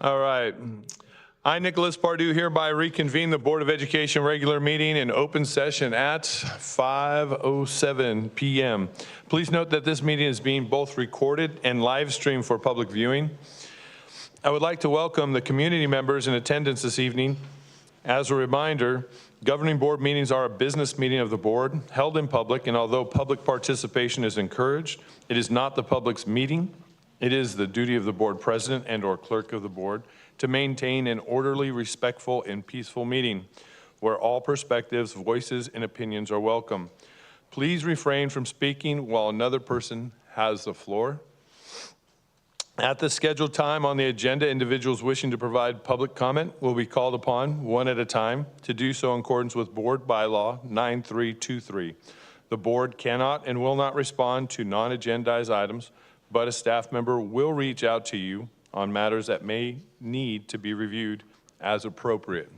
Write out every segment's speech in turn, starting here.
All right. I, Nicholas Pardue, hereby reconvene the Board of Education regular meeting in open session at 5:07 p.m. Please note that this meeting is being both recorded and live streamed for public viewing. I would like to welcome the community members in attendance this evening. As a reminder, governing board meetings are a business meeting of the board held in public, and although public participation is encouraged, it is not the public's meeting. It is the duty of the board president and/or clerk of the board to maintain an orderly, respectful, and peaceful meeting where all perspectives, voices, and opinions are welcome. Please refrain from speaking while another person has the floor. At the scheduled time on the agenda, individuals wishing to provide public comment will be called upon one at a time to do so in accordance with Board Bylaw 9323. The board cannot and will not respond to non-agendized items, but a staff member will reach out to you on matters that may need to be reviewed as appropriate.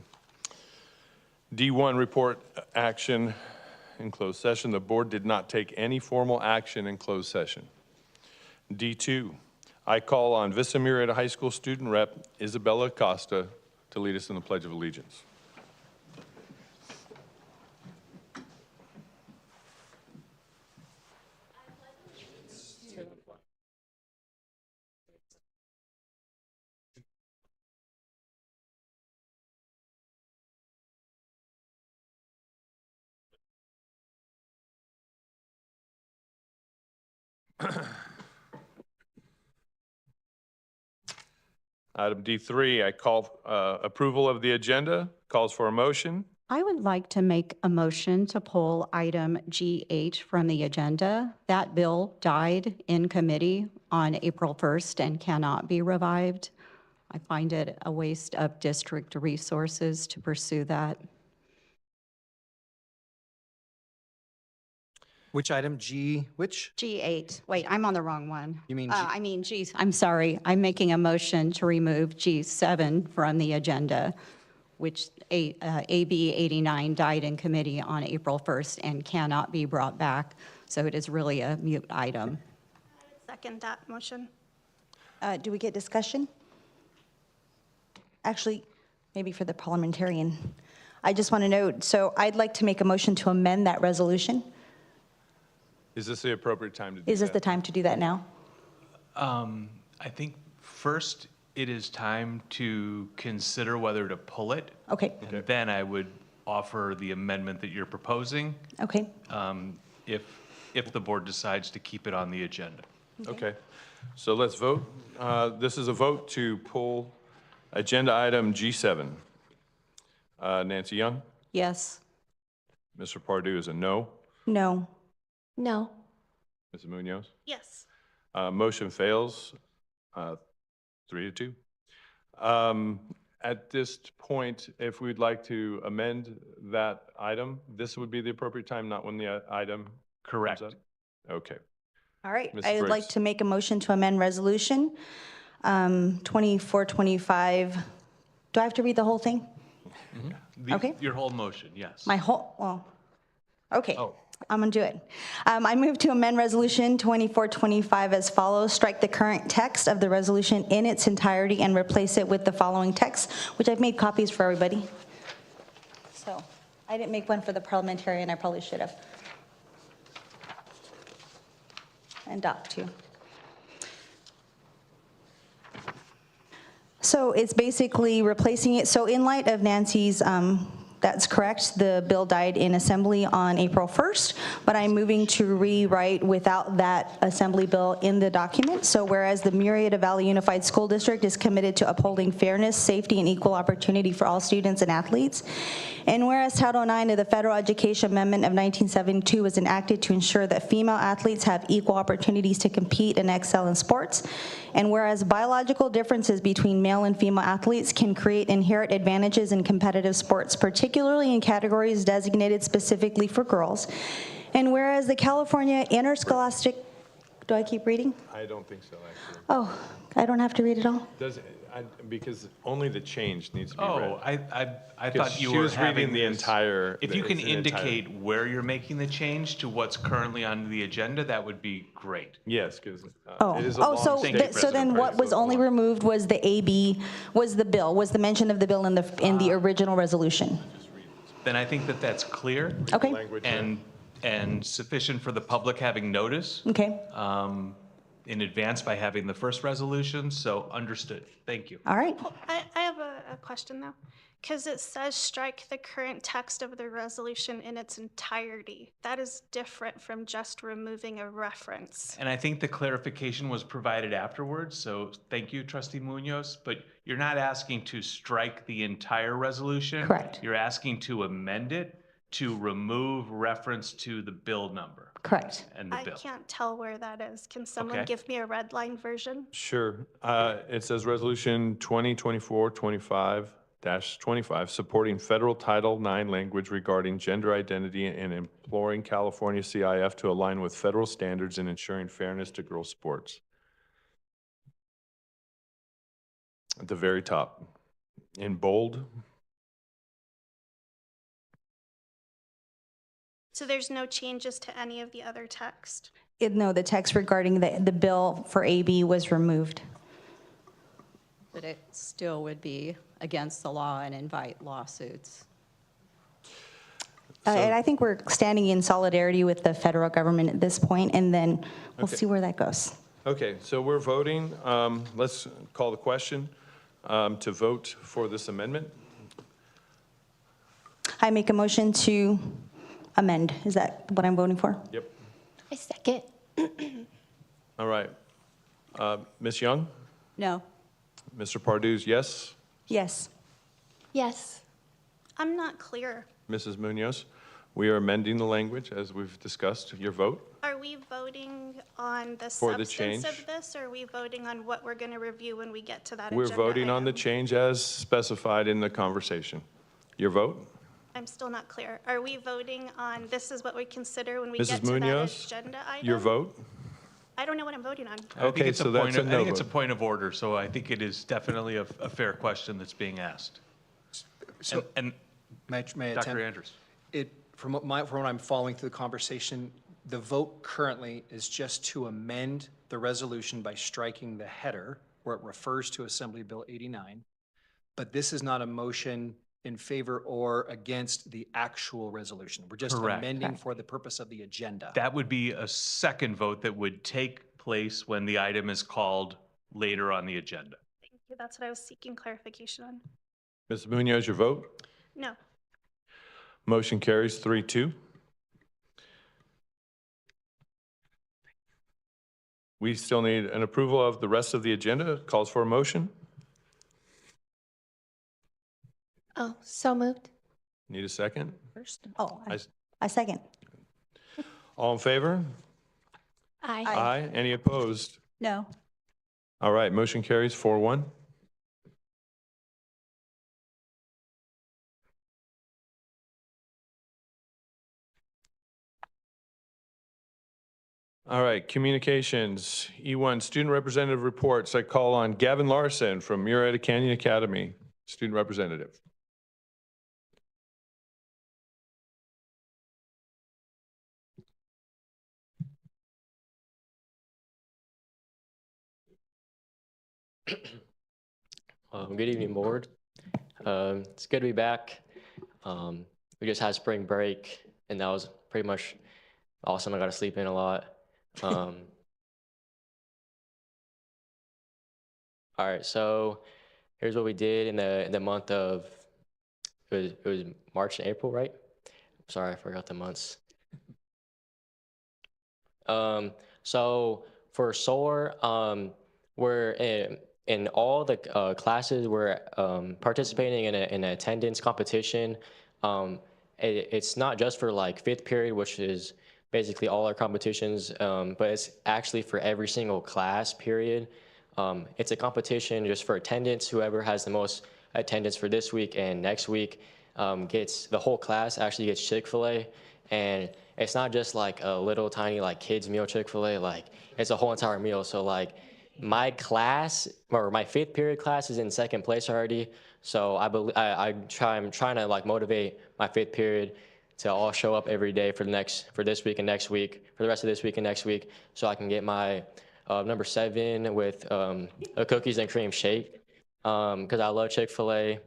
D1, report action in closed session. The board did not take any formal action in closed session. D2, I call on Vista Murrieta High School student rep Isabella Acosta to lead us in the Pledge of Allegiance. Item D3, I call approval of the agenda, calls for a motion. I would like to make a motion to pull item G8 from the agenda. That bill died in committee on April 1st and cannot be revived. I find it a waste of district resources to pursue that. Which item? G, which? G8. Wait, I'm on the wrong one. You mean G? I'm sorry. I'm making a motion to remove G7 from the agenda, which AB 89 died in committee on April 1st and cannot be brought back. So it is really a mute item. Second that motion. Do we get discussion? Actually, maybe for the parliamentarian. I just want to note, so I'd like to make a motion to amend that resolution. Is this the appropriate time to do that? Is this the time to do that now? I think first it is time to consider whether to pull it. Okay. And then I would offer the amendment that you're proposing. Okay. If the board decides to keep it on the agenda. Okay, so let's vote. This is a vote to pull agenda item G7. Nancy Young? Yes. Mr. Pardue is a no. No. No. Mrs. Munoz? Yes. Motion fails 3-2. At this point, if we'd like to amend that item, this would be the appropriate time, not when the item Correct. comes up? Okay. All right. Ms. I would like Briggs. to make a motion to amend resolution 2425. Do I have to read the whole thing? Okay. Your whole motion, yes. My whole, well, okay. Oh. I'm gonna do it. I move to amend resolution 2425 as follows: strike the current text of the resolution in its entirety and replace it with the following text, which I've made copies for everybody. So I didn't make one for the parliamentarian. I probably should have. And Doc too. So it's basically replacing it. So in light of Nancy's, that's correct, the bill died in assembly on April 1st, but I'm moving to rewrite without that assembly bill in the document. So whereas the Murrieta Valley Unified School District is committed to upholding fairness, safety, and equal opportunity for all students and athletes, and whereas Title IX of the Federal Education Amendment of 1972 was enacted to ensure that female athletes have equal opportunities to compete and excel in sports, and whereas biological differences between male and female athletes can create inherent advantages in competitive sports, particularly in categories designated specifically for girls, and whereas the California Interscholastic, do I keep reading? I don't think so, actually. Oh, I don't have to read it all? Because only the change needs to be read. Oh, I Because thought you she were was having reading the this- entire- If you can it's an entire- indicate where you're making the change to what's currently on the agenda, that would be great. Yes, because Oh, it is a long so, state so then precedent, what right? was So it's only long. removed was the AB, was the bill, was the mention of the bill in the original resolution? Then I think that that's clear Okay, Language there. and sufficient for the public having notice okay, in advance by having the first resolution, so understood. Thank you. all right. I have a question though, because it says strike the current text of the resolution in its entirety. That is different from just removing a reference. And I think the clarification was provided afterwards, so thank you, trustee Munoz, but you're not asking to strike the entire resolution. Correct. You're asking to amend it to remove reference to the bill number Correct. and the I bill. can't tell where that is. Can someone Okay. give me a red line version? Sure. It says Resolution 2024-25-25, supporting federal Title IX language regarding gender identity and imploring California CIF to align with federal standards in ensuring fairness to girls' sports. At the very top, in bold. So there's no changes to any of the other text? No, the text regarding the bill for AB was removed. But it still would be against the law and invite lawsuits. And I think we're standing in solidarity with the federal government at this point, and then we'll Okay. see where that goes. Okay, so we're voting. Let's call the question to vote for this amendment. I make a motion to amend. Is that what I'm voting for? Yep. I second. All right. Ms. Young? No. Mr. Pardue, yes? Yes. Yes. I'm not clear. Mrs. Munoz? We are amending the language as we've discussed. Your vote? Are we voting on the For the substance change? of this, or are we voting on what we're going to review when we get to that We're agenda voting on the item? change as specified in the conversation. Your vote? I'm still not clear. Are we voting on this is what we consider when we get Mrs. to that Munoz? agenda item? Your vote? I don't know what I'm voting on. I think Okay, it's a so point that's a of- I no think it's a vote. point of order, so I think it is definitely a fair question that's being asked. So And may I Dr. attempt? Andrews? From what I'm following through the conversation, the vote currently is just to amend the resolution by striking the header where it refers to Assembly Bill 89. But this is not a motion in favor or against the actual resolution. We're just Correct. amending for the purpose of the agenda. That would be a second vote that would take place when the item is called later on the agenda. Thank you. That's what I was seeking clarification on. Mrs. Munoz, your vote? No. Motion carries 3-2. We still need an approval of the rest of the agenda. Calls for a motion. Oh, so moved. Need a second? First? Oh, I- I second. All in favor? Aye. Aye. Any opposed? No. All right, motion carries 4-1. All right, communications, E1, student representative reports. I call on Gavin Larson from Murrieta Canyon Academy, student representative. Good evening, board. It's good to be back. We just had spring break, and that was pretty much awesome. I got to sleep in a lot. All right, so here's what we did in the month of it was March and April, right? Sorry, I forgot the months. So for SOAR, we're in all the classes, we're participating in an attendance competition. It's not just for like fifth period, which is basically all our competitions, but it's actually for every single class period. It's a competition just for attendance. Whoever has the most attendance for this week and next week gets, the whole class actually gets Chick-fil-A. And it's not just like a little tiny like kids meal Chick-fil-A, like it's a whole entire meal. So like my class, or my 5th period class, is in 2nd place already. So I'm trying to like motivate my 5th period to all show up every day for this week and next week, for the rest of this week and next week, so I can get my number 7 with a cookies and cream shake. Because I love Chick-fil-A.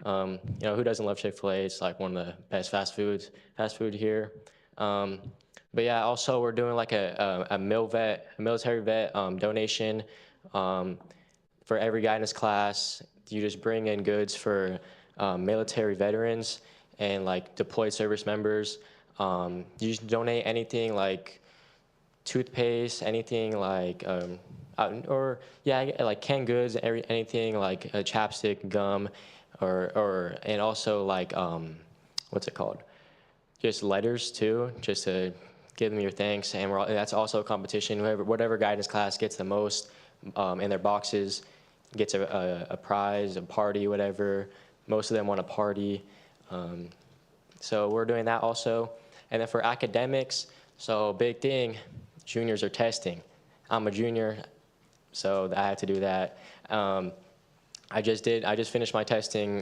Who doesn't love Chick-fil-A? It's like one of the best fast food here. But yeah, also we're doing like a military vet donation for every guidance class. You just bring in goods for military veterans and like deployed service members. You just donate anything like toothpaste, anything like like canned goods, anything like a chapstick, gum, and also like what's it called? Just letters too, just to give them your thanks. And that's also a competition. Whatever guidance class gets the most in their boxes gets a prize, a party, whatever. Most of them want a party. So we're doing that also. And then for academics, so big thing, juniors are testing. I'm a junior, so I have to do that. I just finished my testing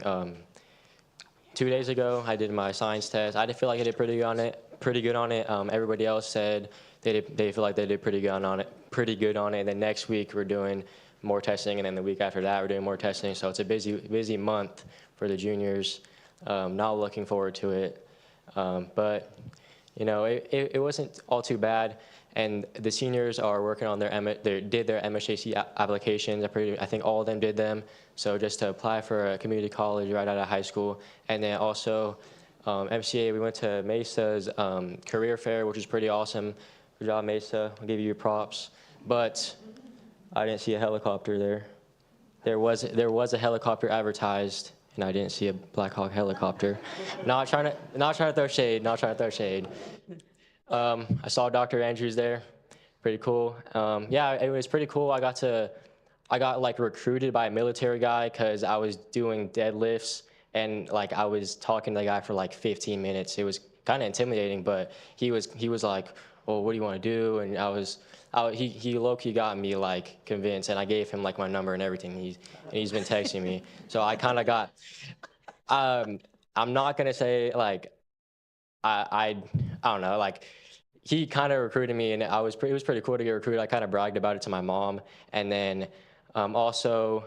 2 days ago. I did my science test. I did feel like I did pretty good on it. Everybody else said they feel like they did pretty good on it. And then next week we're doing more testing, and then the week after that we're doing more testing. So it's a busy month for the juniors. Not looking forward to it, but it wasn't all too bad. And the seniors are working on their MSJC applications. I think all of them did them. So just to apply for a community college right out of high school. And then also MCA, we went to Mesa's career fair, which is pretty awesome. Good job, Mesa. I'll give you your props. But I didn't see a helicopter there. There was a helicopter advertised, and I didn't see a Black Hawk helicopter. Not trying to throw shade. I saw Dr. Andrews there. Pretty cool. Yeah, it was pretty cool. I got like recruited by a military guy because I was doing deadlifts, and like I was talking to the guy for like 15 minutes. It was kind of intimidating, but he was like, well, what do you want to do? And he low-key got me like convinced, and I gave him like my number and everything. He's been texting me. So I kind of got, I'm not gonna say like, I don't know, like he kind of recruited me, and it was pretty cool to get recruited. I kind of bragged about it to my mom, and then also,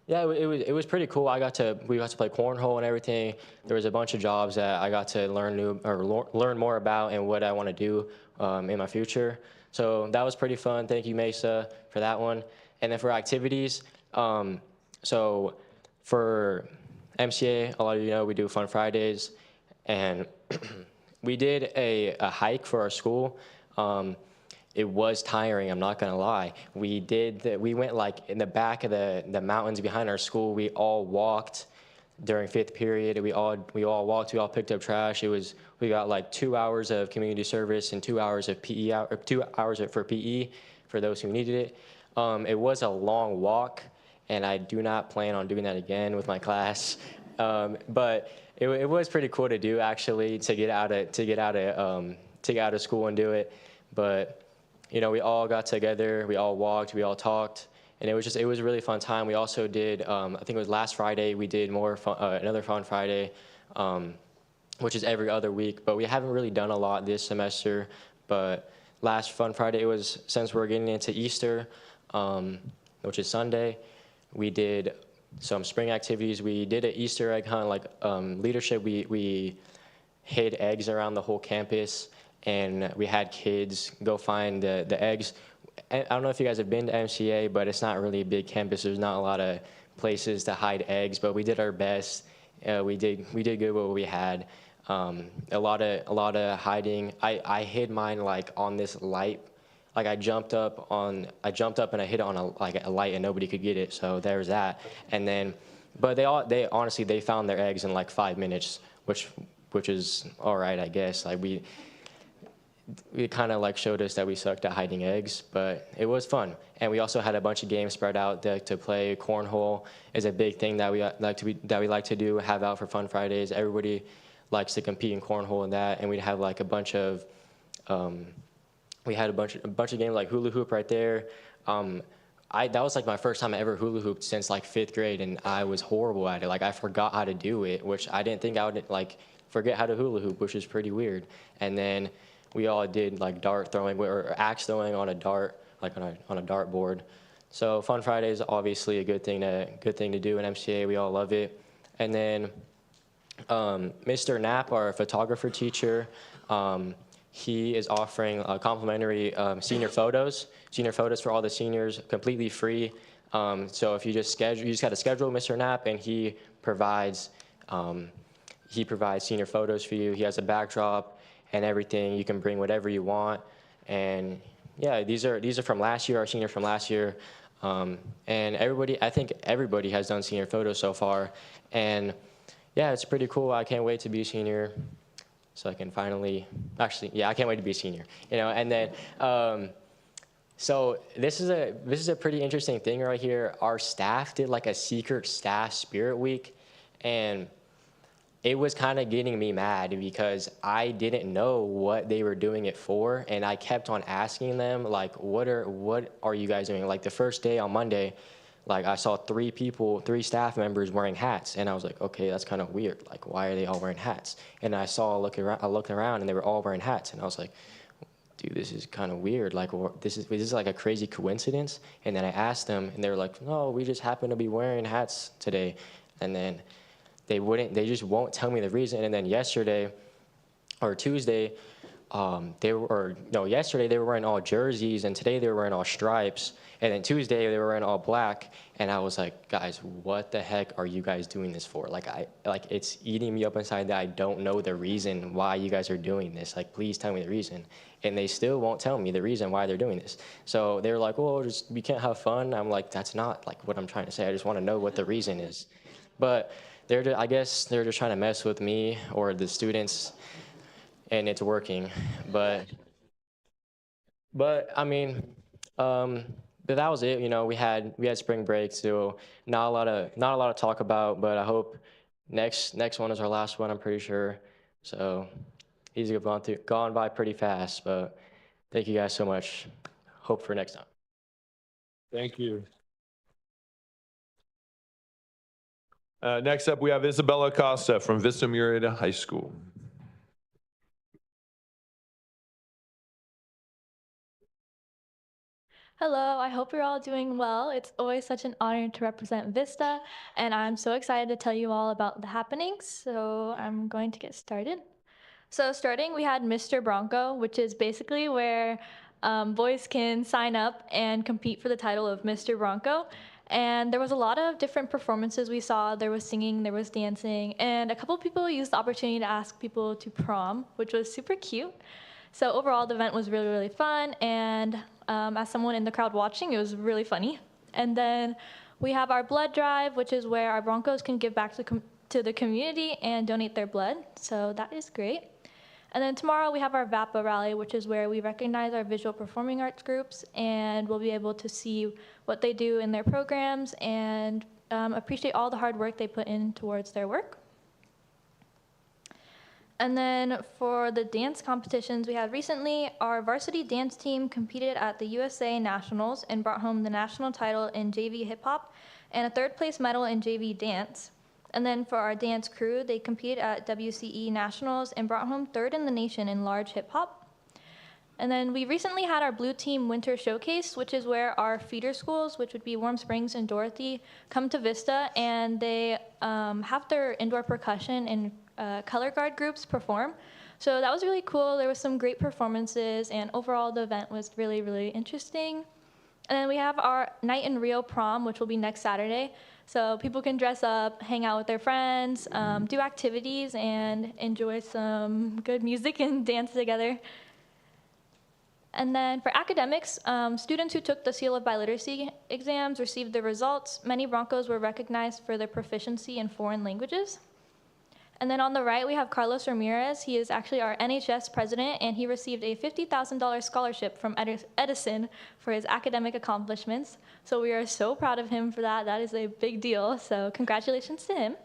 yeah, it was pretty cool. We got to play cornhole and everything. There was a bunch of jobs that I got to learn more about and what I want to do in my future. So that was pretty fun. Thank you, Mesa, for that one. And then for activities, so for MCA, a lot of you know we do Fun Fridays, and we did a hike for our school. It was tiring, I'm not gonna lie. We went like in the back of the mountains behind our school. We all walked during 5th period. We all walked, we all picked up trash. We got like 2 hours of community service and 2 hours of PE, or 2 hours for PE for those who needed it. It was a long walk, and I do not plan on doing that again with my class. But it was pretty cool to do, actually, to get out of school and do it. But we all got together, we all walked, we all talked, and it was a really fun time. We also did, I think it was last Friday, we did another Fun Friday, which is every other week. But we haven't really done a lot this semester. But last Fun Friday, it was, since we're getting into Easter, which is Sunday, we did some spring activities. We did an Easter egg hunt, like leadership. We hid eggs around the whole campus, and we had kids go find the eggs. I don't know if you guys have been to MCA, but it's not really a big campus. There's not a lot of places to hide eggs, but we did our best. We did good with what we had. A lot of hiding. I hid mine like on this light. Like I jumped up and I hit it on a light, and nobody could get it. So there's that. And then, but they honestly found their eggs in like 5 minutes, which is all right, I guess. Like we kind of like showed us that we sucked at hiding eggs, but it was fun. And we also had a bunch of games spread out to play. Cornhole is a big thing that we like to do, have out for Fun Fridays. Everybody likes to compete in cornhole and that, and we'd have like a bunch of we had a bunch of games like hula hoop right there. that was like my first time I ever hula hooped since like 5th grade, and I was horrible at it. Like I forgot how to do it, which I didn't think I would like forget how to hula hoop, which is pretty weird. And then we all did like dart throwing or axe throwing on a dart, like on a dart board. So Fun Friday is obviously a good thing to do in MCA. We all love it. And then Mr. Knapp, our photographer teacher, he is offering complimentary senior photos for all the seniors, completely free. So if you just got to schedule Mr. Knapp, and he provides senior photos for you. He has a backdrop and everything. You can bring whatever you want. And yeah, these are from last year, our seniors from last year. And I think everybody has done senior photos so far. And yeah, it's pretty cool. I can't wait to be a senior, so I can finally, I can't wait to be a senior, and then, so this is a pretty interesting thing right here. Our staff did like a secret staff spirit week, and it was kind of getting me mad because I didn't know what they were doing it for, and I kept on asking them, like, what are you guys doing? Like the first day on Monday, like I saw 3 staff members wearing hats, and I was like, okay, that's kind of weird. Like, why are they all wearing hats? And I looked around, and they were all wearing hats, and I was like, dude, this is kind of weird. Like, this is like a crazy coincidence. And then I asked them, and they were like, no, we just happen to be wearing hats today. And then they just won't tell me the reason. And then yesterday or Tuesday, yesterday they were wearing all jerseys, and today they were wearing all stripes. And then Tuesday they were wearing all black. And I was like, guys, what the heck are you guys doing this for? Like, it's eating me up inside that I don't know the reason why you guys are doing this. Like, please tell me the reason. And they still won't tell me the reason why they're doing this. So they were like, well, we can't have fun. I'm like, that's not like what I'm trying to say. I just want to know what the reason is. But I guess they're just trying to mess with me or the students, and it's working. But I mean, but that was it. We had spring break, so not a lot of talk about. But I hope next one is our last one. I'm pretty sure. So these have gone by pretty fast. But thank you guys so much. Hope for next time. Thank you. Next up, we have Isabella Costa from Vista Murrieta High School. Hello, I hope you're all doing well. It's always such an honor to represent Vista, and I'm so excited to tell you all about the happenings. So I'm going to get started. So starting, we had Mr. Bronco, which is basically where boys can sign up and compete for the title of Mr. Bronco. And there was a lot of different performances we saw. There was singing, there was dancing, and a couple people used the opportunity to ask people to prom, which was super cute. So overall, the event was really, really fun, and as someone in the crowd watching, it was really funny. And then we have our blood drive, which is where our Broncos can give back to the community and donate their blood, so that is great. And then tomorrow we have our VAPA rally, which is where we recognize our visual performing arts groups, and we'll be able to see what they do in their programs and appreciate all the hard work they put in towards their work. And then for the dance competitions we had recently, our varsity dance team competed at the USA Nationals and brought home the national title in JV hip hop and a 3rd place medal in JV dance. And then for our dance crew, they competed at WCE Nationals and brought home 3rd in the nation in large hip hop. And then we recently had our Blue Team Winter Showcase, which is where our feeder schools, which would be Warm Springs and Dorothy, come to Vista, and they have their indoor percussion and color guard groups perform. So that was really cool. There was some great performances, and overall the event was really, really interesting. And then we have our Night in Rio prom, which will be next Saturday. So people can dress up, hang out with their friends, do activities, and enjoy some good music and dance together. And then for academics, students who took the Seal of Biliteracy exams received their results. Many Broncos were recognized for their proficiency in foreign languages. And then on the right, we have Carlos Ramirez. He is actually our NHS president, and he received a $50,000 scholarship from Edison for his academic accomplishments. So we are so proud of him for that. That is a big deal. So congratulations to him.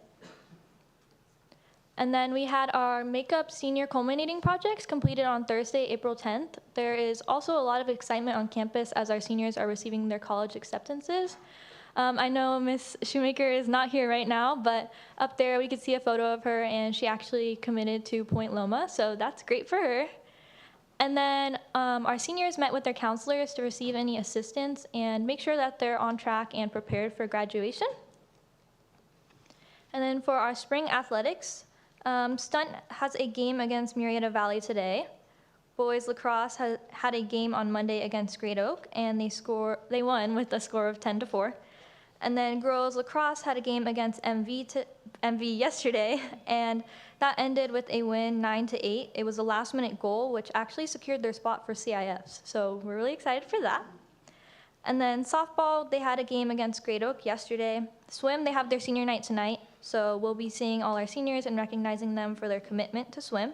And then we had our makeup senior culminating projects completed on Thursday, April 10th. There is also a lot of excitement on campus as our seniors are receiving their college acceptances. I know Miss Shoemaker is not here right now, but up there we could see a photo of her, and she actually committed to Point Loma, so that's great for her. And then our seniors met with their counselors to receive any assistance and make sure that they're on track and prepared for graduation. And then for our spring athletics, Stunt has a game against Murrieta Valley today. Boys lacrosse had a game on Monday against Great Oak, and they won with a score of 10-4. And then girls lacrosse had a game against MV yesterday, and that ended with a win 9-8. It was a last-minute goal, which actually secured their spot for CIFs. So we're really excited for that. And then softball, they had a game against Great Oak yesterday. Swim, they have their senior night tonight, so we'll be seeing all our seniors and recognizing them for their commitment to swim.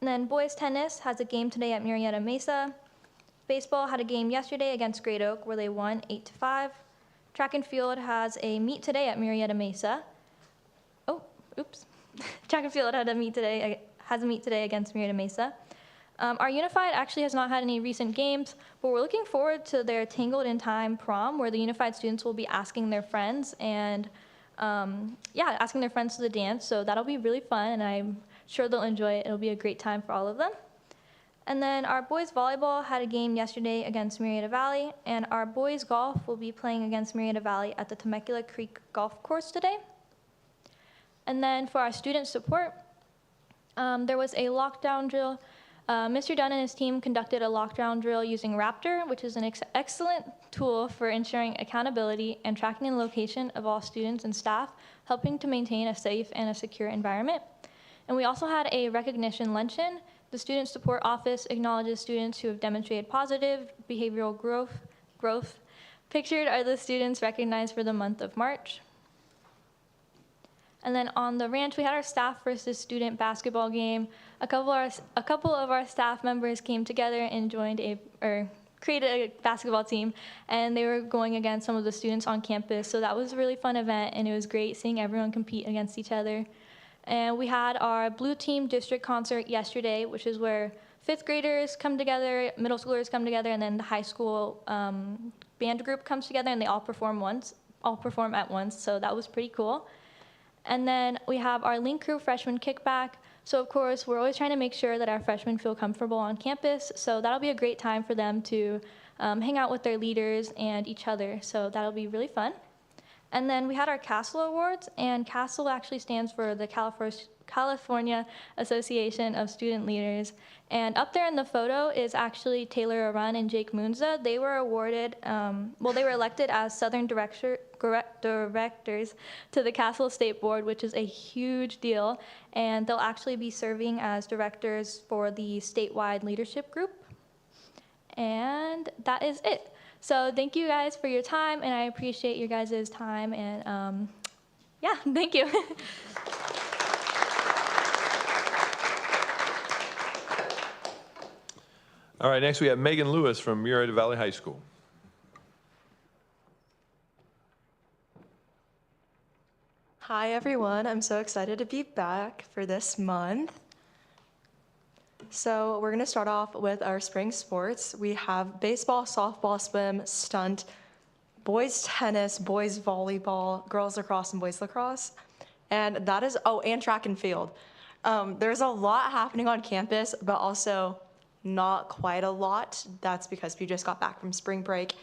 And then boys tennis has a game today at Murrieta Mesa. Baseball had a game yesterday against Great Oak where they won 8-5. Track and field has a meet today at Murrieta Mesa. Oh, oops. Track and field has a meet today against Murrieta Mesa. Our Unified actually has not had any recent games, but we're looking forward to their Tangled in Time prom, where the Unified students will be asking their friends and, asking their friends to the dance. So that'll be really fun, and I'm sure they'll enjoy it. It'll be a great time for all of them. And then our boys volleyball had a game yesterday against Murrieta Valley, and our boys golf will be playing against Murrieta Valley at the Temecula Creek Golf Course today. And then for our student support, there was a lockdown drill. Mr. Dunn and his team conducted a lockdown drill using Raptor, which is an excellent tool for ensuring accountability and tracking the location of all students and staff, helping to maintain a safe and a secure environment. And we also had a recognition luncheon. The Student Support Office acknowledges students who have demonstrated positive behavioral growth. Pictured are the students recognized for the month of March. And then on the ranch, we had our staff versus student basketball game. A couple of our staff members came together and created a basketball team, and they were going against some of the students on campus. So that was a really fun event, and it was great seeing everyone compete against each other. And we had our Blue Team District Concert yesterday, which is where 5th graders come together, middle schoolers come together, and then the high school band group comes together, and they all perform at once. So that was pretty cool. And then we have our Link Crew Freshman Kickback. So of course, we're always trying to make sure that our freshmen feel comfortable on campus. So that'll be a great time for them to hang out with their leaders and each other. So that'll be really fun. And then we had our CASTLE Awards, and CASTLE actually stands for the California Association of Student Leaders. And up there in the photo is actually Taylor Arun and Jake Moonza. They were awarded, they were elected as Southern Directors to the CASTLE State Board, which is a huge deal. And they'll actually be serving as directors for the statewide leadership group. And that is it. So thank you guys for your time, and I appreciate your guys' time, and thank you. All right, next we have Megan Lewis from Murrieta Valley High School. Hi everyone, I'm so excited to be back for this month. So we're gonna start off with our spring sports. We have baseball, softball, swim, stunt, boys tennis, boys volleyball, girls lacrosse, and boys lacrosse. And that is, and track and field. There's a lot happening on campus, but also not quite a lot. That's because we just got back from spring break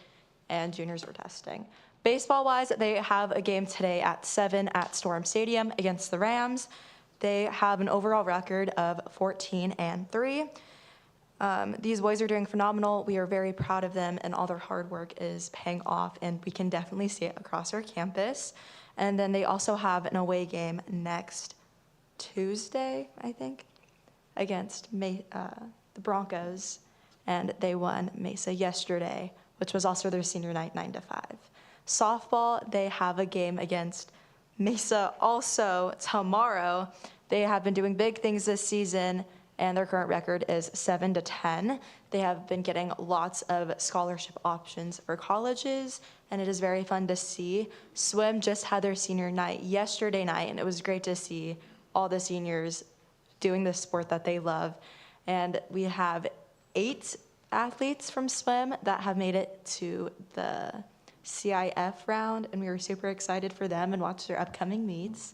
and juniors were testing. Baseball-wise, they have a game today at 7 at Storm Stadium against the Rams. They have an overall record of 14-3. These boys are doing phenomenal. We are very proud of them, and all their hard work is paying off, and we can definitely see it across our campus. And then they also have an away game next Tuesday, I think, against the Broncos, and they won Mesa yesterday, which was also their senior night, 9-5. Softball, they have a game against Mesa also tomorrow. They have been doing big things this season, and their current record is 7-10. They have been getting lots of scholarship options for colleges, and it is very fun to see. Swim just had their senior night yesterday night, and it was great to see all the seniors doing the sport that they love. And we have 8 athletes from swim that have made it to the CIF round, and we were super excited for them and watch their upcoming meets.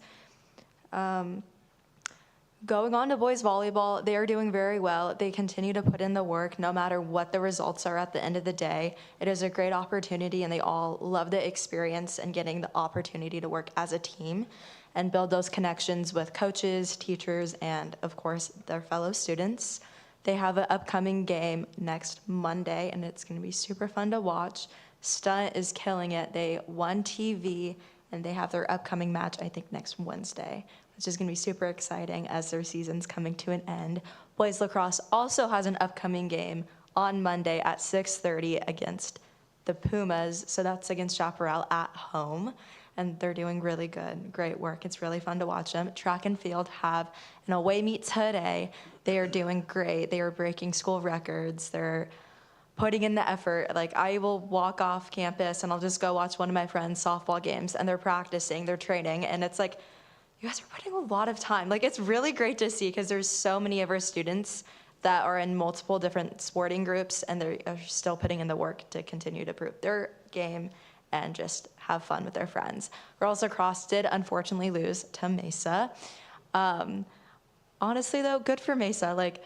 Going on to boys volleyball, they are doing very well. They continue to put in the work no matter what the results are at the end of the day. It is a great opportunity, and they all love the experience and getting the opportunity to work as a team and build those connections with coaches, teachers, and of course, their fellow students. They have an upcoming game next Monday, and it's going to be super fun to watch. Stunt is killing it. They won TV, and they have their upcoming match, I think, next Wednesday, which is going to be super exciting as their season's coming to an end. Boys lacrosse also has an upcoming game on Monday at 6:30 against the Pumas. So that's against Chaparral at home. And they're doing really good, great work. It's really fun to watch them. Track and field have an away meet today. They are doing great. They are breaking school records. They're putting in the effort. Like, I will walk off campus and I'll just go watch one of my friends' softball games, and they're practicing, they're training, and it's like, you guys are putting a lot of time. Like, it's really great to see because there's so many of our students that are in multiple different sporting groups, and they're still putting in the work to continue to prove their game and just have fun with their friends. Girls lacrosse did unfortunately lose to Mesa. Honestly though, good for Mesa. Like,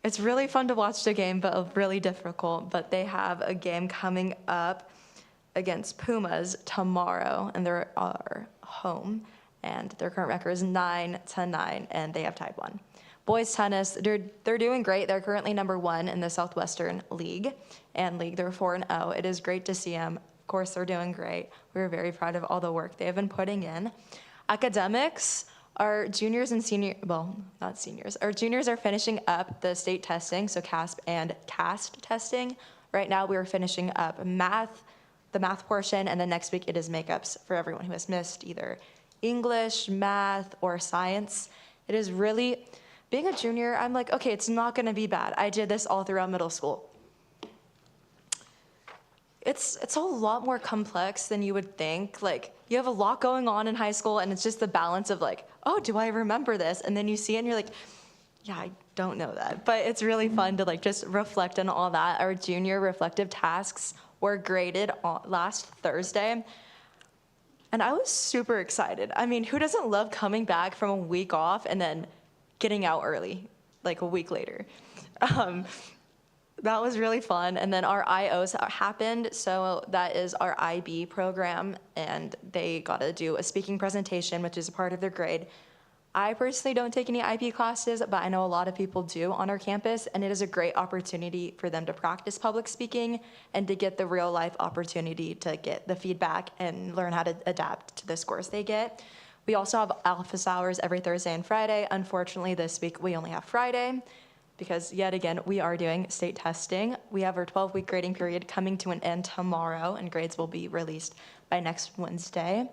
it's really fun to watch the game, but really difficult. But they have a game coming up against Pumas tomorrow, and they're home. And their current record is 9-9, and they have tied 1. Boys tennis, they're doing great. They're currently number 1 in the Southwestern League and League. They're 4-0. It is great to see them. Of course, they're doing great. We're very proud of all the work they have been putting in. Academics, our juniors and seniors, well, not seniors, our juniors are finishing up the state testing, so CASP and CAST testing. Right now, we are finishing up the math portion, and then next week it is makeups for everyone who has missed either English, math, or science. It is really, being a junior, I'm like, okay, it's not gonna be bad. I did this all throughout middle school. It's a lot more complex than you would think. Like, you have a lot going on in high school, and it's just the balance of like, oh, do I remember this? And then you see it and you're like, yeah, I don't know that. But it's really fun to like just reflect on all that. Our junior reflective tasks were graded last Thursday, and I was super excited. I mean, who doesn't love coming back from a week off and then getting out early, like a week later? That was really fun. And then our IOs happened. So that is our IB program, and they got to do a speaking presentation, which is a part of their grade. I personally don't take any IB classes, but I know a lot of people do on our campus, and it is a great opportunity for them to practice public speaking and to get the real life opportunity to get the feedback and learn how to adapt to the scores they get. We also have office hours every Thursday and Friday. Unfortunately, this week we only have Friday, because yet again, we are doing state testing. We have our 12-week grading period coming to an end tomorrow, and grades will be released by next Wednesday.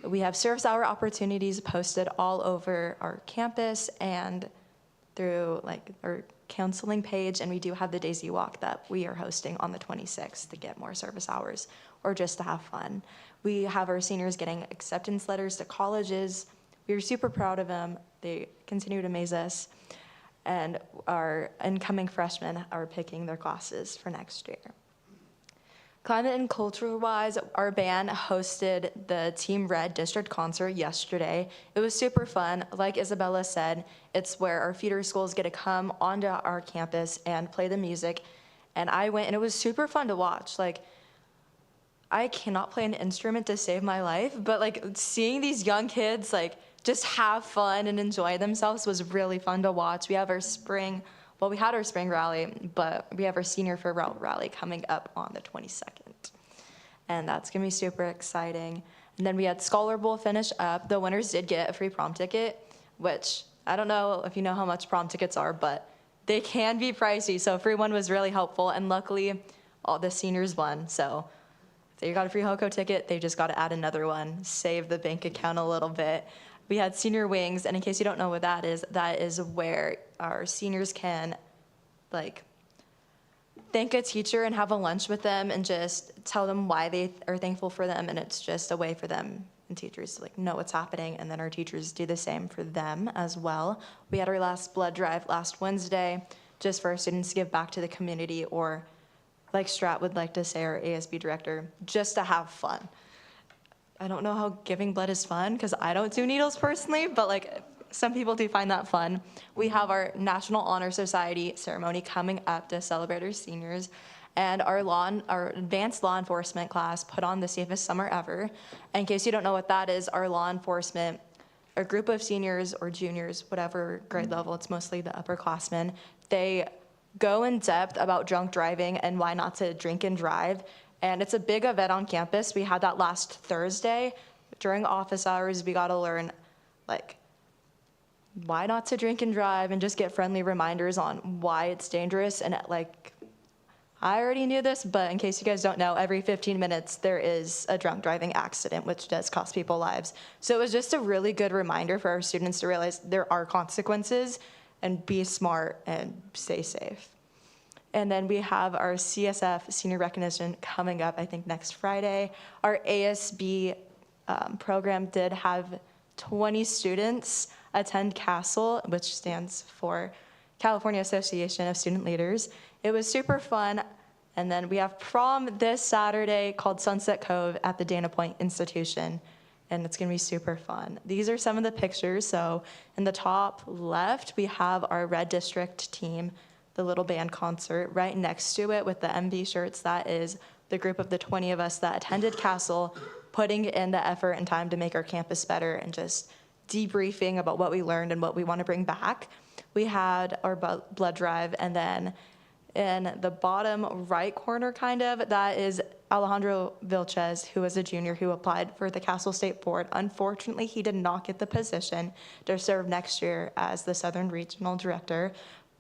We have service hour opportunities posted all over our campus and through like our counseling page, and we do have the Daisy Walk that we are hosting on the 26th to get more service hours or just to have fun. We have our seniors getting acceptance letters to colleges. We are super proud of them. They continue to amaze us. And our incoming freshmen are picking their classes for next year. Climate and culture-wise, our band hosted the Team Red District Concert yesterday. It was super fun. Like Isabella said, it's where our feeder schools get to come onto our campus and play the music. And I went, and it was super fun to watch. Like, I cannot play an instrument to save my life, but like seeing these young kids like just have fun and enjoy themselves was really fun to watch. We have our spring rally, but we have our senior farewell rally coming up on the 22nd. And that's gonna be super exciting. And then we had Scholar Bowl finish up. The winners did get a free prom ticket, which I don't know if you know how much prom tickets are, but they can be pricey. So a free one was really helpful. And luckily all the seniors won. So if they got a free HOCO ticket, they just got to add another one, save the bank account a little bit. We had senior wings, and in case you don't know what that is where our seniors can like thank a teacher and have a lunch with them and just tell them why they are thankful for them, and it's just a way for them and teachers like know what's happening, and then our teachers do the same for them as well. We had our last blood drive last Wednesday, just for our students to give back to the community, or like Strat would like to say, our ASB director, just to have fun. I don't know how giving blood is fun, because I don't do needles personally, but like some people do find that fun. We have our National Honor Society ceremony coming up to celebrate our seniors, and our advanced law enforcement class put on the safest summer ever. In case you don't know what that is, our law enforcement, a group of seniors or juniors, whatever grade level, it's mostly the upperclassmen, they go in depth about drunk driving and why not to drink and drive. And it's a big event on campus. We had that last Thursday. During office hours, we got to learn, like, why not to drink and drive, and just get friendly reminders on why it's dangerous. And like, I already knew this, but in case you guys don't know, every 15 minutes there is a drunk driving accident, which does cost people lives. So it was just a really good reminder for our students to realize there are consequences, and be smart and stay safe. And then we have our CSF senior recognition coming up, I think, next Friday. Our ASB program did have 20 students attend CASTLE, which stands for California Association of Student Leaders. It was super fun. And then we have prom this Saturday called Sunset Cove at the Dana Point Institution, and it's gonna be super fun. These are some of the pictures. So in the top left, we have our Red District team, the little band concert. Right next to it with the MV shirts, that is the group of the 20 of us that attended CASTLE, putting in the effort and time to make our campus better and just debriefing about what we learned and what we want to bring back. We had our blood drive, and then in the bottom right corner, kind of, that is Alejandro Vilches, who is a junior who applied for the CASTLE State Board. Unfortunately, he did not get the position to serve next year as the Southern Regional Director,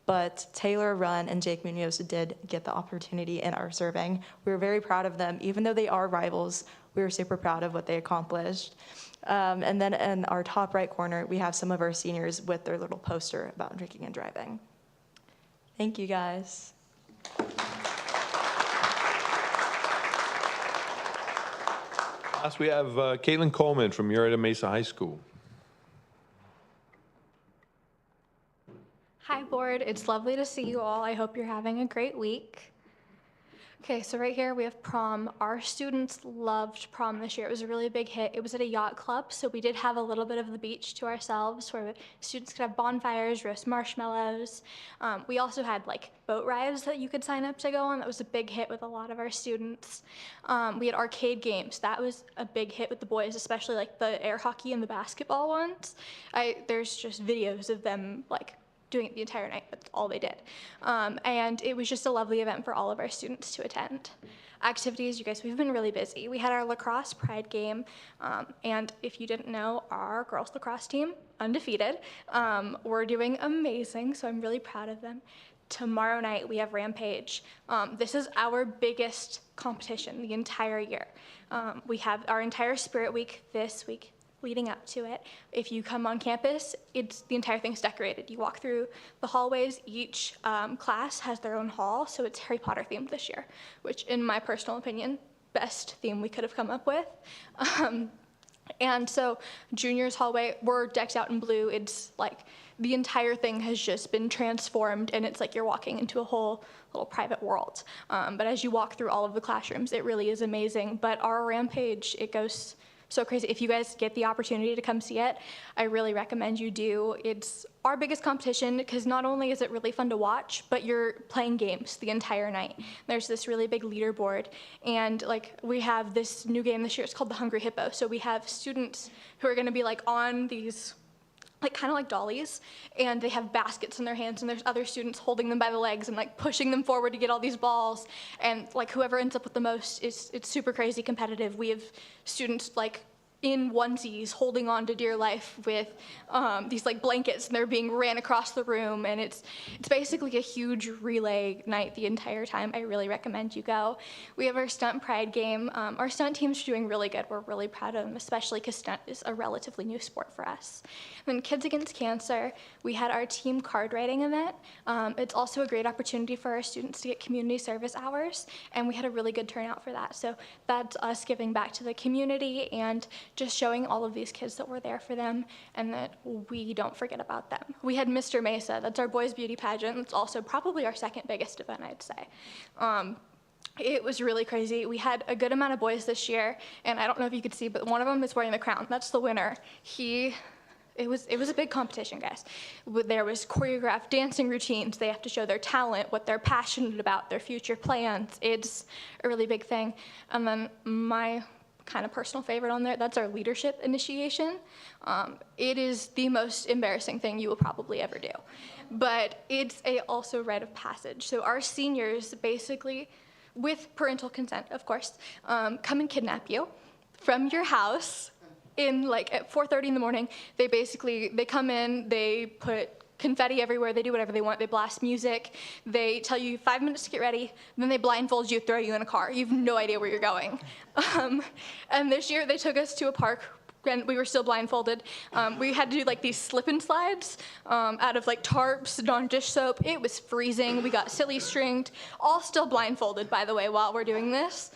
but Taylor Runn and Jake Munoz did get the opportunity and are serving. We were very proud of them. Even though they are rivals, we were super proud of what they accomplished. And then in our top right corner, we have some of our seniors with their little poster about drinking and driving. Thank you, guys. Last, we have Caitlin Coleman from Murrieta Mesa High School. Hi, board. It's lovely to see you all. I hope you're having a great week. Okay, so right here we have prom. Our students loved prom this year. It was a really big hit. It was at a yacht club, so we did have a little bit of the beach to ourselves where students could have bonfires, roast marshmallows. We also had like boat rides that you could sign up to go on. That was a big hit with a lot of our students. We had arcade games. That was a big hit with the boys, especially like the air hockey and the basketball ones. There's just videos of them like doing it the entire night. That's all they did. And it was just a lovely event for all of our students to attend. Activities, you guys, we've been really busy. We had our lacrosse pride game, and if you didn't know, our girls lacrosse team, undefeated, we're doing amazing, so I'm really proud of them. Tomorrow night, we have Rampage. This is our biggest competition the entire year. We have our entire Spirit Week this week, leading up to it. If you come on campus, the entire thing's decorated. You walk through the hallways. Each class has their own hall, so it's Harry Potter themed this year, which in my personal opinion, best theme we could have come up with. And so juniors hallway, we're decked out in blue. It's like the entire thing has just been transformed, and it's like you're walking into a whole little private world. But as you walk through all of the classrooms, it really is amazing. But our Rampage, it goes so crazy. If you guys get the opportunity to come see it, I really recommend you do. It's our biggest competition because not only is it really fun to watch, but you're playing games the entire night. There's this really big leaderboard, and like we have this new game this year. It's called the Hungry Hippo. So we have students who are going to be like on these like kind of like dollies, and they have baskets in their hands, and there's other students holding them by the legs and like pushing them forward to get all these balls, and like whoever ends up with the most it's super crazy competitive. We have students like in onesies holding on to dear life with these like blankets, and they're being ran across the room, and it's basically a huge relay night the entire time. I really recommend you go. We have our stunt pride game. Our stunt team's doing really good. We're really proud of them, especially because stunt is a relatively new sport for us. And then Kids Against Cancer, we had our team card writing event. It's also a great opportunity for our students to get community service hours, and we had a really good turnout for that. So that's us giving back to the community and just showing all of these kids that we're there for them and that we don't forget about them. We had Mr. Mesa, that's our boys' beauty pageant. It's also probably our second biggest event, I'd say. It was really crazy. We had a good amount of boys this year, and I don't know if you could see, but one of them is wearing the crown. That's the winner. It was a big competition, guys. There was choreographed dancing routines. They have to show their talent, what they're passionate about, their future plans. It's a really big thing. And then my kind of personal favorite on there, that's our leadership initiation. It is the most embarrassing thing you will probably ever do. But it's also rite of passage. So our seniors basically, with parental consent, of course, come and kidnap you from your house at 4:30 in the morning. They come in, they put confetti everywhere, they do whatever they want, they blast music, they tell you 5 minutes to get ready, then they blindfold you, throw you in a car. You have no idea where you're going. And this year they took us to a park, and we were still blindfolded. We had to do these slip and slides out of tarps and on dish soap. It was freezing. We got silly stringed, all still blindfolded, by the way, while we're doing this.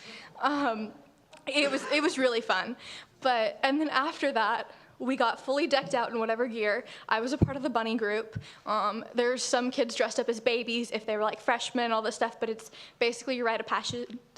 It was really fun. And then after that, we got fully decked out in whatever gear. I was a part of the bunny group. There's some kids dressed up as babies if they were freshmen, all this stuff, but it's basically your rite of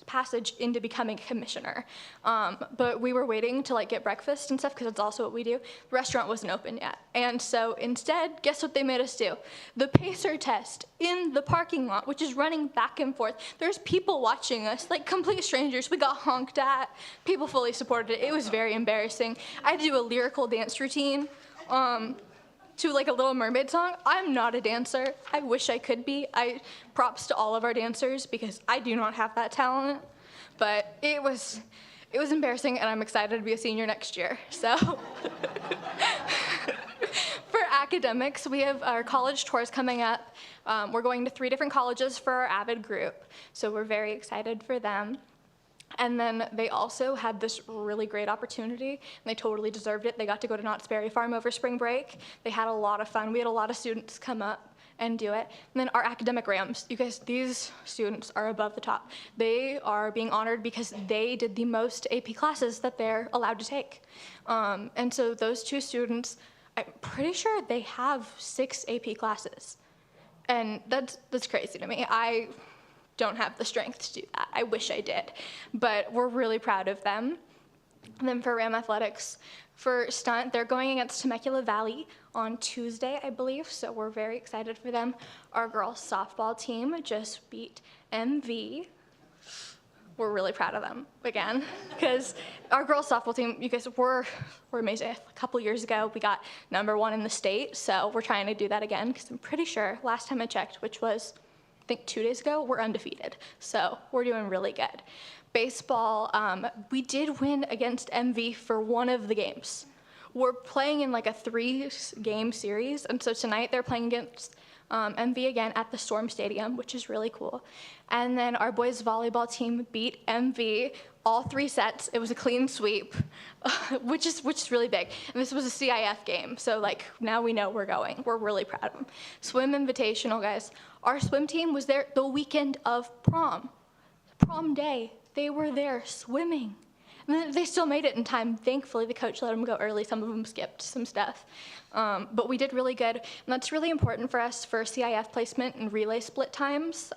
passage into becoming a commissioner. But we were waiting to get breakfast and stuff because that's also what we do. The restaurant wasn't open yet. And so instead, guess what they made us do? The pacer test in the parking lot, which is running back and forth. There's people watching us, complete strangers. We got honked at. People fully supported it. It was very embarrassing. I had to do a lyrical dance routine to a Little Mermaid song. I'm not a dancer. I wish I could be. Props to all of our dancers because I do not have that talent. But it was embarrassing, and I'm excited to be a senior next year. So for academics, we have our college tours coming up. We're going to 3 different colleges for our AVID group, so we're very excited for them. And then they also had this really great opportunity, and they totally deserved it. They got to go to Knott's Berry Farm over spring break. They had a lot of fun. We had a lot of students come up and do it. And then our academic Rams, you guys, these students are above the top. They are being honored because they did the most AP classes that they're allowed to take. And so those 2 students, I'm pretty sure they have 6 AP classes. And that's crazy to me. I don't have the strength to do that. I wish I did, but we're really proud of them. And then for Ram Athletics, for stunt, they're going against Temecula Valley on Tuesday, I believe, so we're very excited for them. Our girls softball team just beat MV. We're really proud of them, again, because our girls softball team, you guys, we're amazing. A couple years ago, we got #1 in the state, so we're trying to do that again, because I'm pretty sure, last time I checked, which was I think 2 days ago, we're undefeated. So we're doing really good. Baseball, we did win against MV for one of the games. We're playing in a 3-game series, and so tonight they're playing against MV again at the Storm Stadium, which is really cool. And then our boys volleyball team beat MV all 3 sets. It was a clean sweep, which is really big. And this was a CIF game, so now we know we're going. We're really proud of them. Swim Invitational, guys. Our swim team was there the weekend of prom day. They were there swimming. And then they still made it in time. Thankfully, the coach let them go early. Some of them skipped some stuff. But we did really good. And that's really important for us for CIF placement and relay split times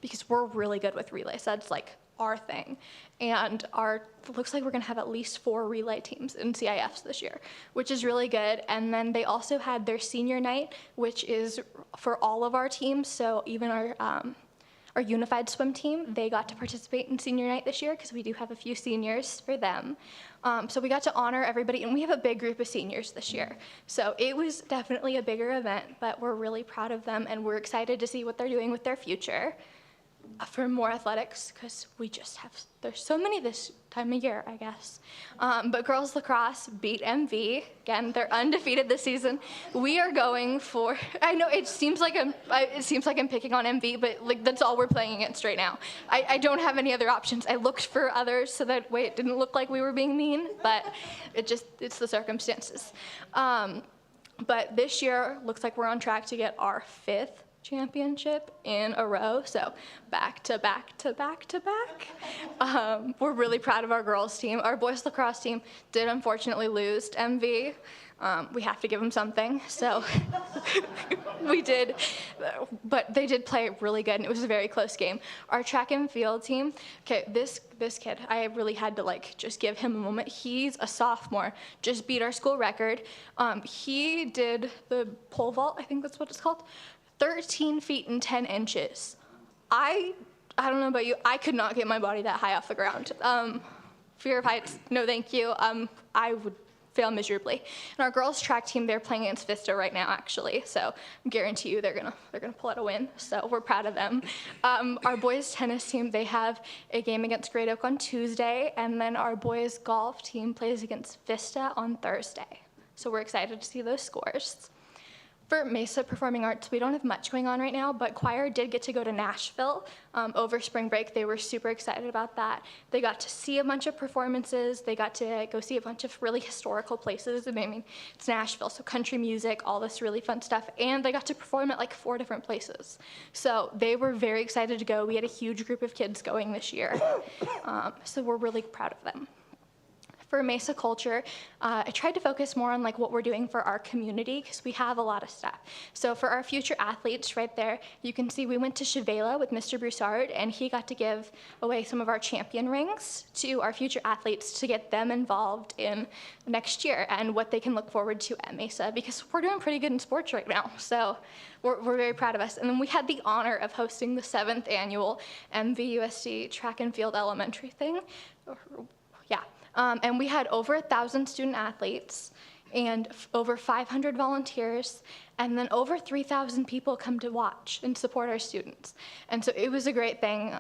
because we're really good with relays. That's our thing. And it looks like we're going to have at least 4 relay teams in CIFs this year, which is really good. And then they also had their senior night, which is for all of our teams. So even our unified swim team, they got to participate in senior night this year because we do have a few seniors for them. So we got to honor everybody, and we have a big group of seniors this year. So it was definitely a bigger event, but we're really proud of them, and we're excited to see what they're doing with their future. For more athletics, because there's so many this time of year, I guess. But girls lacrosse beat MV. Again, they're undefeated this season. We are going for, I know it seems like I'm picking on MV, but that's all we're playing against right now. I don't have any other options. I looked for others so that way it didn't look like we were being mean, but it's the circumstances. But this year, looks like we're on track to get our 5th championship in a row, so back to back to back to back. We're really proud of our girls team. Our boys lacrosse team did unfortunately lose to MV. We have to give them something, so we did, but they did play really good, and it was a very close game. Our track and field team, okay, this kid, I really had to just give him a moment. He's a sophomore, just beat our school record. He did the pole vault, I think that's what it's called, 13 feet and 10 inches. I don't know about you, I could not get my body that high off the ground. Fear of heights, no thank you. I would fail miserably. And our girls track team, they're playing against Vista right now, actually. So I guarantee you they're gonna pull out a win. So we're proud of them. Our boys tennis team, they have a game against Great Oak on Tuesday, and then our boys golf team plays against Vista on Thursday. So we're excited to see those scores. For Mesa Performing Arts, we don't have much going on right now, but choir did get to go to Nashville over spring break. They were super excited about that. They got to see a bunch of performances. They got to go see a bunch of really historical places. I mean, it's Nashville, so country music, all this really fun stuff. And they got to perform at 4 different places. So they were very excited to go. We had a huge group of kids going this year. So we're really proud of them. For Mesa Culture, I tried to focus more on what we're doing for our community, because we have a lot of stuff. So for our future athletes right there, you can see we went to Chevela with Mr. Broussard, and he got to give away some of our champion rings to our future athletes to get them involved in next year and what they can look forward to at Mesa, because we're doing pretty good in sports right now. So we're very proud of us. And then we had the honor of hosting the 7th annual MVUSD track and field elementary thing. Yeah. And we had over 1,000 student athletes and over 500 volunteers, and then over 3,000 people come to watch and support our students. And so it was a great thing.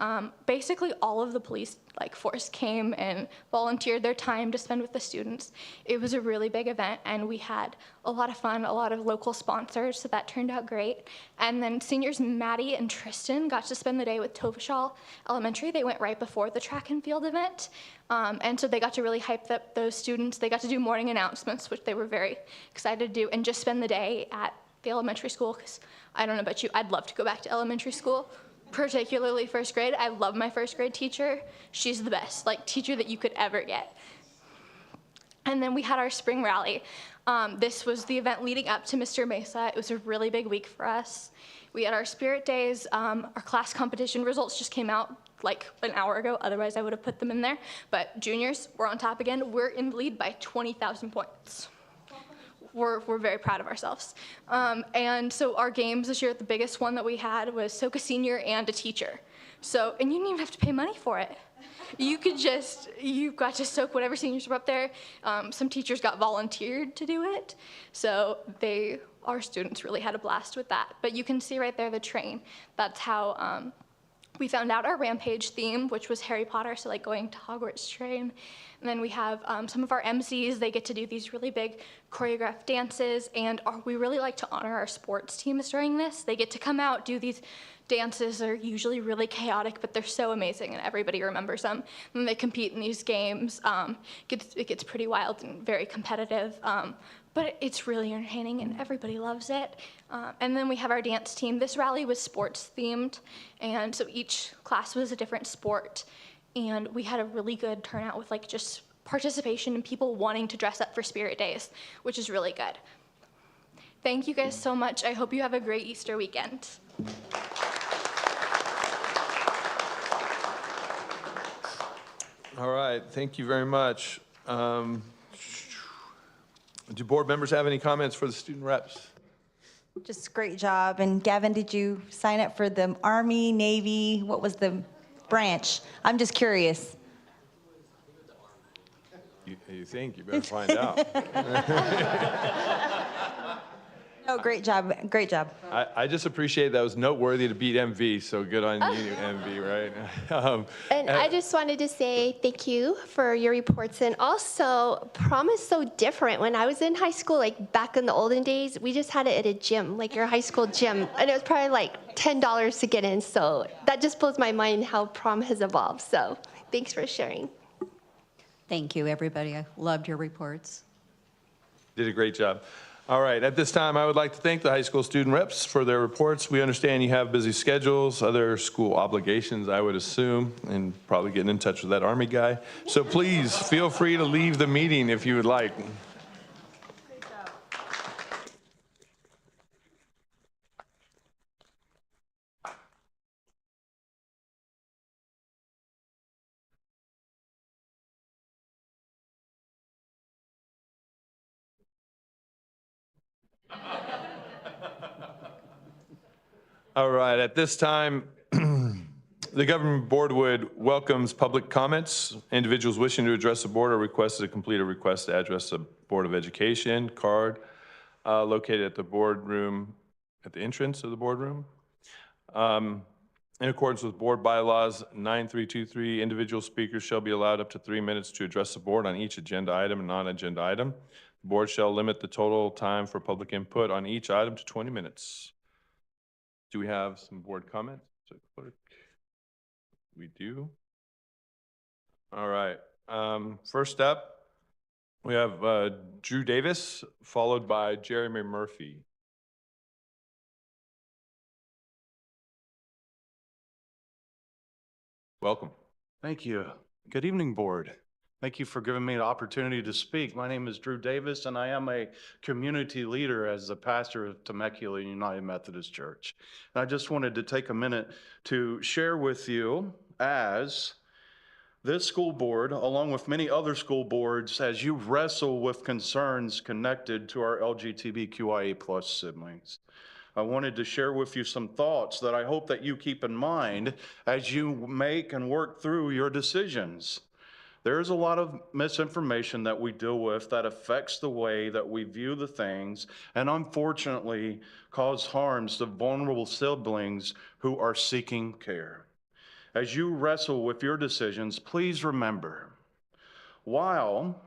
Basically all of the police force came and volunteered their time to spend with the students. It was a really big event, and we had a lot of fun, a lot of local sponsors, so that turned out great. And then seniors Maddie and Tristan got to spend the day with Tovashal Elementary. They went right before the track and field event. And so they got to really hype up those students. They got to do morning announcements, which they were very excited to do, and just spend the day at the elementary school, because I don't know about you, I'd love to go back to elementary school, particularly first grade. I love my first grade teacher. She's the best, teacher that you could ever get. And then we had our spring rally. This was the event leading up to Mr. Mesa. It was a really big week for us. We had our spirit days. Our class competition results just came out an hour ago, otherwise I would have put them in there. But juniors, we're on top again. We're in the lead by 20,000 points. We're very proud of ourselves. And so our games this year, the biggest one that we had was soak a senior and a teacher. So, and you didn't even have to pay money for it. You got to soak whatever seniors were up there. Some teachers got volunteered to do it. So our students really had a blast with that. But you can see right there the train. That's how we found out our Rampage theme, which was Harry Potter, so going to Hogwarts train. And then we have some of our MCs, they get to do these really big choreographed dances, and we really like to honor our sports teams during this. They get to come out, do these dances. They're usually really chaotic, but they're so amazing, and everybody remembers them. And they compete in these games. It gets pretty wild and very competitive. But it's really entertaining, and everybody loves it. And then we have our dance team. This rally was sports themed, and so each class was a different sport. And we had a really good turnout with just participation and people wanting to dress up for Spirit Days, which is really good. Thank you guys so much. I hope you have a great Easter weekend. All right, thank you very much. Do board members have any comments for the student reps? Just great job. And Gavin, did you sign up for the Army, Navy? What was the branch? I'm just curious. You think? You better find out. No, great job. Great job. I just appreciate that was noteworthy to beat MV, so good on you, MV, right? And I just wanted to say thank you for your reports. And also, prom is so different. When I was in high school, back in the olden days, we just had it at a gym, your high school gym. And it was probably $10 to get in. So that just blows my mind how prom has evolved. So thanks for sharing. Thank you, everybody. I loved your reports. Did a great job. All right, at this time, I would like to thank the high school student reps for their reports. We understand you have busy schedules, other school obligations, I would assume, and probably getting in touch with that Army guy. So please feel free to leave the meeting if you would like. All right, at this time, the Government Board would welcomes public comments. Individuals wishing to address the board are requested to complete a request to address the Board of Education card located at the boardroom, at the entrance of the boardroom. In accordance with board bylaws 9323, individual speakers shall be allowed up to 3 minutes to address the board on each agenda item and non-agenda item. The board shall limit the total time for public input on each item to 20 minutes. Do we have some board comments? Clerk? We do. All right. First up, we have Drew Davis, followed by Jeremy Murphy. Welcome. Thank you. Good evening, board. Thank you for giving me the opportunity to speak. My name is Drew Davis, and I am a community leader as the pastor of Temecula United Methodist Church. And I just wanted to take a minute to share with you, as this school board, along with many other school boards, as you wrestle with concerns connected to our LGBTQIA+ siblings. I wanted to share with you some thoughts that I hope that you keep in mind as you make and work through your decisions. There's a lot of misinformation that we deal with that affects the way that we view the things, and unfortunately cause harms to vulnerable siblings who are seeking care. As you wrestle with your decisions, please remember, while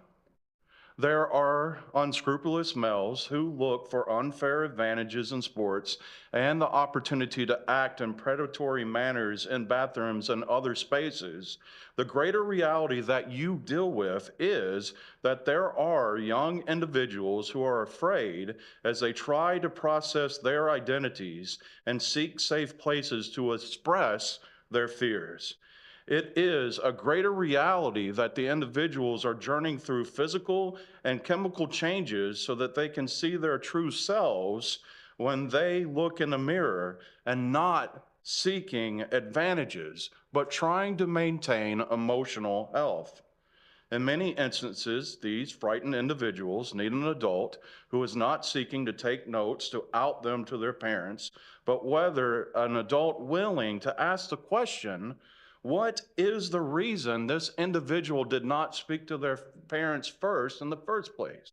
there are unscrupulous males who look for unfair advantages in sports and the opportunity to act in predatory manners in bathrooms and other spaces, the greater reality that you deal with is that there are young individuals who are afraid as they try to process their identities and seek safe places to express their fears. It is a greater reality that the individuals are journeying through physical and chemical changes so that they can see their true selves when they look in the mirror, and not seeking advantages, but trying to maintain emotional health. In many instances, these frightened individuals need an adult who is not seeking to take notes to out them to their parents, but whether an adult willing to ask the question, what is the reason this individual did not speak to their parents first in the first place?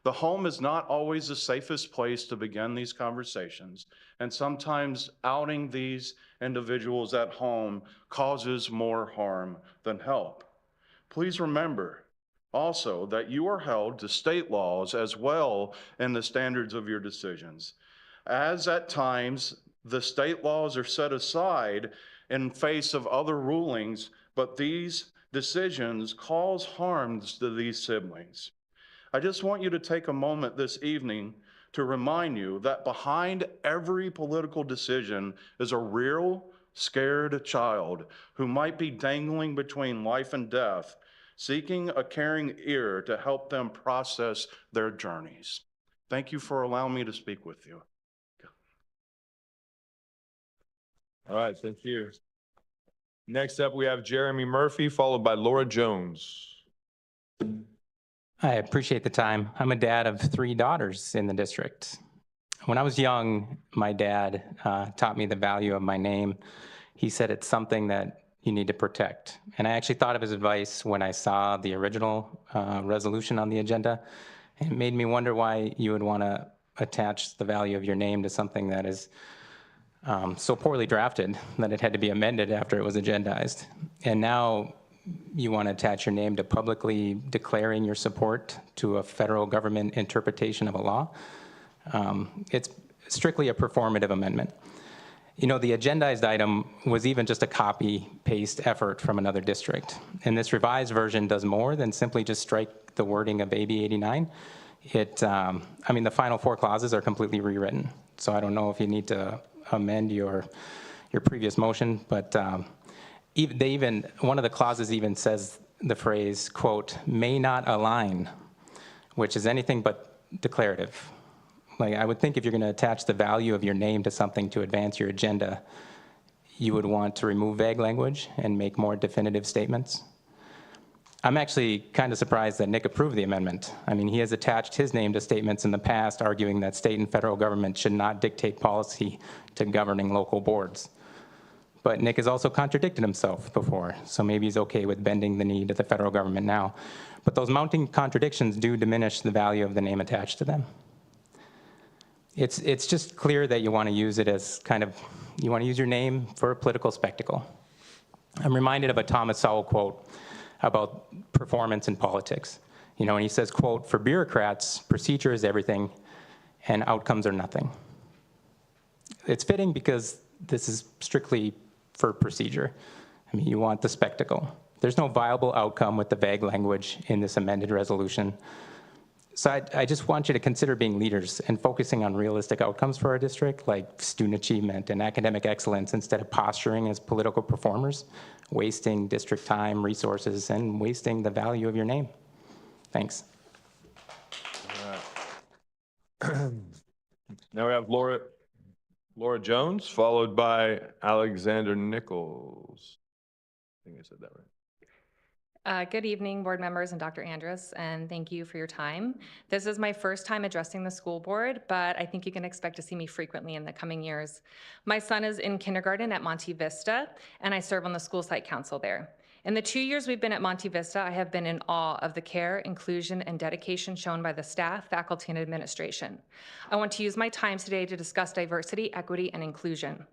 The home is not always the safest place to begin these conversations, and sometimes outing these individuals at home causes more harm than help. Please remember also that you are held to state laws as well in the standards of your decisions. As at times the state laws are set aside in face of other rulings, but these decisions cause harms to these siblings. I just want you to take a moment this evening to remind you that behind every political decision is a real, scared child who might be dangling between life and death, seeking a caring ear to help them process their journeys. Thank you for allowing me to speak with you. All right, thank you. Next up, we have Jeremy Murphy, followed by Laura Jones. I appreciate the time. I'm a dad of 3 daughters in the district. When I was young, my dad taught me the value of my name. He said it's something that you need to protect. And I actually thought of his advice when I saw the original resolution on the agenda. And it made me wonder why you would want to attach the value of your name to something that is so poorly drafted that it had to be amended after it was agendized. And now you want to attach your name to publicly declaring your support to a federal government interpretation of a law. It's strictly a performative amendment. You know, the agendized item was even just a copy-paste effort from another district. And this revised version does more than simply just strike the wording of AB 89. I mean, the final 4 clauses are completely rewritten. So I don't know if you need to amend your previous motion, but one of the clauses even says the phrase, quote, may not align, which is anything but declarative. Like, I would think if you're gonna attach the value of your name to something to advance your agenda, you would want to remove vague language and make more definitive statements. I'm actually kind of surprised that Nick approved the amendment. I mean, he has attached his name to statements in the past arguing that state and federal government should not dictate policy to governing local boards. But Nick has also contradicted himself before, so maybe he's okay with bending the knee to the federal government now. But those mounting contradictions do diminish the value of the name attached to them. It's just clear that you want to use it as you want to use your name for a political spectacle. I'm reminded of a Thomas Sowell quote about performance in politics. You know, and he says, quote, for bureaucrats, procedure is everything and outcomes are nothing. It's fitting because this is strictly for procedure. I mean, you want the spectacle. There's no viable outcome with the vague language in this amended resolution. So I just want you to consider being leaders and focusing on realistic outcomes for our district, like student achievement and academic excellence, instead of posturing as political performers, wasting district time, resources, and wasting the value of your name. Thanks. Now we have Laura Jones, followed by Alexander Nichols. I think I said that right. Good evening, board members and Dr. Andrus, and thank you for your time. This is my first time addressing the school board, but I think you can expect to see me frequently in the coming years. My son is in kindergarten at Monte Vista, and I serve on the school site council there. In the 2 years we've been at Monte Vista, I have been in awe of the care, inclusion, and dedication shown by the staff, faculty, and administration. I want to use my time today to discuss diversity, equity, and inclusion.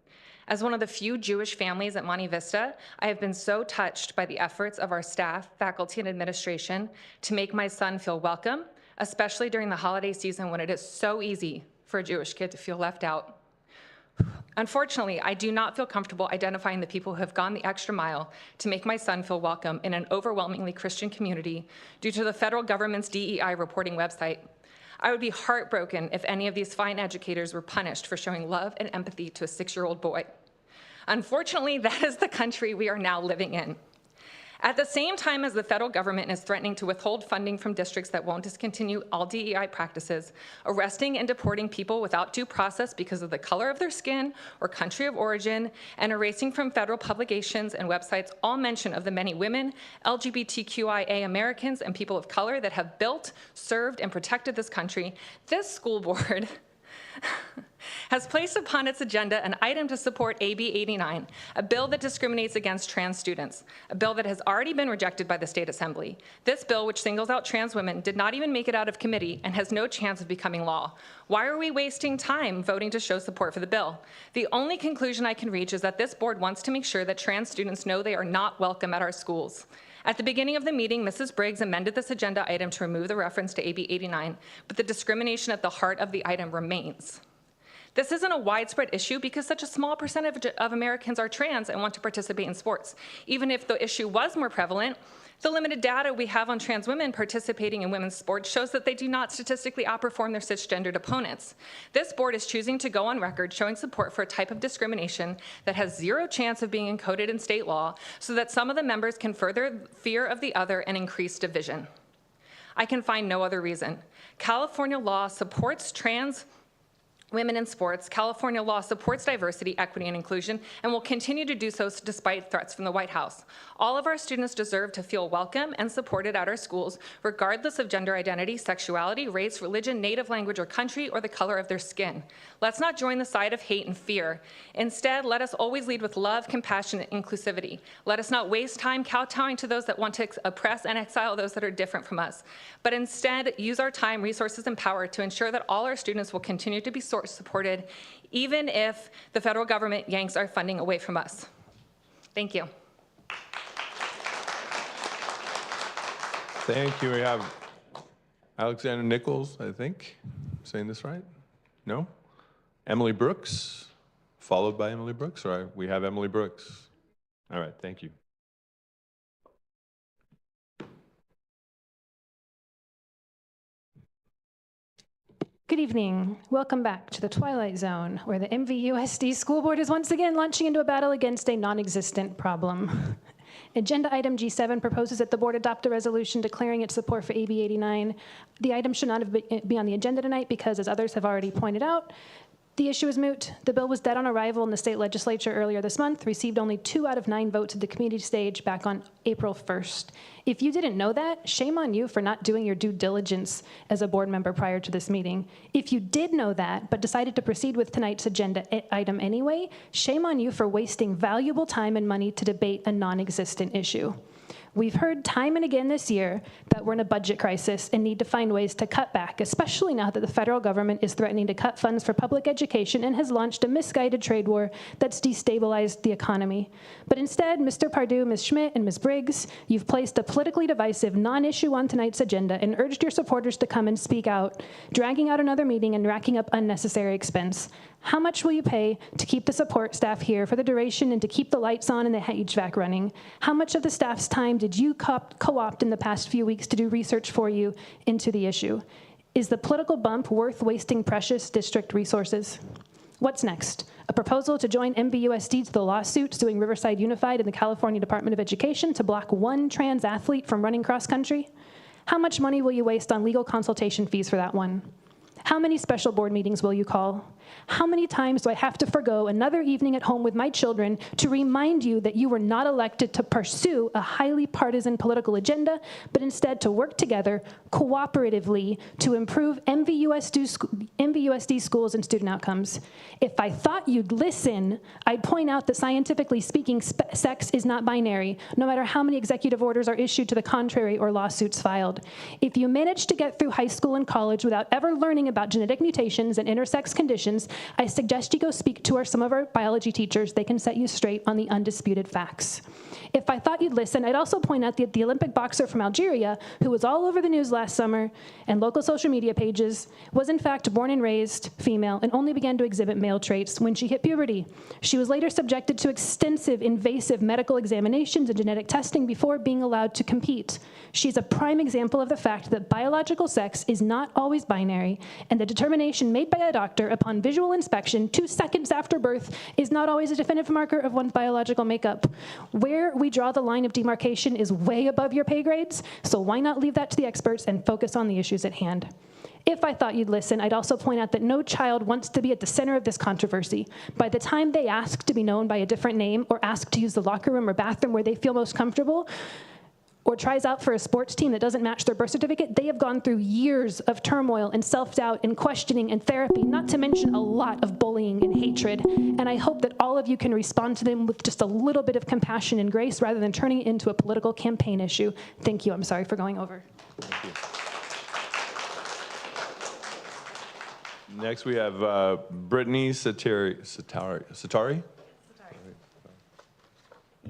As one of the few Jewish families at Monte Vista, I have been so touched by the efforts of our staff, faculty, and administration to make my son feel welcome, especially during the holiday season when it is so easy for a Jewish kid to feel left out. Unfortunately, I do not feel comfortable identifying the people who have gone the extra mile to make my son feel welcome in an overwhelmingly Christian community due to the federal government's DEI reporting website. I would be heartbroken if any of these fine educators were punished for showing love and empathy to a 6-year-old boy. Unfortunately, that is the country we are now living in. At the same time as the federal government is threatening to withhold funding from districts that won't discontinue all DEI practices, arresting and deporting people without due process because of the color of their skin or country of origin, and erasing from federal publications and websites all mention of the many women, LGBTQIA Americans, and people of color that have built, served, and protected this country, this school board has placed upon its agenda an item to support AB 89, a bill that discriminates against trans students, a bill that has already been rejected by the State Assembly. This bill, which singles out trans women, did not even make it out of committee and has no chance of becoming law. Why are we wasting time voting to show support for the bill? The only conclusion I can reach is that this board wants to make sure that trans students know they are not welcome at our schools. At the beginning of the meeting, Mrs. Briggs amended this agenda item to remove the reference to AB 89, but the discrimination at the heart of the item remains. This isn't a widespread issue because such a small percentage of Americans are trans and want to participate in sports. Even if the issue was more prevalent, the limited data we have on trans women participating in women's sports shows that they do not statistically outperform their cisgendered opponents. This board is choosing to go on record showing support for a type of discrimination that has zero chance of being encoded in state law so that some of the members can further fear of the other and increase division. I can find no other reason. California law supports trans women in sports. California law supports diversity, equity, and inclusion, and will continue to do so despite threats from the White House. All of our students deserve to feel welcome and supported at our schools, regardless of gender identity, sexuality, race, religion, native language or country, or the color of their skin. Let's not join the side of hate and fear. Instead, let us always lead with love, compassion, and inclusivity. Let us not waste time kowtowing to those that want to oppress and exile those that are different from us, but instead use our time, resources, and power to ensure that all our students will continue to be supported, even if the federal government yanks our funding away from us. Thank you. Thank you. We have Alexander Nichols, I think. Saying this right? No? Emily Brooks, followed by Emily Brooks. All right, we have Emily Brooks. All right, thank you. Good evening. Welcome back to the Twilight Zone, where the MVUSD School Board is once again launching into a battle against a non-existent problem. Agenda item G7 proposes that the board adopt a resolution declaring its support for AB 89. The item should not be on the agenda tonight because, as others have already pointed out, the issue is moot. The bill was dead on arrival in the state legislature earlier this month, received only 2 out of 9 votes at the committee stage back on April 1st. If you didn't know that, shame on you for not doing your due diligence as a board member prior to this meeting. If you did know that, but decided to proceed with tonight's agenda item anyway, shame on you for wasting valuable time and money to debate a non-existent issue. We've heard time and again this year that we're in a budget crisis and need to find ways to cut back, especially now that the federal government is threatening to cut funds for public education and has launched a misguided trade war that's destabilized the economy. But instead, Mr. Pardue, Ms. Schmidt, and Ms. Briggs, you've placed a politically divisive non-issue on tonight's agenda and urged your supporters to come and speak out, dragging out another meeting and racking up unnecessary expense. How much will you pay to keep the support staff here for the duration and to keep the lights on and the HVAC running? How much of the staff's time did you co-opt in the past few weeks to do research for you into the issue? Is the political bump worth wasting precious district resources? What's next? A proposal to join MVUSD to the lawsuit suing Riverside Unified and the California Department of Education to block one trans athlete from running cross country? How much money will you waste on legal consultation fees for that one? How many special board meetings will you call? How many times do I have to forgo another evening at home with my children to remind you that you were not elected to pursue a highly partisan political agenda, but instead to work together cooperatively to improve MVUSD schools and student outcomes? If I thought you'd listen, I'd point out that scientifically speaking, sex is not binary, no matter how many executive orders are issued to the contrary or lawsuits filed. If you manage to get through high school and college without ever learning about genetic mutations and intersex conditions, I suggest you go speak to some of our biology teachers. They can set you straight on the undisputed facts. If I thought you'd listen, I'd also point out that the Olympic boxer from Algeria, who was all over the news last summer and local social media pages, was in fact born and raised female and only began to exhibit male traits when she hit puberty. She was later subjected to extensive, invasive medical examinations and genetic testing before being allowed to compete. She's a prime example of the fact that biological sex is not always binary, and the determination made by a doctor upon visual inspection 2 seconds after birth is not always a definitive marker of one's biological makeup. Where we draw the line of demarcation is way above your pay grades, so why not leave that to the experts and focus on the issues at hand? If I thought you'd listen, I'd also point out that no child wants to be at the center of this controversy. By the time they ask to be known by a different name or ask to use the locker room or bathroom where they feel most comfortable, or tries out for a sports team that doesn't match their birth certificate, they have gone through years of turmoil and self-doubt and questioning and therapy, not to mention a lot of bullying and hatred. And I hope that all of you can respond to them with just a little bit of compassion and grace rather than turning it into a political campaign issue. Thank you. I'm sorry for going over. Thank you. Next, we have Brittany Satari.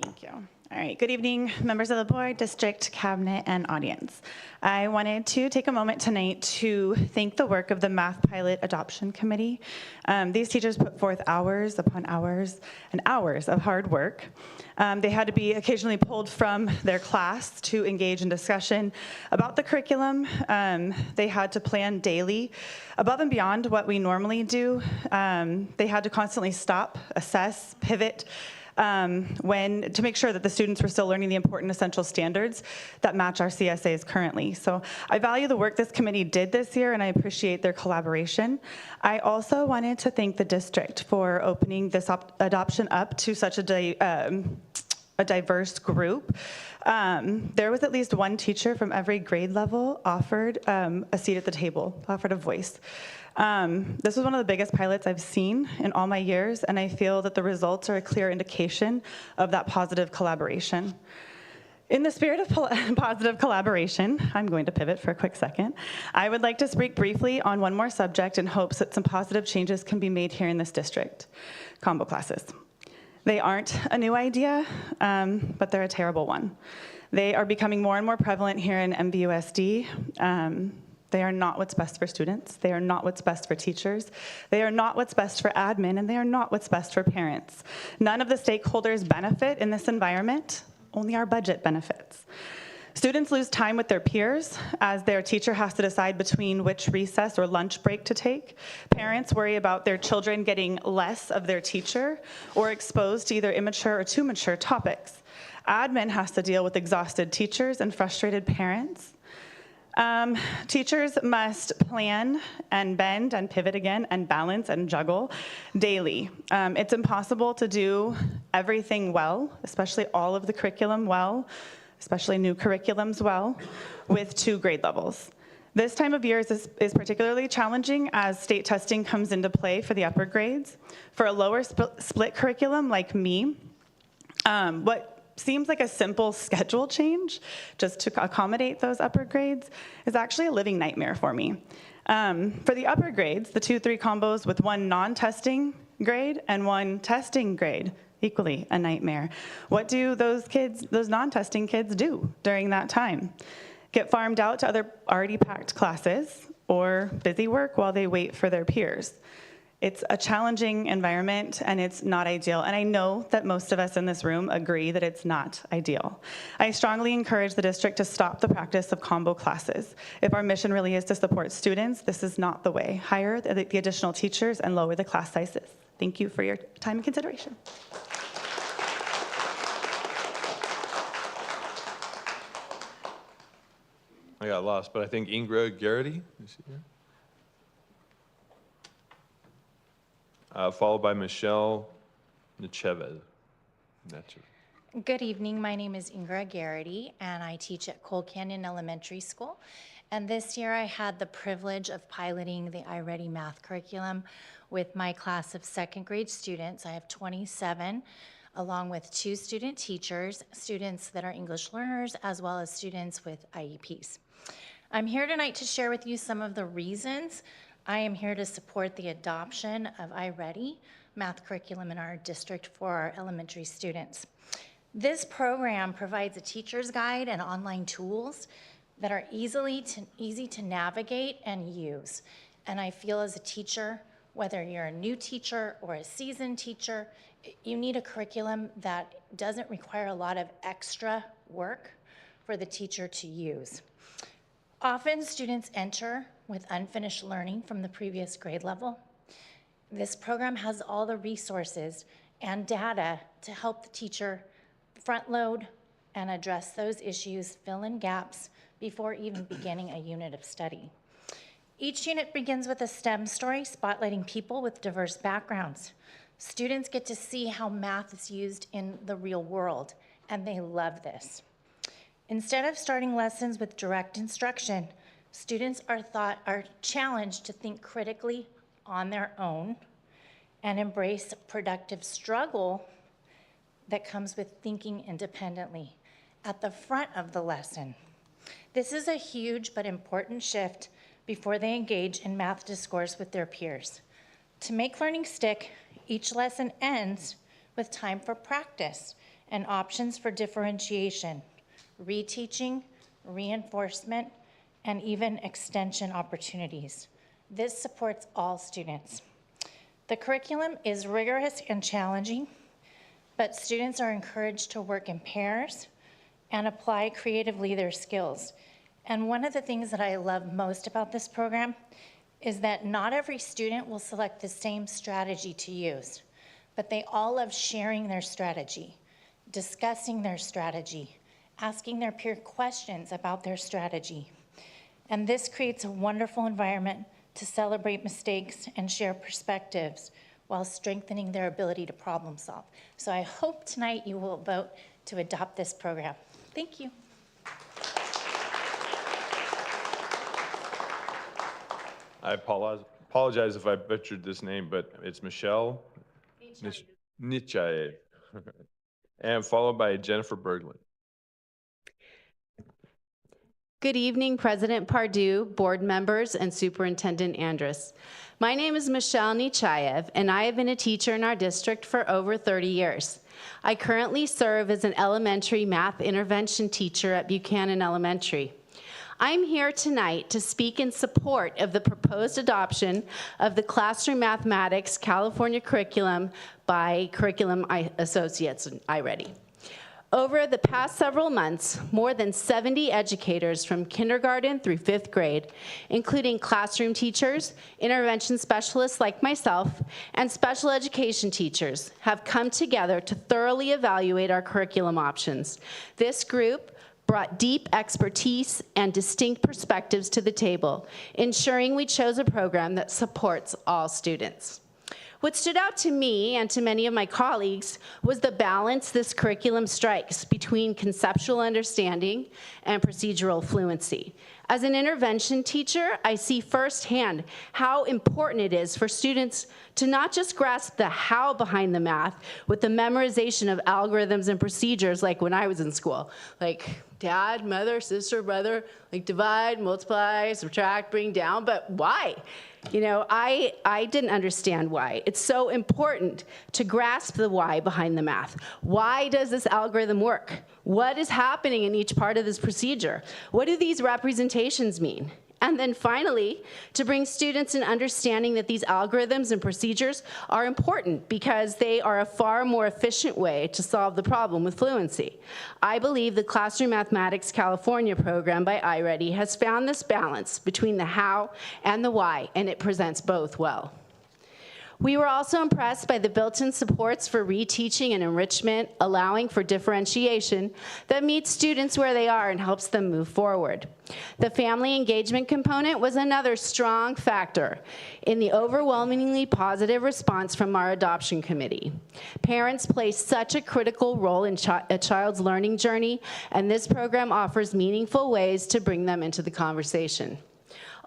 Thank you. All right, good evening, members of the board, district, cabinet, and audience. I wanted to take a moment tonight to thank the work of the Math Pilot Adoption Committee. These teachers put forth hours upon hours and hours of hard work. They had to be occasionally pulled from their class to engage in discussion about the curriculum. They had to plan daily above and beyond what we normally do. They had to constantly stop, assess, pivot, to make sure that the students were still learning the important essential standards that match our CSAs currently. So I value the work this committee did this year, and I appreciate their collaboration. I also wanted to thank the district for opening this adoption up to such a diverse group. There was at least one teacher from every grade level offered a seat at the table, offered a voice. This was one of the biggest pilots I've seen in all my years, and I feel that the results are a clear indication of that positive collaboration. In the spirit of positive collaboration, I'm going to pivot for a quick second. I would like to speak briefly on one more subject in hopes that some positive changes can be made here in this district: combo classes. They aren't a new idea, but they're a terrible one. They are becoming more and more prevalent here in MVUSD. They are not what's best for students. They are not what's best for teachers. They are not what's best for admin, and they are not what's best for parents. None of the stakeholders benefit in this environment. Only our budget benefits. Students lose time with their peers as their teacher has to decide between which recess or lunch break to take. Parents worry about their children getting less of their teacher or exposed to either immature or too mature topics. Admin has to deal with exhausted teachers and frustrated parents. Teachers must plan and bend and pivot again and balance and juggle daily. It's impossible to do everything well, especially all of the curriculum well, especially new curriculums well, with 2 grade levels. This time of year is particularly challenging as state testing comes into play for the upper grades. For a lower split curriculum like me, what seems like a simple schedule change just to accommodate those upper grades is actually a living nightmare for me. For the upper grades, the 2-3 combos with 1 non-testing grade and 1 testing grade, equally a nightmare. What do those non-testing kids do during that time? Get farmed out to other already packed classes or busy work while they wait for their peers. It's a challenging environment and it's not ideal. And I know that most of us in this room agree that it's not ideal. I strongly encourage the district to stop the practice of combo classes. If our mission really is to support students, this is not the way. Hire the additional teachers and lower the class sizes. Thank you for your time and consideration. I got lost, but I think Ingra Garrity is she here? Followed by Michelle Nichevez. Good evening, my name is Ingra Garrity, and I teach at Coal Canyon Elementary School. And this year I had the privilege of piloting the iReady math curriculum with my class of 2nd grade students. I have 27, along with 2 student teachers, students that are English learners, as well as students with IEPs. I'm here tonight to share with you some of the reasons I am here to support the adoption of iReady math curriculum in our district for our elementary students. This program provides a teacher's guide and online tools that are easy to navigate and use. And I feel as a teacher, whether you're a new teacher or a seasoned teacher, you need a curriculum that doesn't require a lot of extra work for the teacher to use. Often students enter with unfinished learning from the previous grade level. This program has all the resources and data to help the teacher front load and address those issues, fill in gaps before even beginning a unit of study. Each unit begins with a STEM story spotlighting people with diverse backgrounds. Students get to see how math is used in the real world, and they love this. Instead of starting lessons with direct instruction, students are challenged to think critically on their own and embrace productive struggle that comes with thinking independently at the front of the lesson. This is a huge but important shift before they engage in math discourse with their peers. To make learning stick, each lesson ends with time for practice and options for differentiation, reteaching, reinforcement, and even extension opportunities. This supports all students. The curriculum is rigorous and challenging, but students are encouraged to work in pairs and apply creatively their skills. And one of the things that I love most about this program is that not every student will select the same strategy to use, but they all love sharing their strategy, discussing their strategy, asking their peer questions about their strategy. And this creates a wonderful environment to celebrate mistakes and share perspectives while strengthening their ability to problem solve. So I hope tonight you will vote to adopt this program. Thank you. I apologize if I butchered this name, but it's Michelle Nichayev. And followed by Jennifer Berglund. Good evening, President Pardue, board members, and Superintendent Andrus. My name is Michelle Nichayev, and I have been a teacher in our district for over 30 years. I currently serve as an elementary math intervention teacher at Buchanan Elementary. I'm here tonight to speak in support of the proposed adoption of the Classroom Mathematics California curriculum by Curriculum Associates, iReady. Over the past several months, more than 70 educators from kindergarten through 5th grade, including classroom teachers, intervention specialists like myself, and special education teachers, have come together to thoroughly evaluate our curriculum options. This group brought deep expertise and distinct perspectives to the table, ensuring we chose a program that supports all students. What stood out to me and to many of my colleagues was the balance this curriculum strikes between conceptual understanding and procedural fluency. As an intervention teacher, I see firsthand how important it is for students to not just grasp the how behind the math with the memorization of algorithms and procedures like when I was in school, like dad, mother, sister, brother, like divide, multiply, subtract, bring down, but why? You know, I didn't understand why. It's so important to grasp the why behind the math. Why does this algorithm work? What is happening in each part of this procedure? What do these representations mean? And then finally, to bring students an understanding that these algorithms and procedures are important because they are a far more efficient way to solve the problem with fluency. I believe the Classroom Mathematics California program by iReady has found this balance between the how and the why, and it presents both well. We were also impressed by the built-in supports for reteaching and enrichment, allowing for differentiation that meets students where they are and helps them move forward. The family engagement component was another strong factor in the overwhelmingly positive response from our adoption committee. Parents play such a critical role in a child's learning journey, and this program offers meaningful ways to bring them into the conversation.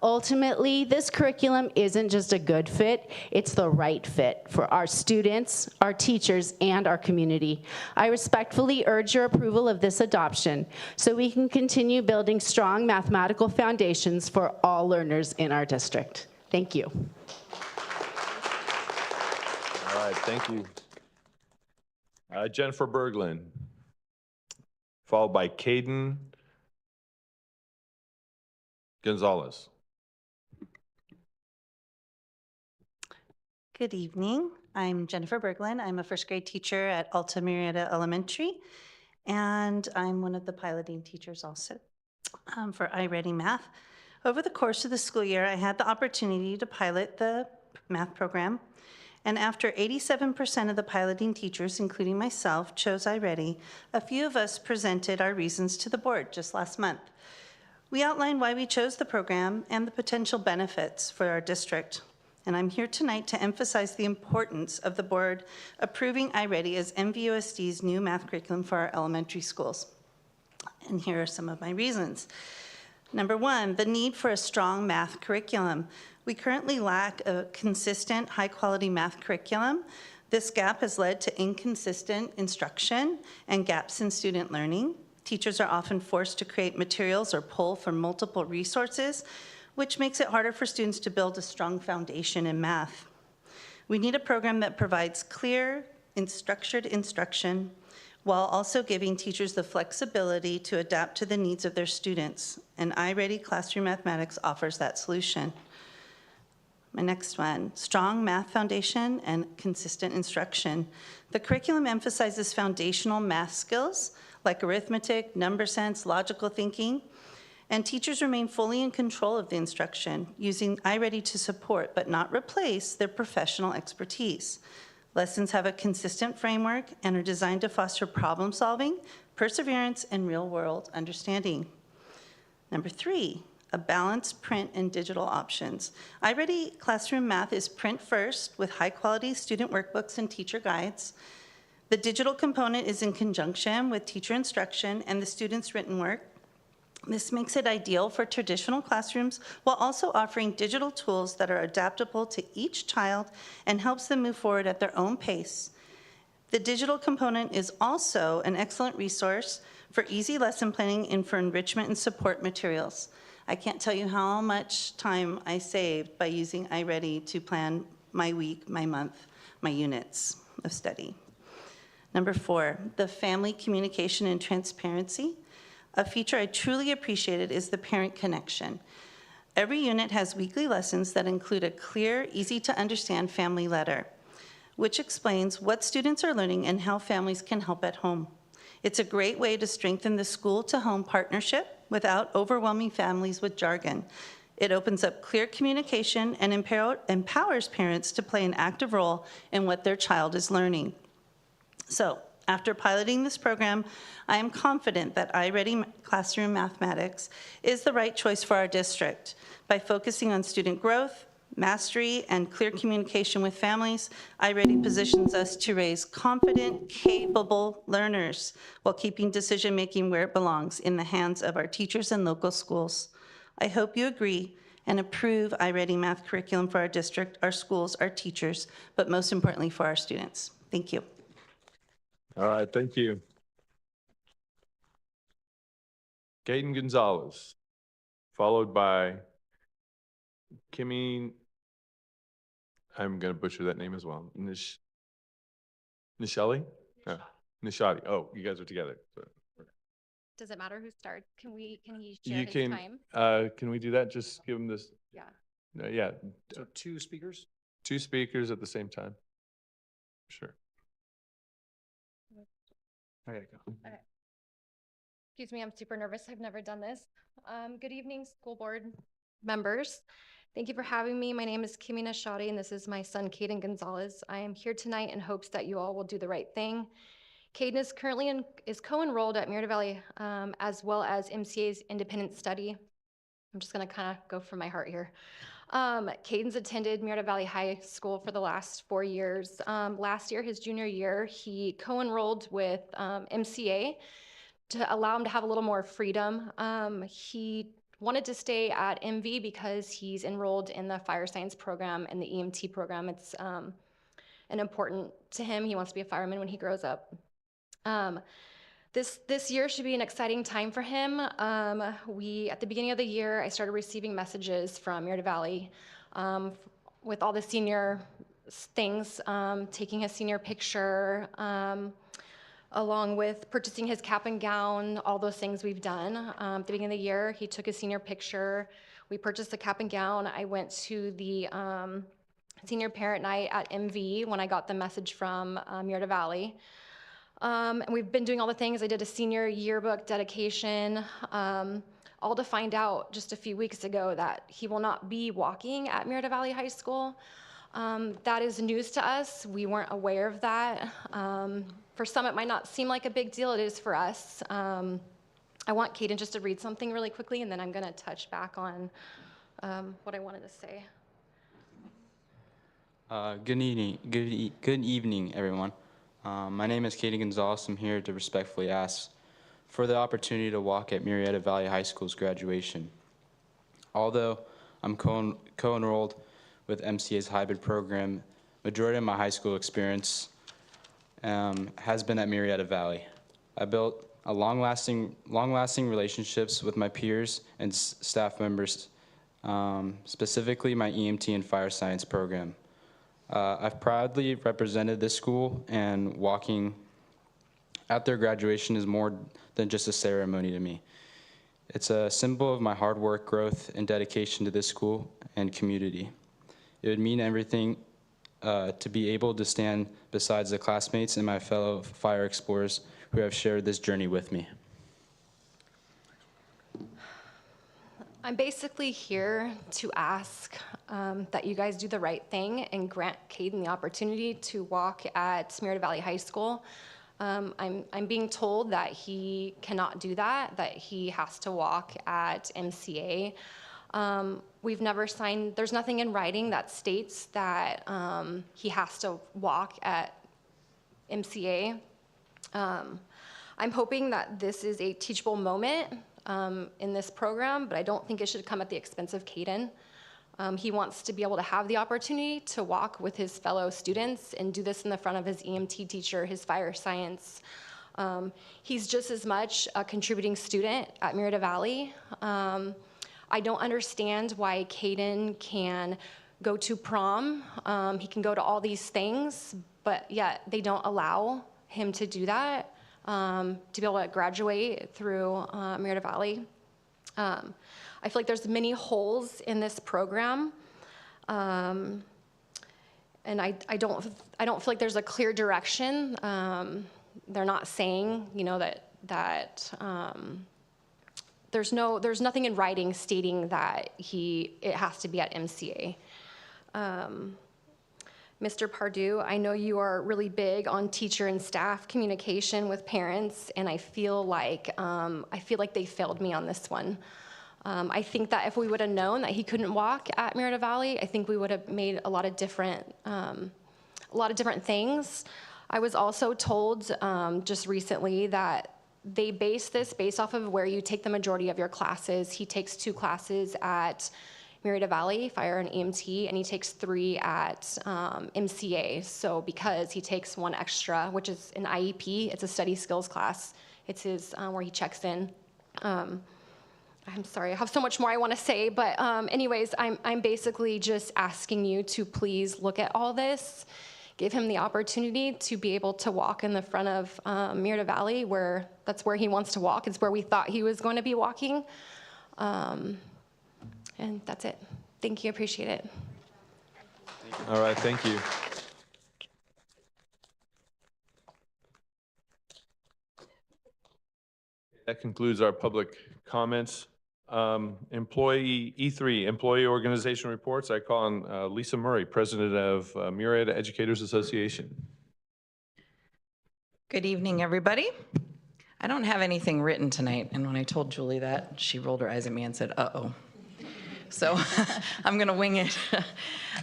Ultimately, this curriculum isn't just a good fit, it's the right fit for our students, our teachers, and our community. I respectfully urge your approval of this adoption so we can continue building strong mathematical foundations for all learners in our district. Thank you. All right, thank you. Jennifer Berglund, followed by Caden Gonzalez. Good evening. I'm Jennifer Berglund. I'm a first grade teacher at Alta Murrieta Elementary, and I'm one of the piloting teachers also for iReady Math. Over the course of the school year, I had the opportunity to pilot the math program, and after 87% of the piloting teachers, including myself, chose iReady, a few of us presented our reasons to the board just last month. We outlined why we chose the program and the potential benefits for our district. And I'm here tonight to emphasize the importance of the board approving iReady as MVUSD's new math curriculum for our elementary schools. And here are some of my reasons. Number one, the need for a strong math curriculum. We currently lack a consistent, high-quality math curriculum. This gap has led to inconsistent instruction and gaps in student learning. Teachers are often forced to create materials or pull from multiple resources, which makes it harder for students to build a strong foundation in math. We need a program that provides clear and structured instruction while also giving teachers the flexibility to adapt to the needs of their students. And iReady Classroom Mathematics offers that solution. My next one, strong math foundation and consistent instruction. The curriculum emphasizes foundational math skills like arithmetic, number sense, logical thinking, and teachers remain fully in control of the instruction, using iReady to support but not replace their professional expertise. Lessons have a consistent framework and are designed to foster problem solving, perseverance, and real-world understanding. Number three, a balanced print and digital options. iReady Classroom Math is print first with high-quality student workbooks and teacher guides. The digital component is in conjunction with teacher instruction and the student's written work. This makes it ideal for traditional classrooms while also offering digital tools that are adaptable to each child and helps them move forward at their own pace. The digital component is also an excellent resource for easy lesson planning and for enrichment and support materials. I can't tell you how much time I saved by using iReady to plan my week, my month, my units of study. Number four, the family communication and transparency. A feature I truly appreciated is the parent connection. Every unit has weekly lessons that include a clear, easy to understand family letter, which explains what students are learning and how families can help at home. It's a great way to strengthen the school-to-home partnership without overwhelming families with jargon. It opens up clear communication and empowers parents to play an active role in what their child is learning. So, after piloting this program, I am confident that iReady Classroom Mathematics is the right choice for our district. By focusing on student growth, mastery, and clear communication with families, iReady positions us to raise confident, capable learners while keeping decision-making where it belongs, in the hands of our teachers and local schools. I hope you agree and approve iReady Math curriculum for our district, our schools, our teachers, but most importantly for our students. Thank you. All right, thank you. Caden Gonzalez, followed by Kimmy, I'm going to butcher that name as well. Nishali? No, Nishadi. Oh, you guys are together. Does it matter who starts? Can he You share his can, time? can we do that? Just give them this. Yeah. Yeah, So 2 speakers? 2 speakers at the same time. Sure. I gotta go. Okay. Excuse me, I'm super nervous. I've never done this. Good evening, school board members. Thank you for having me. My name is Kimmy Nashadi, and this is my son, Caden Gonzalez. I am here tonight in hopes that you all will do the right thing. Caden is currently co-enrolled at Murrieta Valley, as well as MCA's independent study. I'm just gonna kind of go from my heart here. Caden's attended Murrieta Valley High School for the last 4 years. Last year, his junior year, he co-enrolled with MCA to allow him to have a little more freedom. He wanted to stay at MV because he's enrolled in the fire science program and the EMT program. It's an important to him. He wants to be a fireman when he grows up. This year should be an exciting time for him. At the beginning of the year, I started receiving messages from Murrieta Valley with all the senior things, taking his senior picture, along with purchasing his cap and gown, all those things we've done. At the beginning of the year, he took his senior picture. We purchased the cap and gown. I went to the senior parent night at MV when I got the message from Murrieta Valley. And we've been doing all the things. I did a senior yearbook dedication, all to find out just a few weeks ago that he will not be walking at Murrieta Valley High School. That is news to us. We weren't aware of that. For some, it might not seem like a big deal. It is for us. I want Caden just to read something really quickly, and then I'm going to touch back on what I wanted to say. Good evening, everyone. My name is Caden Gonzalez. I'm here to respectfully ask for the opportunity to walk at Murrieta Valley High School's graduation. Although I'm co-enrolled with MCA's hybrid program, majority of my high school experience has been at Murrieta Valley. I built a long-lasting relationships with my peers and staff members, specifically my EMT and fire science program. I've proudly represented this school, and walking at their graduation is more than just a ceremony to me. It's a symbol of my hard work, growth, and dedication to this school and community. It would mean everything to be able to stand beside the classmates and my fellow fire explorers who have shared this journey with me. I'm basically here to ask that you guys do the right thing and grant Caden the opportunity to walk at Murrieta Valley High School. I'm being told that he cannot do that he has to walk at MCA. We've never signed, there's nothing in writing that states that he has to walk at MCA. I'm hoping that this is a teachable moment in this program, but I don't think it should come at the expense of Caden. He wants to be able to have the opportunity to walk with his fellow students and do this in the front of his EMT teacher, his fire science. He's just as much a contributing student at Murrieta Valley. I don't understand why Caden can go to prom. He can go to all these things, but yet they don't allow him to do that. To be able to graduate through Murrieta Valley. I feel like there's many holes in this program, and I don't feel like there's a clear direction. they're not saying, you know, that there's nothing in writing stating that it has to be at MCA. Mr. Pardue, I know you are really big on teacher and staff communication with parents, and I feel like they failed me on this one. I think that if we would have known that he couldn't walk at Murrieta Valley, I think we would have made a lot of different things. I was also told just recently that they base this based off of where you take the majority of your classes. He takes 2 classes at Murrieta Valley, Fire and EMT, and he takes 3 at MCA. So because he takes 1 extra, which is an IEP, it's a study skills class. It's his where he checks in. I'm sorry, I have so much more I want to say, but anyways, I'm basically just asking you to please look at all this, give him the opportunity to be able to walk in the front of Murrieta Valley, that's where he wants to walk. It's where we thought he was going to be walking. And that's it. Thank you, appreciate it. All right, thank you. That concludes our public comments. Employee E3, employee organization reports. I call on Lisa Murray, president of Murrieta Educators Association. Good evening, everybody. I don't have anything written tonight, and when I told Julie that, she rolled her eyes at me and said, uh-oh. So I'm going to wing it.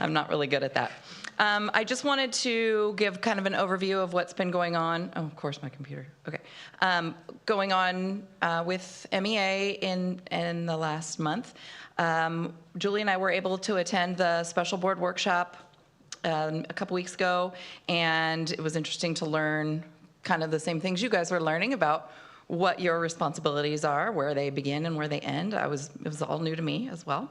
I'm not really good at that. I just wanted to give kind of an overview of what's been going on. Oh, of course, my computer. Okay. Going on with MEA in the last month. Julie and I were able to attend the special board workshop a couple weeks ago, and it was interesting to learn kind of the same things you guys were learning about what your responsibilities are, where they begin and where they end. It was all new to me as well.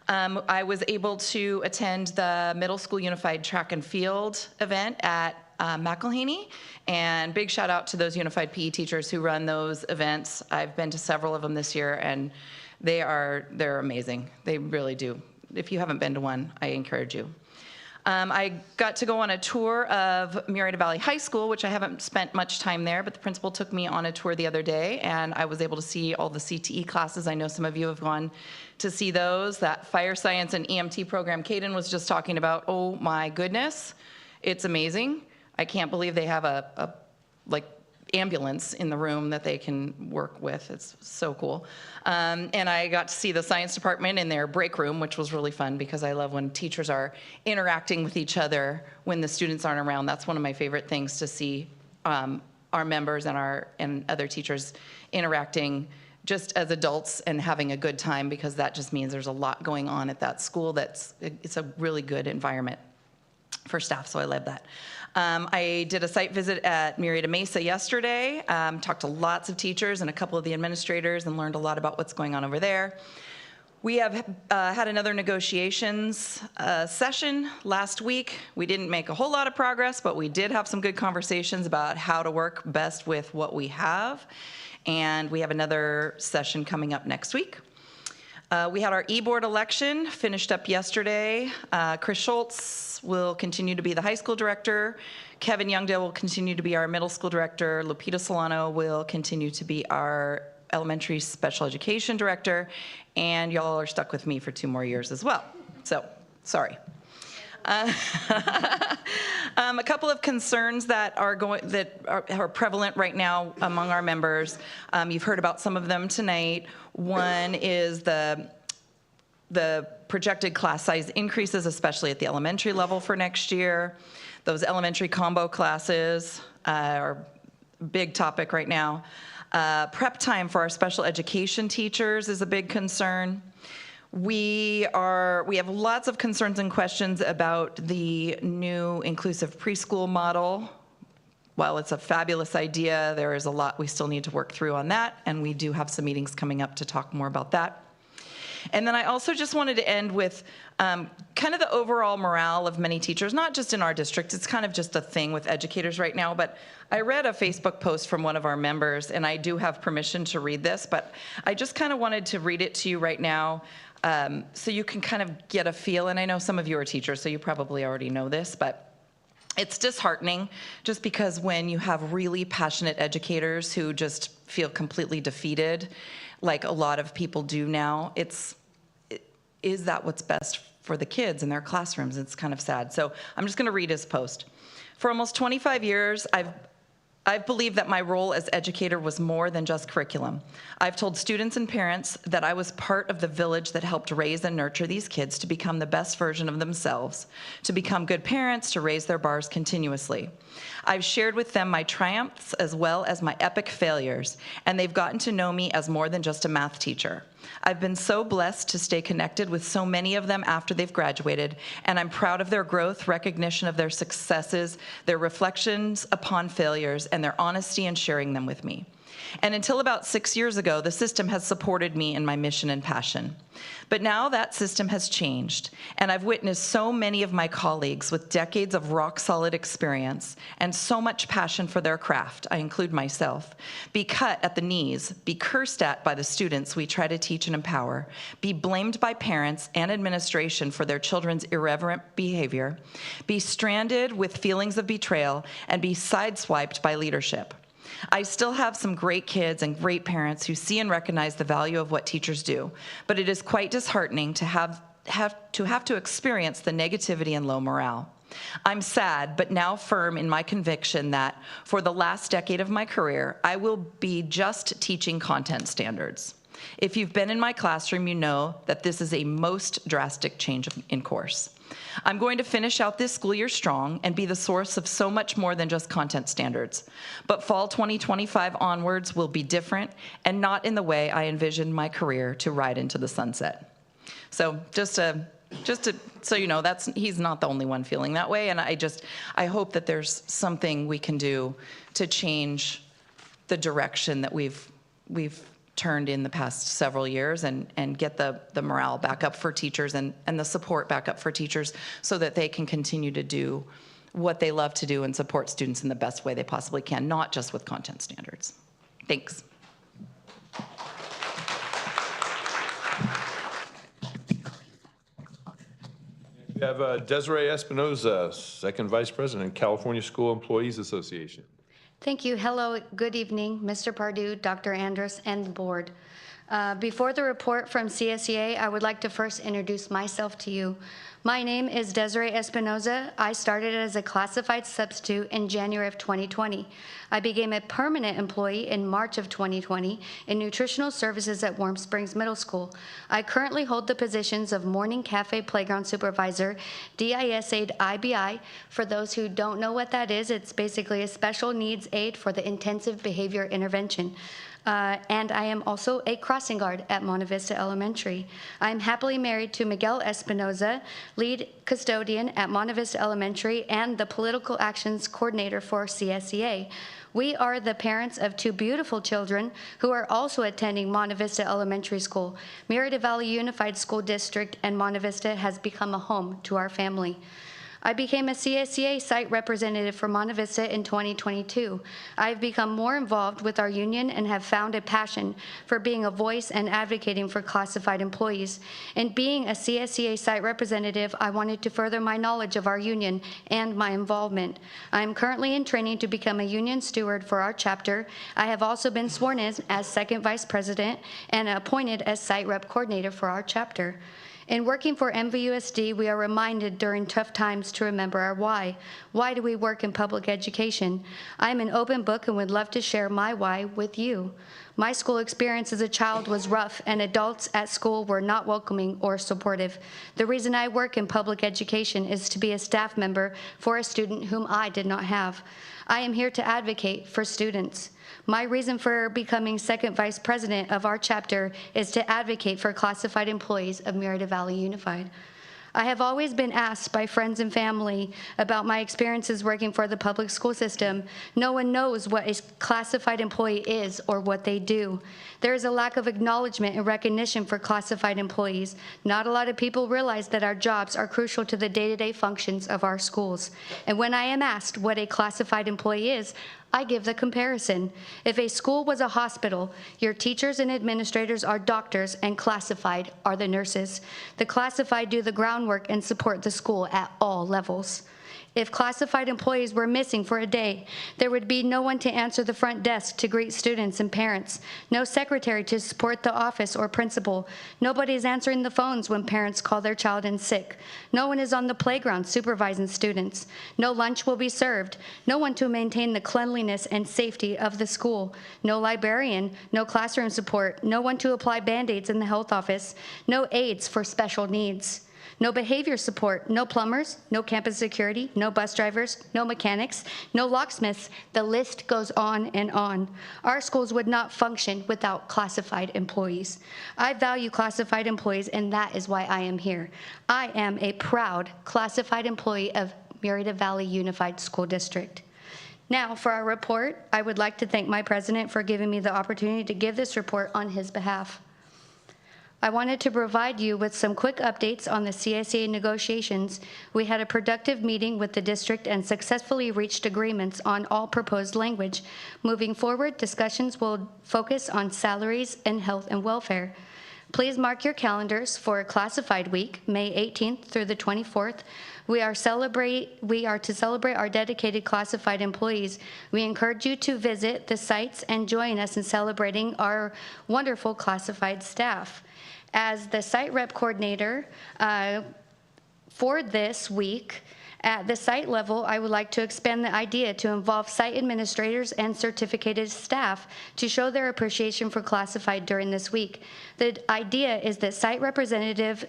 I was able to attend the middle school unified track and field event at McElhaney, and big shout out to those unified PE teachers who run those events. I've been to several of them this year, and they're amazing. They really do. If you haven't been to one, I encourage you. I got to go on a tour of Murrieta Valley High School, which I haven't spent much time there, but the principal took me on a tour the other day, and I was able to see all the CTE classes. I know some of you have gone to see those. That fire science and EMT program Caden was just talking about, oh my goodness, it's amazing. I can't believe they have a ambulance in the room that they can work with. It's so cool. And I got to see the science department in their break room, which was really fun because I love when teachers are interacting with each other when the students aren't around. That's one of my favorite things to see our members and other teachers interacting just as adults and having a good time, because that just means there's a lot going on at that school. It's a really good environment for staff, so I love that. I did a site visit at Murrieta Mesa yesterday, talked to lots of teachers and a couple of the administrators and learned a lot about what's going on over there. We have had another negotiations session last week. We didn't make a whole lot of progress, but we did have some good conversations about how to work best with what we have. And we have another session coming up next week. We had our e-board election finished up yesterday. Chris Schultz will continue to be the high school director. Kevin Youngdale will continue to be our middle school director. Lupita Solano will continue to be our elementary special education director. And y'all are stuck with me for 2 more years as well. So, sorry. A couple of concerns that are prevalent right now among our members. You've heard about some of them tonight. One is the projected class size increases, especially at the elementary level for next year. Those elementary combo classes are a big topic right now. Prep time for our special education teachers is a big concern. We have lots of concerns and questions about the new inclusive preschool model. While it's a fabulous idea, there is a lot we still need to work through on that, and we do have some meetings coming up to talk more about that. And then I also just wanted to end with kind of the overall morale of many teachers, not just in our district. It's kind of just a thing with educators right now, but I read a Facebook post from one of our members, and I do have permission to read this, but I just kind of wanted to read it to you right now so you can kind of get a feel. And I know some of you are teachers, so you probably already know this, but It's disheartening just because when you have really passionate educators who just feel completely defeated, like a lot of people do now, is that what's best for the kids in their classrooms? It's kind of sad. So I'm just going to read his post. For almost 25 years, I've believed that my role as educator was more than just curriculum. I've told students and parents that I was part of the village that helped raise and nurture these kids to become the best version of themselves, to become good parents, to raise their bars continuously. I've shared with them my triumphs as well as my epic failures, and they've gotten to know me as more than just a math teacher. I've been so blessed to stay connected with so many of them after they've graduated, and I'm proud of their growth, recognition of their successes, their reflections upon failures, and their honesty in sharing them with me. And until about 6 years ago, the system has supported me in my mission and passion. But now that system has changed, and I've witnessed so many of my colleagues with decades of rock-solid experience and so much passion for their craft, I include myself, be cut at the knees, be cursed at by the students we try to teach and empower, be blamed by parents and administration for their children's irreverent behavior, be stranded with feelings of betrayal, and be sideswiped by leadership. I still have some great kids and great parents who see and recognize the value of what teachers do, but it is quite disheartening to have to experience the negativity and low morale. I'm sad, but now firm in my conviction that for the last decade of my career, I will be just teaching content standards. If you've been in my classroom, you know that this is a most drastic change in course. I'm going to finish out this school year strong and be the source of so much more than just content standards. But fall 2025 onwards will be different and not in the way I envisioned my career to ride into the sunset. So just to so you know, he's not the only one feeling that way, and I hope that there's something we can do to change the direction that we've turned in the past several years and get the morale back up for teachers and the support back up for teachers so that they can continue to do what they love to do and support students in the best way they possibly can, not just with content standards. Thanks. We have Desiree Espinoza, Second Vice President, California School Employees Association. Thank you. Hello, good evening, Mr. Pardue, Dr. Andrus, and the board. Before the report from CSEA, I would like to first introduce myself to you. My name is Desiree Espinoza. I started as a classified substitute in January of 2020. I became a permanent employee in March of 2020 in nutritional services at Warm Springs Middle School. I currently hold the positions of morning cafe playground supervisor, DIS aide IBI. For those who don't know what that is, it's basically a special needs aide for the intensive behavior intervention. And I am also a crossing guard at Monte Vista Elementary. I am happily married to Miguel Espinoza, lead custodian at Monte Vista Elementary and the political actions coordinator for CSEA. We are the parents of two beautiful children who are also attending Monte Vista Elementary School. Murrieta Valley Unified School District and Monte Vista has become a home to our family. I became a CSEA site representative for Monte Vista in 2022. I've become more involved with our union and have found a passion for being a voice and advocating for classified employees. In being a CSEA site representative, I wanted to further my knowledge of our union and my involvement. I am currently in training to become a union steward for our chapter. I have also been sworn in as second vice president and appointed as site rep coordinator for our chapter. In working for MVUSD, we are reminded during tough times to remember our why. Why do we work in public education? I'm an open book and would love to share my why with you. My school experience as a child was rough, and adults at school were not welcoming or supportive. The reason I work in public education is to be a staff member for a student whom I did not have. I am here to advocate for students. My reason for becoming second vice president of our chapter is to advocate for classified employees of Murrieta Valley Unified. I have always been asked by friends and family about my experiences working for the public school system. No one knows what a classified employee is or what they do. There is a lack of acknowledgement and recognition for classified employees. Not a lot of people realize that our jobs are crucial to the day-to-day functions of our schools. And when I am asked what a classified employee is, I give the comparison. If a school was a hospital, your teachers and administrators are doctors and classified are the nurses. The classified do the groundwork and support the school at all levels. If classified employees were missing for a day, there would be no one to answer the front desk to greet students and parents, no secretary to support the office or principal. Nobody is answering the phones when parents call their child in sick. No one is on the playground supervising students. No lunch will be served. No one to maintain the cleanliness and safety of the school. No librarian, no classroom support, no one to apply Band-Aids in the health office, no aides for special needs. No behavior support, no plumbers, no campus security, no bus drivers, no mechanics, no locksmiths. The list goes on and on. Our schools would not function without classified employees. I value classified employees, and that is why I am here. I am a proud classified employee of Murrieta Valley Unified School District. Now, for our report, I would like to thank my president for giving me the opportunity to give this report on his behalf. I wanted to provide you with some quick updates on the CSEA negotiations. We had a productive meeting with the district and successfully reached agreements on all proposed language. Moving forward, discussions will focus on salaries and health and welfare. Please mark your calendars for Classified Week, May 18th through the 24th. We are to celebrate our dedicated classified employees. We encourage you to visit the sites and join us in celebrating our wonderful classified staff. As the site rep coordinator for this week, at the site level, I would like to expand the idea to involve site administrators and certificated staff to show their appreciation for classified during this week. The idea is that site representative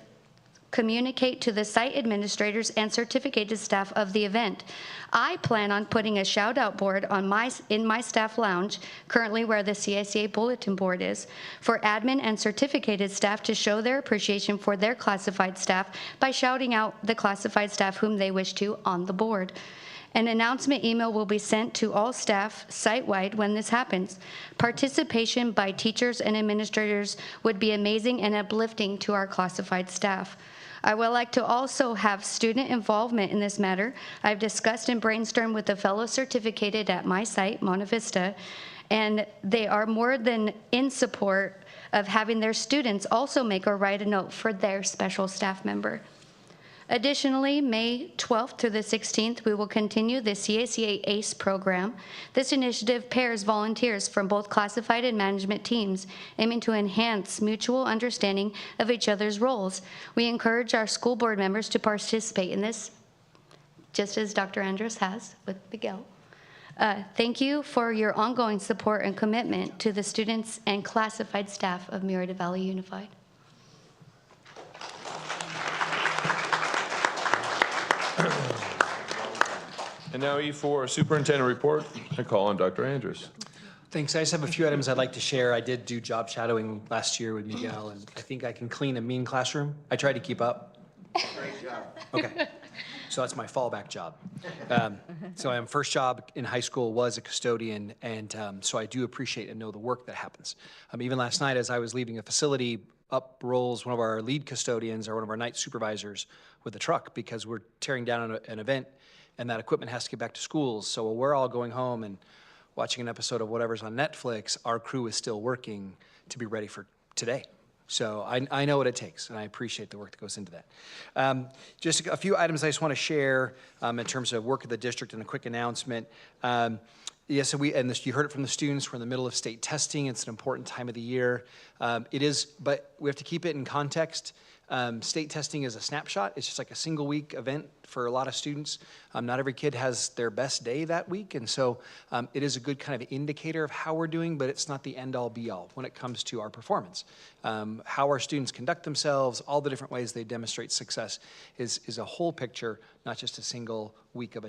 communicate to the site administrators and certificated staff of the event. I plan on putting a shout out board on in my staff lounge, currently where the CSEA bulletin board is, for admin and certificated staff to show their appreciation for their classified staff by shouting out the classified staff whom they wish to on the board. An announcement email will be sent to all staff site-wide when this happens. Participation by teachers and administrators would be amazing and uplifting to our classified staff. I would like to also have student involvement in this matter. I've discussed and brainstormed with a fellow certificated at my site, Monte Vista, and they are more than in support of having their students also make or write a note for their special staff member. Additionally, May 12th through the 16th, we will continue the CSEA ACE program. This initiative pairs volunteers from both classified and management teams, aiming to enhance mutual understanding of each other's roles. We encourage our school board members to participate in this, just as Dr. Andrus has with Miguel. Thank you for your ongoing support and commitment to the students and classified staff of Murrieta Valley Unified. And now E4, Superintendent Report. I call on Dr. Andrus. Thanks. I just have a few items I'd like to share. I did do job shadowing last year with Miguel, and I think I can clean a mean classroom. I tried to keep up. Great job. Okay. So that's my fallback job. So my first job in high school was a custodian, and so I do appreciate and know the work that happens. Even last night as I was leaving a facility, up rolls one of our lead custodians or one of our night supervisors with a truck because we're tearing down an event and that equipment has to get back to schools. So while we're all going home and watching an episode of whatever's on Netflix, our crew is still working to be ready for today. So I know what it takes, and I appreciate the work that goes into that. Just a few items I just want to share in terms of work of the district and a quick announcement. Yes, so you heard it from the students, we're in the middle of state testing. It's an important time of the year. It is, but we have to keep it in context. State testing is a snapshot. It's just like a single week event for a lot of students. Not every kid has their best day that week, and so it is a good kind of indicator of how we're doing, but it's not the end-all be-all when it comes to our performance. How our students conduct themselves, all the different ways they demonstrate success is a whole picture, not just a single week of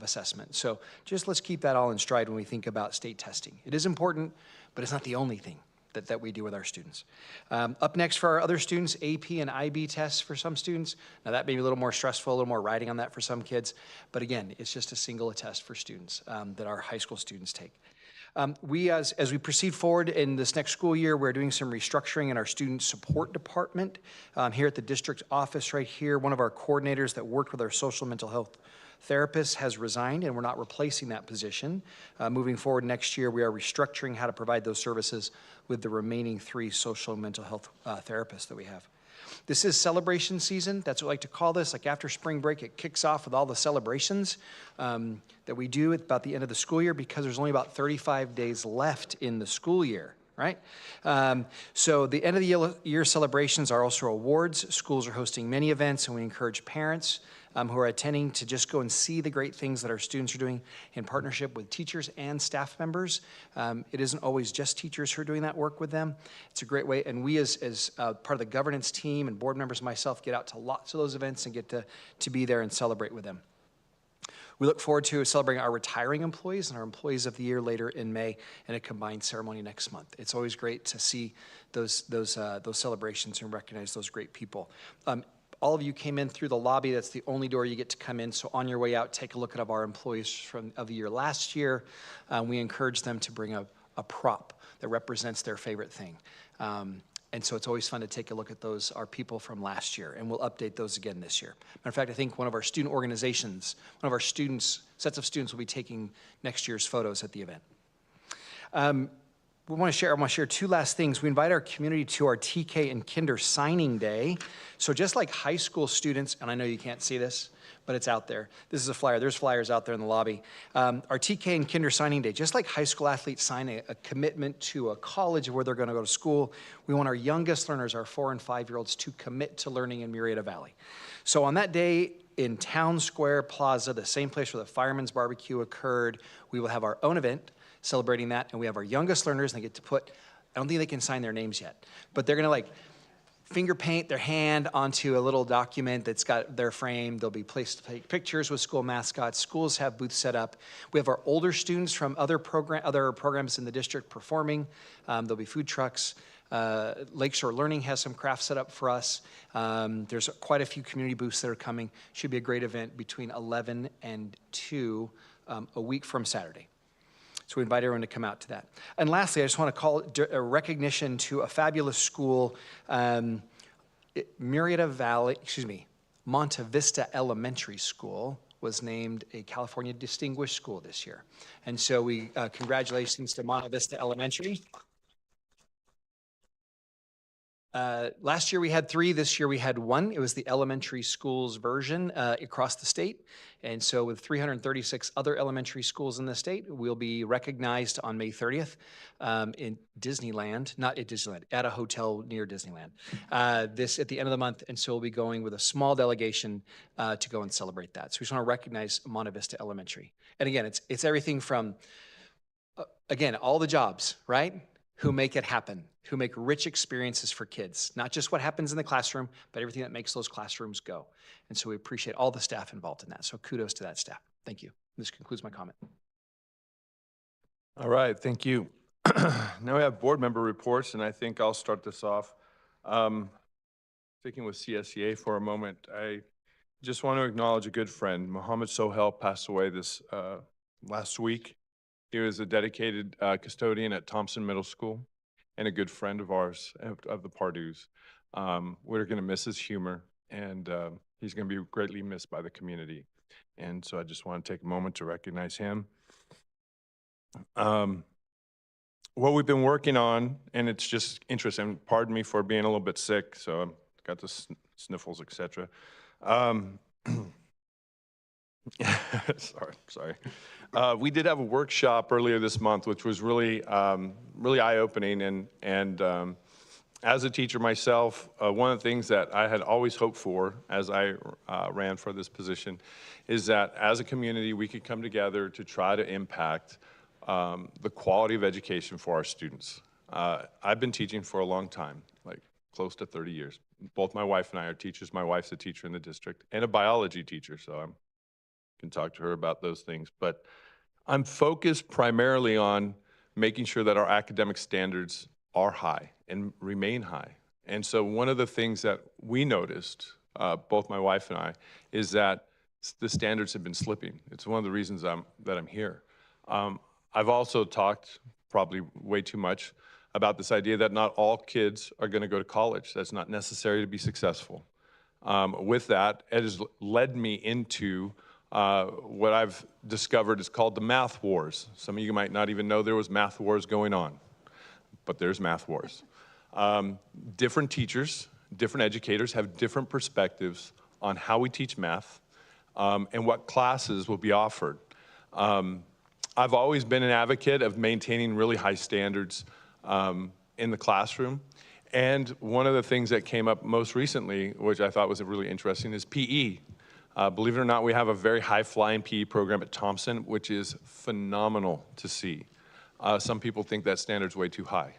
assessment. So just let's keep that all in stride when we think about state testing. It is important, but it's not the only thing that we do with our students. Up next for our other students, AP and IB tests for some students. Now that may be a little more stressful, a little more writing on that for some kids, but again, it's just a single test for students that our high school students take. As we proceed forward in this next school year, we're doing some restructuring in our student support department. Here at the district office right here, one of our coordinators that worked with our social mental health therapist has resigned, and we're not replacing that position. Moving forward next year, we are restructuring how to provide those services with the remaining 3 social and mental health therapists that we have. This is celebration season. That's what I like to call this. Like after spring break, it kicks off with all the celebrations that we do at about the end of the school year because there's only about 35 days left in the school year, right? So the end of the year celebrations are also awards. Schools are hosting many events, and we encourage parents who are attending to just go and see the great things that our students are doing in partnership with teachers and staff members. It isn't always just teachers who are doing that work with them. It's a great way, and we as part of the governance team and board members and myself get out to lots of those events and get to be there and celebrate with them. We look forward to celebrating our retiring employees and our employees of the year later in May in a combined ceremony next month. It's always great to see those celebrations and recognize those great people. All of you came in through the lobby. That's the only door you get to come in. So on your way out, take a look at our employees of the year last year. We encourage them to bring a prop that represents their favorite thing. And so it's always fun to take a look at those, our people from last year, and we'll update those again this year. Matter of fact, I think one of our student organizations, one of our sets of students will be taking next year's photos at the event. I want to share two last things. We invite our community to our TK and Kinder signing day. So just like high school students, and I know you can't see this, but it's out there. This is a flyer. There's flyers out there in the lobby. Our TK and Kinder signing day, just like high school athletes sign a commitment to a college of where they're going to go to school, we want our youngest learners, our 4- and 5-year-olds, to commit to learning in Murrieta Valley. So on that day in Town Square Plaza, the same place where the Fireman's Barbecue occurred, we will have our own event celebrating that, and we have our youngest learners, and they get to put, I don't think they can sign their names yet, but they're gonna like finger paint their hand onto a little document that's got their frame. They'll be placed to take pictures with school mascots. Schools have booths set up. We have our older students from other programs in the district performing. There'll be food trucks. Lakeshore Learning has some crafts set up for us. There's quite a few community booths that are coming. Should be a great event between 11 and 2 a week from Saturday. So we invite everyone to come out to that. And lastly, I just want to call a recognition to a fabulous school, Murrieta Valley, Monte Vista Elementary School was named a California Distinguished School this year. And so we, congratulations to Monte Vista Elementary. Last year we had 3, this year we had 1. It was the elementary schools version across the state. And so with 336 other elementary schools in the state, we'll be recognized on May 30th in Disneyland, not at Disneyland, at a hotel near Disneyland. This at the end of the month, and so we'll be going with a small delegation to go and celebrate that. So we just want to recognize Monte Vista Elementary. And again, it's everything from, again, all the jobs, right? Who make it happen, who make rich experiences for kids, not just what happens in the classroom, but everything that makes those classrooms go. And so we appreciate all the staff involved in that. So kudos to that staff. Thank you. This concludes my comment. All right, thank you. Now we have board member reports, and I think I'll start this off. Sticking with CSEA for a moment, I just want to acknowledge a good friend. Mohammed Sohel passed away this last week. He was a dedicated custodian at Thompson Middle School and a good friend of ours, of the Pardews. We're going to miss his humor, and he's going to be greatly missed by the community. And so I just want to take a moment to recognize him. What we've been working on, and it's just interesting, pardon me for being a little bit sick, so I've got the sniffles, etc. Sorry. We did have a workshop earlier this month, which was really, really eye-opening. And as a teacher myself, one of the things that I had always hoped for as I ran for this position is that as a community, we could come together to try to impact the quality of education for our students. I've been teaching for a long time, like close to 30 years. Both my wife and I are teachers. My wife's a teacher in the district and a biology teacher, so I can talk to her about those things. But I'm focused primarily on making sure that our academic standards are high and remain high. And so one of the things that we noticed, both my wife and I, is that the standards have been slipping. It's one of the reasons that I'm here. I've also talked, probably way too much, about this idea that not all kids are going to go to college. That's not necessary to be successful. With that, it has led me into what I've discovered is called the math wars. Some of you might not even know there was math wars going on, but there's math wars. Different teachers Different educators have different perspectives on how we teach math and what classes will be offered. I've always been an advocate of maintaining really high standards in the classroom. And one of the things that came up most recently, which I thought was really interesting, is PE. Believe it or not, we have a very high-flying PE program at Thompson, which is phenomenal to see. Some people think that standard's way too high.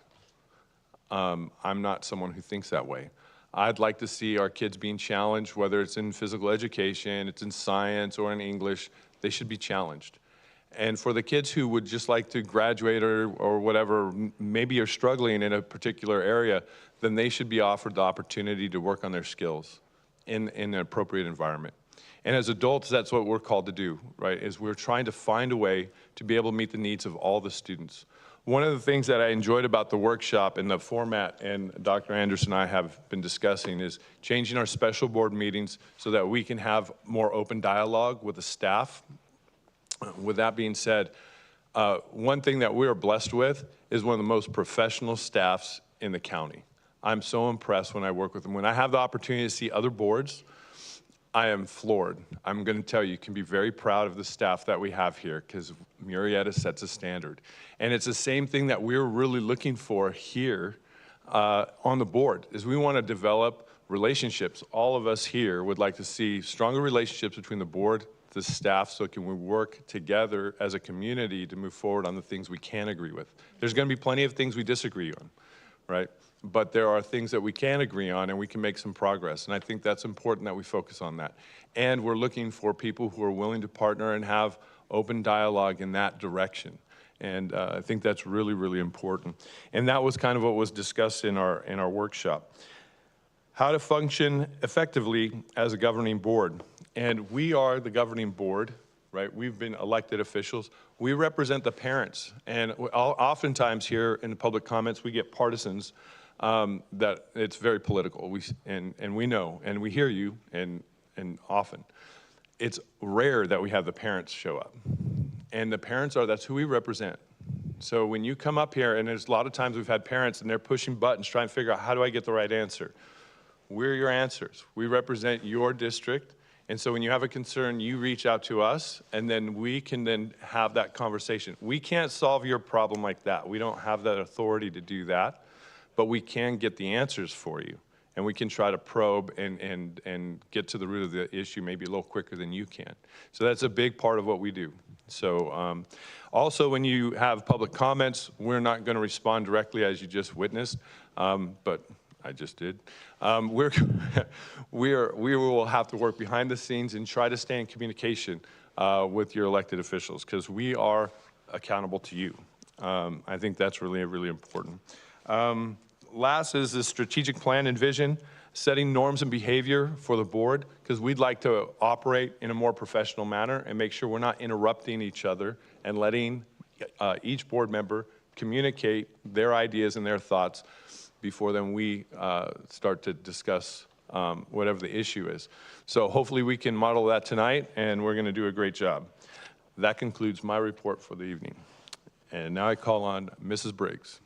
I'm not someone who thinks that way. I'd like to see our kids being challenged, whether it's in physical education, it's in science, or in English. They should be challenged. And for the kids who would just like to graduate or whatever, maybe you're struggling in a particular area, then they should be offered the opportunity to work on their skills in an appropriate environment. And as adults, that's what we're called to do, right? Is we're trying to find a way to be able to meet the needs of all the students. One of the things that I enjoyed about the workshop and the format, and Dr. Anderson and I have been discussing, is changing our special board meetings so that we can have more open dialogue with the staff. With that being said, one thing that we are blessed with is one of the most professional staffs in the county. I'm so impressed when I work with them. When I have the opportunity to see other boards, I am floored. I'm going to tell you, you can be very proud of the staff that we have here because Murrieta sets a standard. And it's the same thing that we're really looking for here on the board, is we want to develop relationships. All of us here would like to see stronger relationships between the board, the staff, so can we work together as a community to move forward on the things we can agree with. There's going to be plenty of things we disagree on, right? But there are things that we can agree on and we can make some progress. And I think that's important that we focus on that. And we're looking for people who are willing to partner and have open dialogue in that direction. And I think that's really, really important. And that was kind of what was discussed in our workshop. How to function effectively as a governing board. And we are the governing board, right? We've been elected officials. We represent the parents. And oftentimes here in the public comments, we get partisans that it's very political. And we know, and we hear you, and often. It's rare that we have the parents show up. And the parents that's who we represent. So when you come up here, and there's a lot of times we've had parents and they're pushing buttons trying to figure out, how do I get the right answer? We're your answers. We represent your district. And so when you have a concern, you reach out to us, and then we can then have that conversation. We can't solve your problem like that. We don't have that authority to do that, but we can get the answers for you. And we can try to probe and get to the root of the issue maybe a little quicker than you can. So that's a big part of what we do. So also when you have public comments, we're not going to respond directly as you just witnessed, but I just did. We will have to work behind the scenes and try to stay in communication with your elected officials because we are accountable to you. I think that's really, really important. Last is the strategic plan and vision, setting norms and behavior for the board, because we'd like to operate in a more professional manner and make sure we're not interrupting each other and letting each board member communicate their ideas and their thoughts before then we start to discuss whatever the issue is. So hopefully we can model that tonight, and we're going to do a great job. That concludes my report for the evening. And now I call on Mrs. Briggs.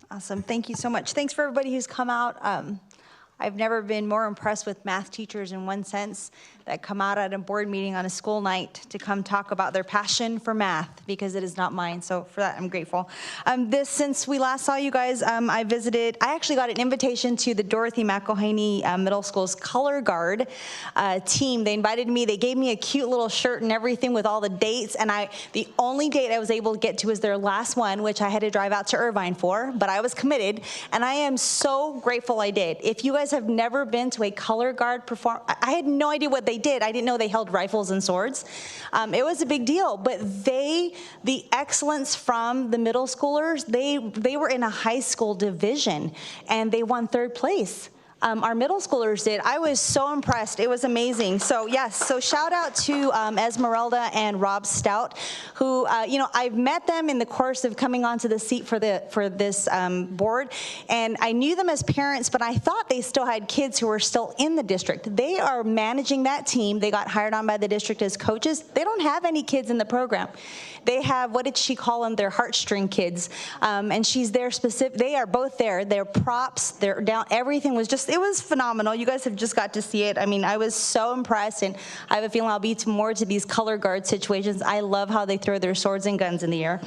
Awesome. Thank you so much. Thanks for everybody who's come out. I've never been more impressed with math teachers in one sense that come out at a board meeting on a school night to come talk about their passion for math, because it is not mine. So for that, I'm grateful. Since we last saw you guys, I actually got an invitation to the Dorothy McElhaney Middle School's color guard team. They invited me. They gave me a cute little shirt and everything with all the dates. And the only date I was able to get to was their last one, which I had to drive out to Irvine for, but I was committed. And I am so grateful I did. If you guys have never been to a color guard perform, I had no idea what they did. I didn't know they held rifles and swords. It was a big deal, but the excellence from the middle schoolers, they were in a high school division and they won 3rd place. Our middle schoolers did. I was so impressed. It was amazing. So yes, so shout out to Esmeralda and Rob Stout, who, I've met them in the course of coming onto the seat for this board, and I knew them as parents, but I thought they still had kids who were still in the district. They are managing that team. They got hired on by the district as coaches. They don't have any kids in the program. They have, what did she call them, their heartstring kids, and she's there specific. They are both there. Their props, they're down, everything was just, it was phenomenal. You guys have just got to see it. I mean, I was so impressed, and I have a feeling I'll be more to these color guard situations. I love how they throw their swords and guns in the air.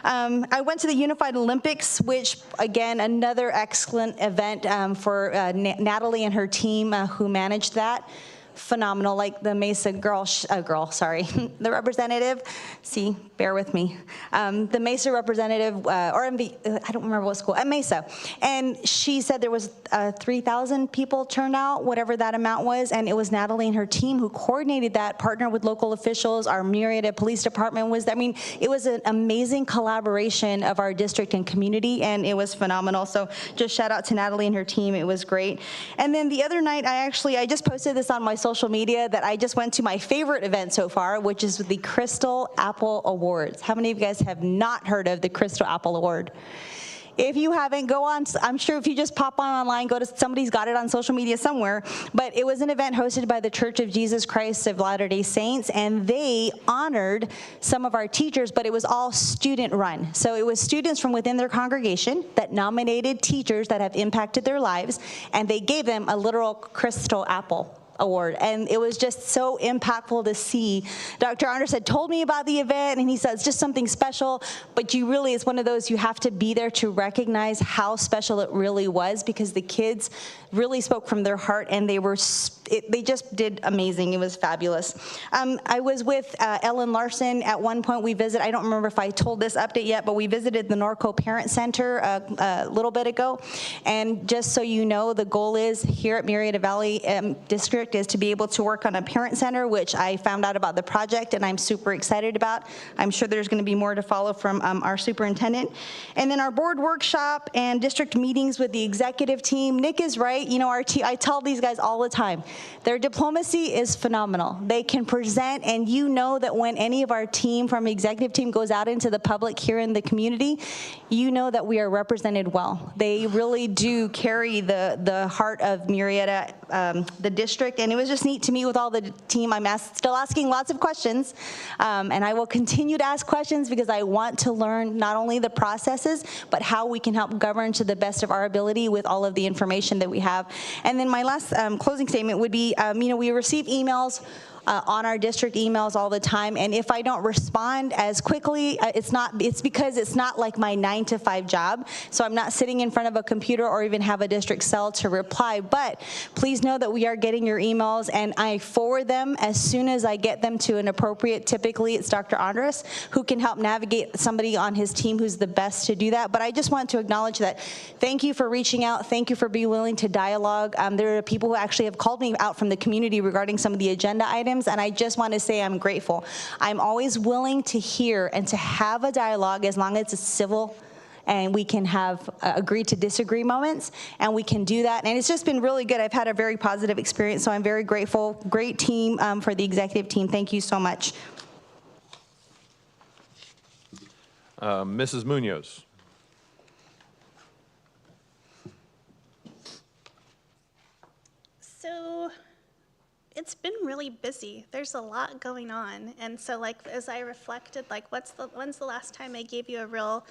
I went to the Unified Olympics, which, again, another excellent event for Natalie and her team who managed that. Phenomenal, like the Mesa the representative, see, bear with me. The Mesa representative, I don't remember what school, at Mesa. And she said there was 3,000 people turned out, whatever that amount was, and it was Natalie and her team who coordinated that, partnered with local officials, our Murrieta Police Department was there. I mean, it was an amazing collaboration of our district and community, and it was phenomenal. So just shout out to Natalie and her team, it was great. And then the other night, I just posted this on my social media that I just went to my favorite event so far, which is the Crystal Apple Awards. How many of you guys have not heard of the Crystal Apple Award? If you haven't, go on. I'm sure if you just pop on online, go to, somebody's got it on social media somewhere. But it was an event hosted by the Church of Jesus Christ of Latter-day Saints, and they honored some of our teachers, but it was all student run. So it was students from within their congregation that nominated teachers that have impacted their lives, and they gave them a literal Crystal Apple Award. And it was just so impactful to see. Dr. Anders had told me about the event, and he said it's just something special, but it's one of those you have to be there to recognize how special it really was, because the kids really spoke from their heart, and they just did amazing. It was fabulous. I was with Ellen Larson at one point. We visited, I don't remember if I told this update yet, but we visited the Norco Parent Center a little bit ago. And just so you know, the goal is here at Murrieta Valley District is to be able to work on a parent center, which I found out about the project and I'm super excited about. I'm sure there's going to be more to follow from our superintendent. And then our board workshop and district meetings with the executive team. Nick is right. I tell these guys all the time, their diplomacy is phenomenal. They can present, and you know that when any of our team from executive team goes out into the public here in the community, you know that we are represented well. They really do carry the heart of Murrieta, the district, and it was just neat to meet with all the team. I'm still asking lots of questions, and I will continue to ask questions because I want to learn not only the processes, but how we can help govern to the best of our ability with all of the information that we have. And then my last closing statement would be, we receive emails on our district emails all the time, and if I don't respond as quickly, it's because it's not like my 9-to-5 job, so I'm not sitting in front of a computer or even have a district cell to reply. But please know that we are getting your emails, and I forward them as soon as I get them to an appropriate, typically it's Dr. Andres, who can help navigate somebody on his team who's the best to do that. But I just want to acknowledge that. Thank you for reaching out. Thank you for being willing to dialogue. There are people who actually have called me out from the community regarding some of the agenda items, and I just want to say I'm grateful. I'm always willing to hear and to have a dialogue as long as it's civil and we can have agree to disagree moments, and we can do that. And it's just been really good. I've had a very positive experience, so I'm very grateful. Great team for the executive team. Thank you so much. Mrs. Munoz. So it's been really busy. There's a lot going on. And so as I reflected, when's the last time I gave you a real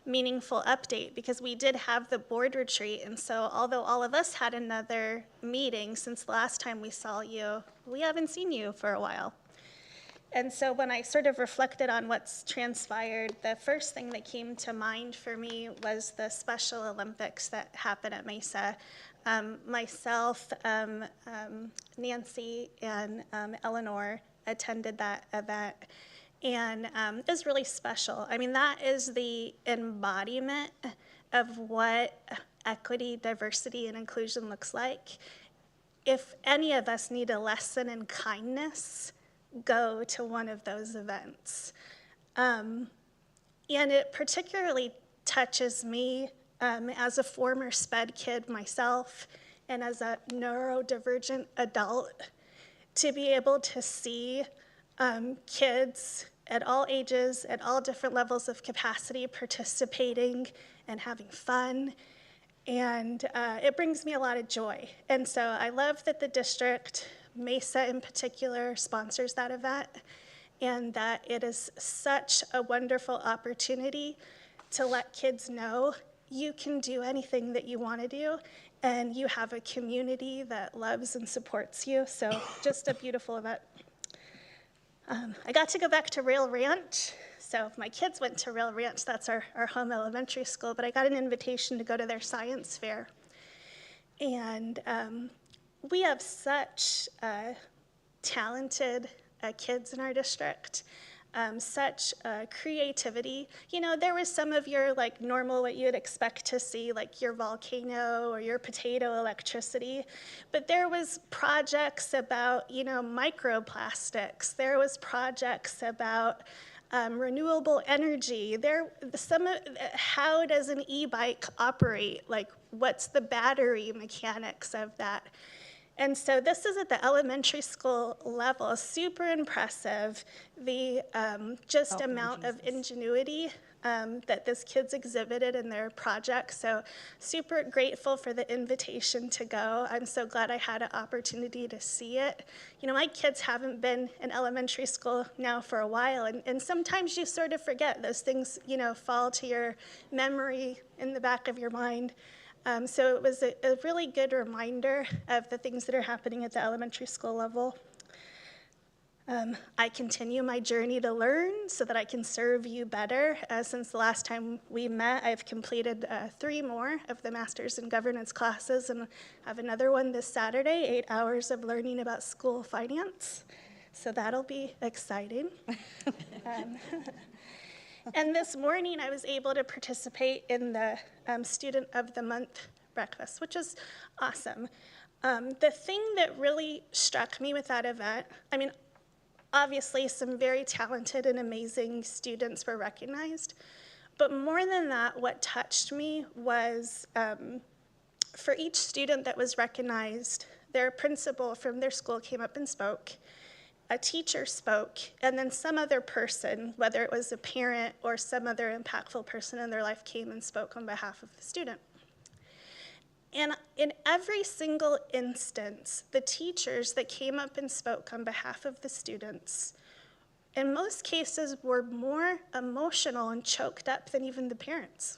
meaningful update? Because we did have the board retreat. And so although all of us had another meeting since the last time we saw you, we haven't seen you for a while. And so when I sort of reflected on what's transpired, the first thing that came to mind for me was the Special Olympics that happened at Mesa. Myself, Nancy, and Eleanor attended that event, and it was really special. I mean, that is the embodiment of what equity, diversity, and inclusion looks like. If any of us need a lesson in kindness, go to one of those events. And it particularly touches me as a former SPED kid myself, and as a neurodivergent adult, to be able to see kids at all ages, at all different levels of capacity, participating and having fun. And it brings me a lot of joy. And so I love that the district, Mesa in particular, sponsors that event, and that it is such a wonderful opportunity to let kids know you can do anything that you want to do, and you have a community that loves and supports you. So just a beautiful event. I got to go back to Rail Ranch. So my kids went to Rail Ranch, that's our home elementary school, but I got an invitation to go to their science fair. And we have such talented kids in our district, such creativity. You know, there was some of your like normal, what you'd expect to see, like your volcano or your potato electricity, but there was projects about, you know, microplastics. There was projects about renewable energy. How does an e-bike operate? Like, what's the battery mechanics of that? And so this is at the elementary school level, super impressive, the just amount of ingenuity that this kids exhibited in their project. So super grateful for the invitation to go. I'm so glad I had an opportunity to see it. You know, my kids haven't been in elementary school now for a while, and sometimes you sort of forget those things, you know, fall to your memory in the back of your mind. So it was a really good reminder of the things that are happening at the elementary school level. I continue my journey to learn so that I can serve you better. Since the last time we met, I've completed 3 more of the Masters in Governance classes, and have another one this Saturday, 8 hours of learning about school finance. So that'll be exciting. And this morning, I was able to participate in the Student of the Month breakfast, which is awesome. The thing that really struck me with that event, I mean, obviously some very talented and amazing students were recognized, but more than that, what touched me was for each student that was recognized, their principal from their school came up and spoke. A teacher spoke, and then some other person, whether it was a parent or some other impactful person in their life, came and spoke on behalf of the student. And in every single instance, the teachers that came up and spoke on behalf of the students, in most cases, were more emotional and choked up than even the parents.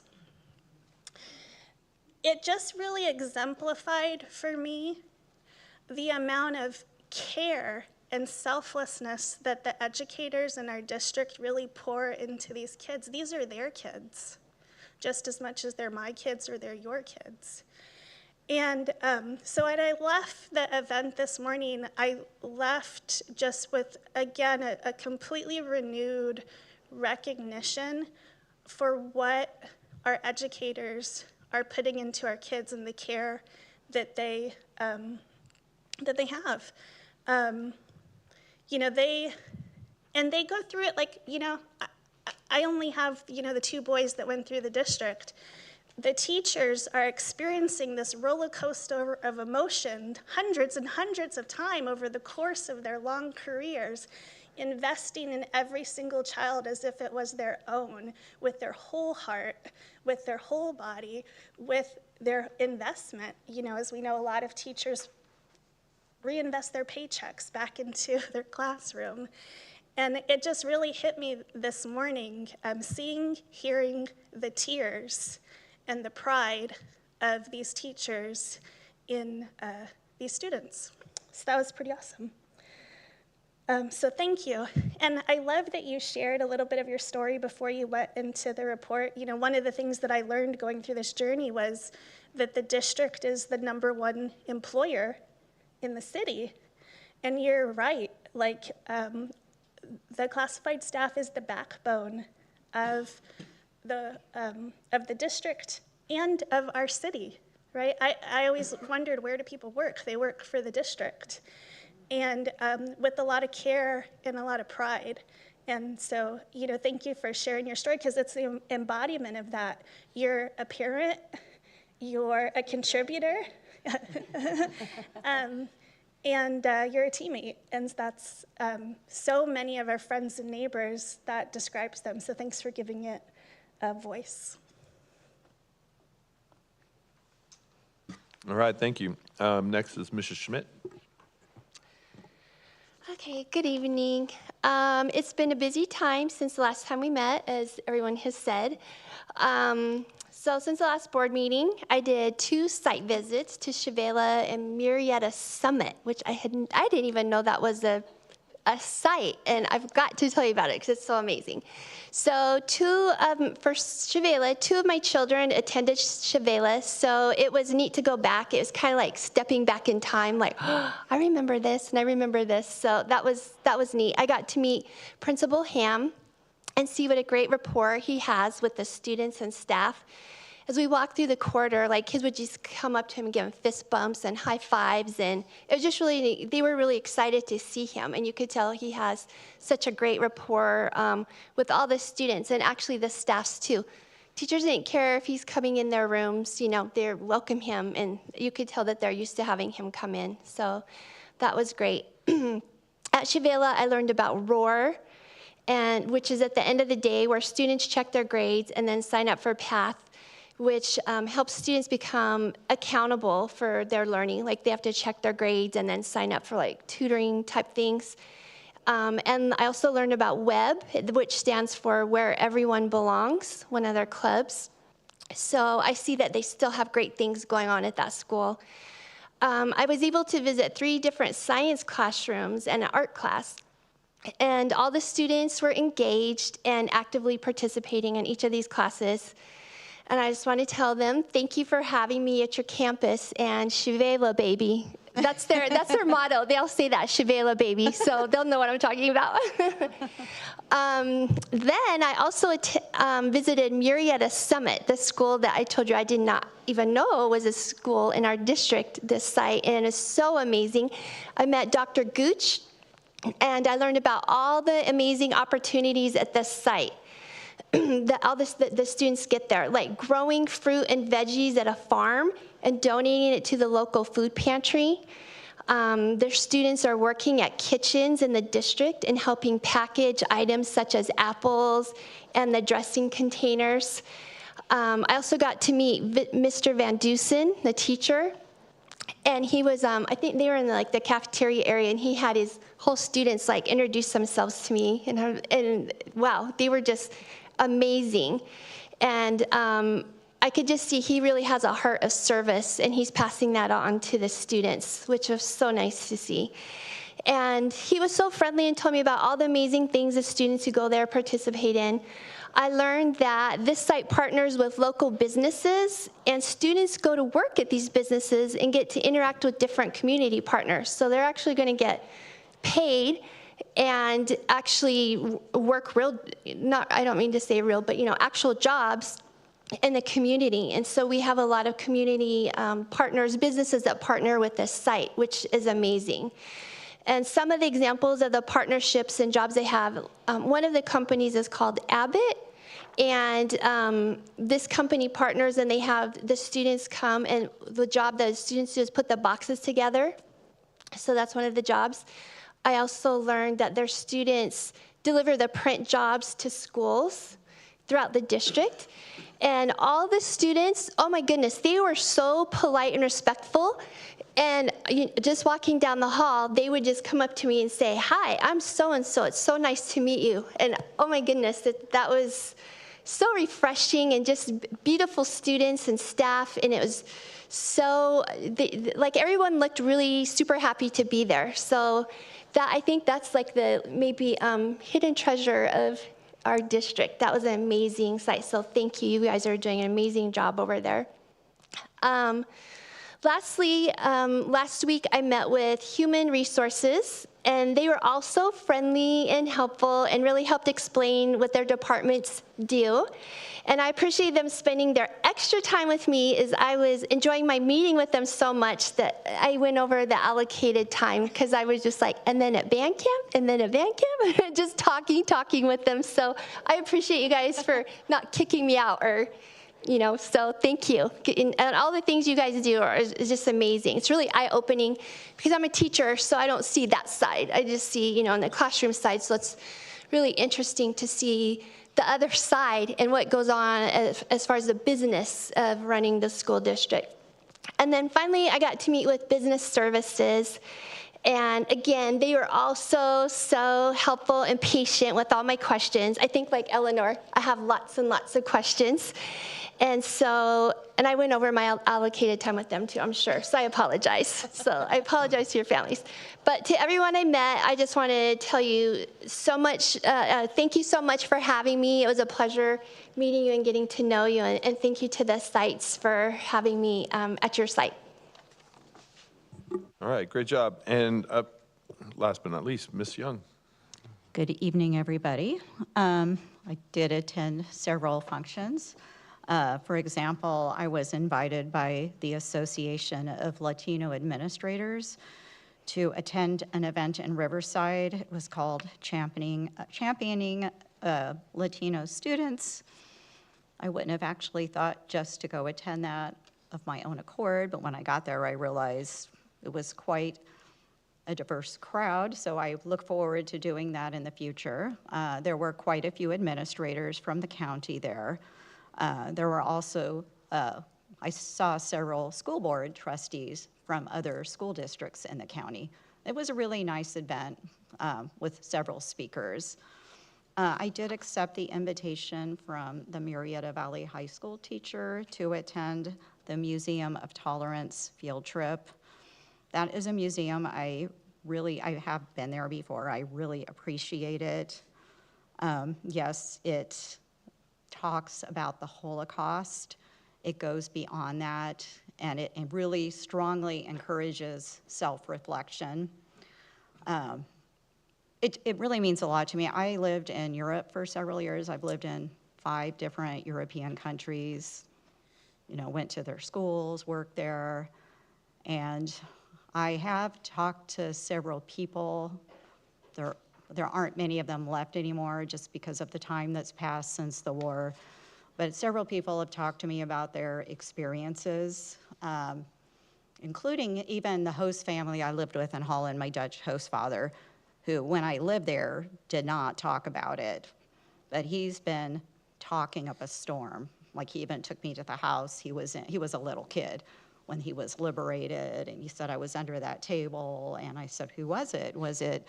It just really exemplified for me the amount of care and selflessness that the educators in our district really pour into these kids. These are their kids, just as much as they're my kids or they're your kids. And so when I left the event this morning, I left just with, again, a completely renewed recognition for what our educators are putting into our kids and the care that they have. You know, they go through it like, you know, I only have, you know, the 2 boys that went through the district. The teachers are experiencing this roller coaster of emotion hundreds and hundreds of times over the course of their long careers, investing in every single child as if it was their own, with their whole heart, with their whole body, with their investment. You know, as we know, a lot of teachers reinvest their paychecks back into their classroom. And it just really hit me this morning, hearing the tears and the pride of these teachers in these students. So that was pretty awesome. So thank you. And I love that you shared a little bit of your story before you went into the report. You know, one of the things that I learned going through this journey was that the district is the #1 employer in the city. And you're right, like the classified staff is the backbone of the district and of our city, right? I always wondered, where do people work? They work for the district, and with a lot of care and a lot of pride. And so, you know, thank you for sharing your story, because it's the embodiment of that. You're a parent, you're a contributor, And you're a teammate, and that's so many of our friends and neighbors that describes them. So thanks for giving it a voice. All right, thank you. Next is Mrs. Schmidt. Okay, good evening. It's been a busy time since the last time we met, as everyone has said. So since the last board meeting, I did 2 site visits to Chavela and Murrieta Summit, which I didn't even know that was a site, and I've got to tell you about it because it's so amazing. So for Chavela, 2 of my children attended Chavela, so it was neat to go back. It was kind of like stepping back in time, like, oh, I remember this and I remember this. So that was neat. I got to meet Principal Ham and see what a great rapport he has with the students and staff. As we walked through the corridor, like, kids would just come up to him and give him fist bumps and high fives, and it was just really neat. They were really excited to see him, and you could tell he has such a great rapport with all the students, and actually the staffs too. Teachers didn't care if he's coming in their rooms, you know, they welcome him, and you could tell that they're used to having him come in, so that was great. At Chavela, I learned about ROAR, which is at the end of the day where students check their grades and then sign up for PATH, which helps students become accountable for their learning. Like, they have to check their grades and then sign up for like tutoring type things. And I also learned about WEB, which stands for Where Everyone Belongs, one of their clubs. So I see that they still have great things going on at that school. I was able to visit 3 different science classrooms and an art class. And all the students were engaged and actively participating in each of these classes. And I just want to tell them, thank you for having me at your campus, and Chavela baby. That's their motto. They all say that, Chavela baby, so they'll know what I'm talking about. Then I also visited Murrieta Summit, the school that I told you I did not even know was a school in our district, this site, and it's so amazing. I met Dr. Gooch, and I learned about all the amazing opportunities at this site. The students get there, like growing fruit and veggies at a farm and donating it to the local food pantry. Their students are working at kitchens in the district and helping package items such as apples and the dressing containers. I also got to meet Mr. Van Dusen, the teacher, and he was, I think they were in the cafeteria area, and he had his whole students like introduce themselves to me, and wow, they were just amazing. And I could just see he really has a heart of service, and he's passing that on to the students, which was so nice to see. And he was so friendly and told me about all the amazing things the students who go there participate in. I learned that this site partners with local businesses, and students go to work at these businesses and get to interact with different community partners. So they're actually going to get paid and actually work real, I don't mean to say real, but actual jobs in the community. And so we have a lot of community partners, businesses that partner with this site, which is amazing. And some of the examples of the partnerships and jobs they have, one of the companies is called Abbott, and this company partners, and they have the students come, and the job that the students do is put the boxes together. So that's one of the jobs. I also learned that their students deliver the print jobs to schools throughout the district. And all the students, oh my goodness, they were so polite and respectful. And just walking down the hall, they would just come up to me and say, "Hi, I'm so-and-so. It's so nice to meet you." And oh my goodness, that was so refreshing, and just beautiful students and staff. And it was so, like, everyone looked really super happy to be there. So I think that's like the maybe hidden treasure of our district. That was an amazing site. So thank you. You guys are doing an amazing job over there. Lastly, last week I met with Human Resources, and they were also friendly and helpful and really helped explain what their departments do. And I appreciate them spending their extra time with me, as I was enjoying my meeting with them so much that I went over the allocated time, because I was just like, and then at band camp, and then at band camp, just talking with them. So I appreciate you guys for not kicking me out or So thank you. And all the things you guys do is just amazing. It's really eye-opening because I'm a teacher, so I don't see that side. I just see, in the classroom side, so it's really interesting to see the other side and what goes on as far as the business of running the school district. And then finally, I got to meet with business services. And again, they were all so helpful and patient with all my questions. I think like Eleanor, I have lots and lots of questions. And I went over my allocated time with them too, I'm sure, so I apologize. So I apologize to your families. But to everyone I met, I just want to tell you so much, thank you so much for having me. It was a pleasure meeting you and getting to know you, and thank you to the sites for having me at your site. All right, great job. And last but not least, Ms. Young. Good evening, everybody. I did attend several functions. For example, I was invited by the Association of Latino Administrators to attend an event in Riverside. It was called Championing Latino Students. I wouldn't have actually thought just to go attend that of my own accord, but when I got there, I realized it was quite a diverse crowd, so I look forward to doing that in the future. There were quite a few administrators from the county there. There were also, I saw several school board trustees from other school districts in the county. It was a really nice event with several speakers. I did accept the invitation from the Murrieta Valley High School teacher to attend the Museum of Tolerance field trip. That is a museum I have been there before. I really appreciate it. Yes, it talks about the Holocaust. It goes beyond that, and it really strongly encourages self-reflection. It really means a lot to me. I lived in Europe for several years. I've lived in 5 different European countries, went to their schools, worked there, and I have talked to several people. There aren't many of them left anymore just because of the time that's passed since the war. But several people have talked to me about their experiences, including even the host family I lived with in Holland, my Dutch host father, who, when I lived there, did not talk about it. But he's been talking up a storm. Like, he even took me to the house. He was a little kid when he was liberated, and he said, I was under that table, and I said, who was it? Was it,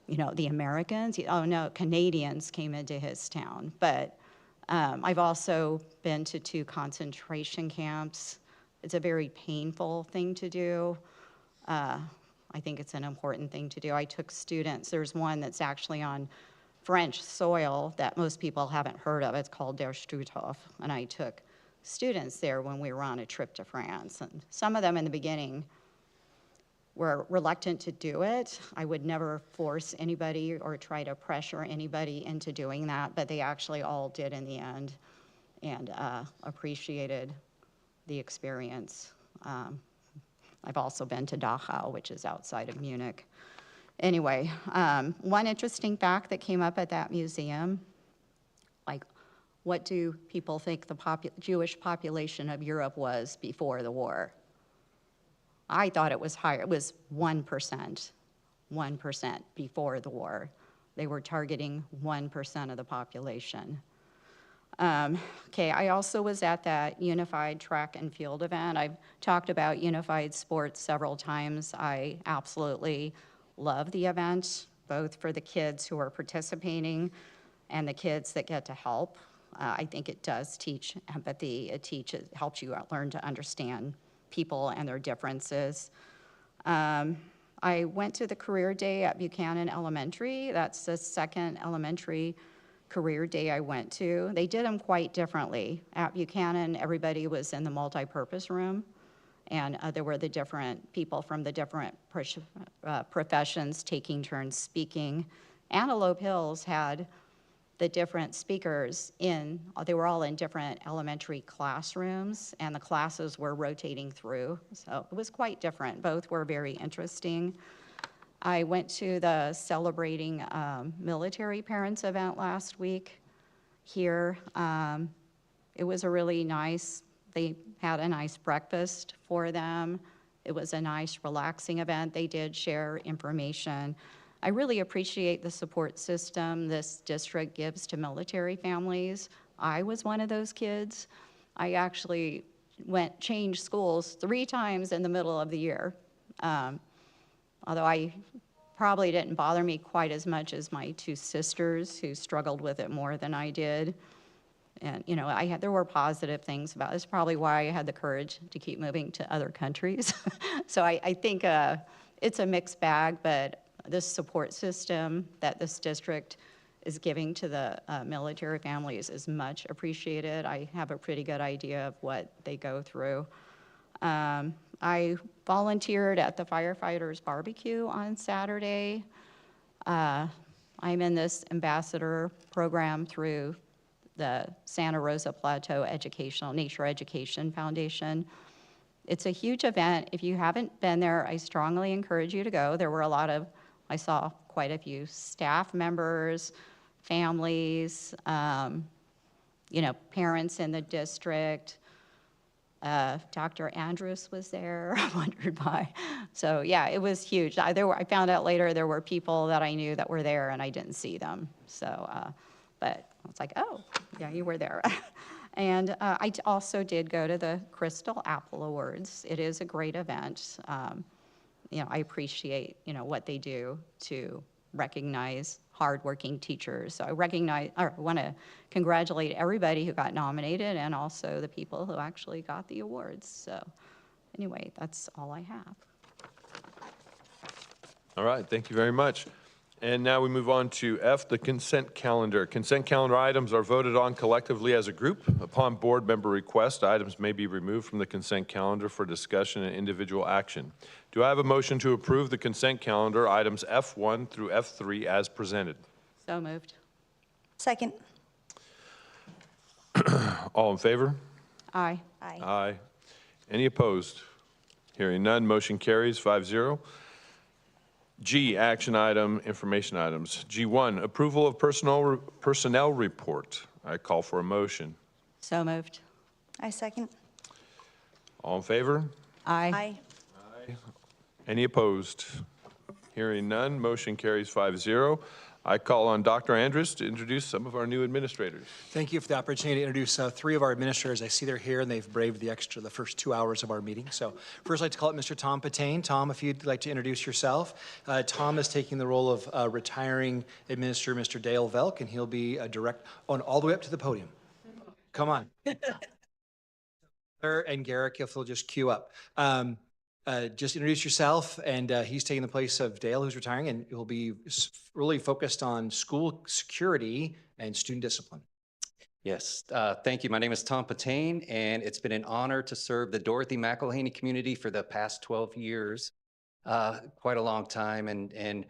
the Americans? Oh no, Canadians came into his town. But I've also been to 2 concentration camps. It's a very painful thing to do. I think it's an important thing to do. I took students, there's one that's actually on French soil that most people haven't heard of. It's called Der Struthof, and I took students there when we were on a trip to France. And some of them in the beginning were reluctant to do it. I would never force anybody or try to pressure anybody into doing that, but they actually all did in the end and appreciated the experience. I've also been to Dachau, which is outside of Munich. Anyway, one interesting fact that came up at that museum, like, what do people think the Jewish population of Europe was before the war? I thought it was higher. It was 1% before the war. They were targeting 1% of the population. Okay, I also was at that unified track and field event. I've talked about unified sports several times. I absolutely love the event, both for the kids who are participating and the kids that get to help. I think it does teach empathy. It helps you learn to understand people and their differences. I went to the career day at Buchanan Elementary. That's the second elementary career day I went to. They did them quite differently. At Buchanan, everybody was in the multi-purpose room, and there were the different people from the different professions taking turns speaking. Antelope Hills had the different speakers they were all in different elementary classrooms, and the classes were rotating through. So it was quite different. Both were very interesting. I went to the Celebrating Military Parents event last week here. It was a really nice, they had a nice breakfast for them. It was a nice, relaxing event. They did share information. I really appreciate the support system this district gives to military families. I was one of those kids. I actually changed schools 3 times in the middle of the year. Although I probably didn't bother me quite as much as my 2 sisters who struggled with it more than I did. And, you know, there were positive things about it. It's probably why I had the courage to keep moving to other countries. So I think it's a mixed bag, but this support system that this district is giving to the military families is much appreciated. I have a pretty good idea of what they go through. I volunteered at the firefighters barbecue on Saturday. I'm in this ambassador program through the Santa Rosa Plateau Nature Education Foundation. It's a huge event. If you haven't been there, I strongly encourage you to go. There were I saw quite a few staff members, families, you know, parents in the district. Dr. Andrus was there, I wondered why. So yeah, it was huge. I found out later there were people that I knew that were there and I didn't see them. So, but I was like, oh, yeah, you were there. And I also did go to the Crystal Apple Awards. It is a great event. You know, I appreciate, you know, what they do to recognize hardworking teachers. So I want to congratulate everybody who got nominated and also the people who actually got the awards. So anyway, that's all I have. All right, thank you very much. And now we move on to F, the consent calendar. Consent calendar items are voted on collectively as a group. Upon board member request, items may be removed from the consent calendar for discussion and individual action. Do I have a motion to approve the consent calendar items F1 through F3 as presented? So moved. Second. All in favor? Aye. Aye. Aye. Any opposed? Hearing none, motion carries 5-0. G, action item, information items. G1, approval of personnel report. I call for a motion. So moved. I second. All in favor? Aye. Aye. Aye. Any opposed? Hearing none, motion carries 5-0. I call on Dr. Andrus to introduce some of our new administrators. Thank you for the opportunity to introduce 3 of our administrators. I see they're here and they've braved the first 2 hours of our meeting. So first I'd like to call up Mr. Tom Patain. Tom, if you'd like to introduce yourself. Tom is taking the role of retiring administrator, Mr. Dale Velk, and he'll be all the way up to the podium. Come on. And Garrick, if he'll just queue up. Just introduce yourself, and he's taking the place of Dale, who's retiring, and he'll be really focused on school security and student discipline. Yes, thank you. My name is Tom Patain, and it's been an honor to serve the Dorothy McElhaney community for the past 12 years, quite a long time. And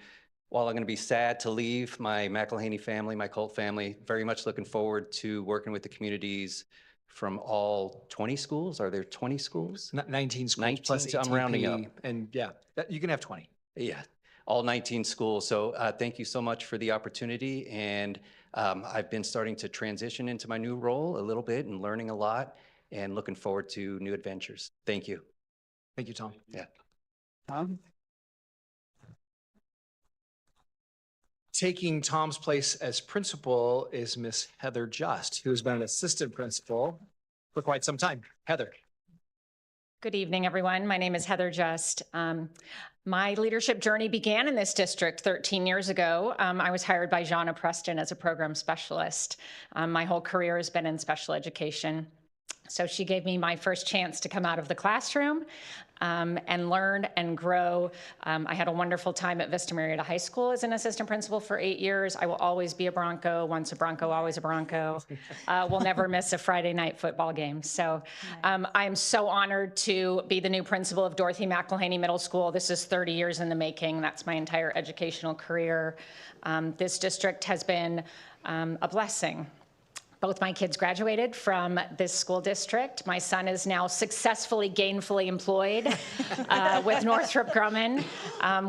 while I'm going to be sad to leave my McElhaney family, my cult family, very much looking forward to working with the communities from all 20 schools. Are there 20 schools? 19 schools 19, plus ATP, I'm rounding up. And yeah, you can have 20. Yeah, all 19 schools. So thank you so much for the opportunity. And I've been starting to transition into my new role a little bit and learning a lot and looking forward to new adventures. Thank you. Thank you, Tom. Yeah. Taking Tom's place as principal is Miss Heather Just, who has been an assistant principal for quite some time. Heather. Good evening, everyone. My name is Heather Just. My leadership journey began in this district 13 years ago. I was hired by Jana Preston as a program specialist. My whole career has been in special education. So she gave me my first chance to come out of the classroom and learn and grow. I had a wonderful time at Vista Murrieta High School as an assistant principal for 8 years. I will always be a Bronco. Once a Bronco, always a Bronco. We'll never miss a Friday night football game. So I am so honored to be the new principal of Dorothy McElhaney Middle School. This is 30 years in the making. That's my entire educational career. This district has been a blessing. Both my kids graduated from this school district. My son is now successfully gainfully employed with Northrop Grumman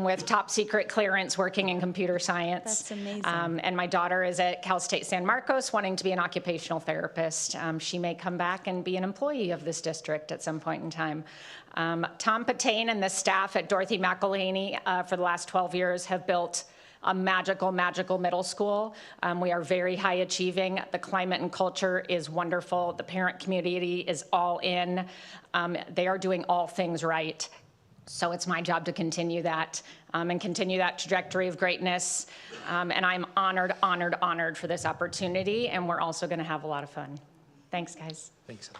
with top secret clearance working in computer science. That's amazing. And my daughter is at Cal State San Marcos wanting to be an occupational therapist. She may come back and be an employee of this district at some point in time. Tom Patain and the staff at Dorothy McElhaney for the last 12 years have built a magical, magical middle school. We are very high achieving. The climate and culture is wonderful. The parent community is all in. They are doing all things right. So it's my job to continue that and continue that trajectory of greatness. And I'm honored, honored, honored for this opportunity. And we're also going to have a lot of fun. Thanks, guys. Thanks.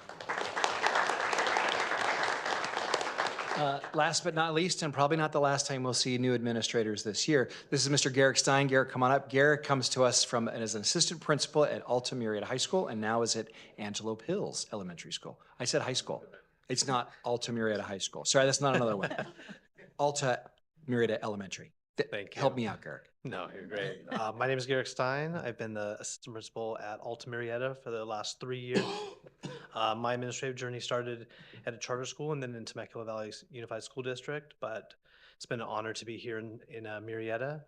Last but not least, and probably not the last time we'll see new administrators this year, this is Mr. Garrick Stein. Garrick, come on up. Garrick comes to us as an assistant principal at Alta Murrieta High School and now is at Antelope Hills Elementary School. I said high school. It's not Alta Murrieta High School. Sorry, that's not another one. Alta Murrieta Elementary. Thank you. Help me out, Garrick. No, you're great. My name is Garrick Stein. I've been the assistant principal at Alta Murrieta for the last 3 years. My administrative journey started at a charter school and then in Temecula Valley Unified School District, but it's been an honor to be here in Murrieta.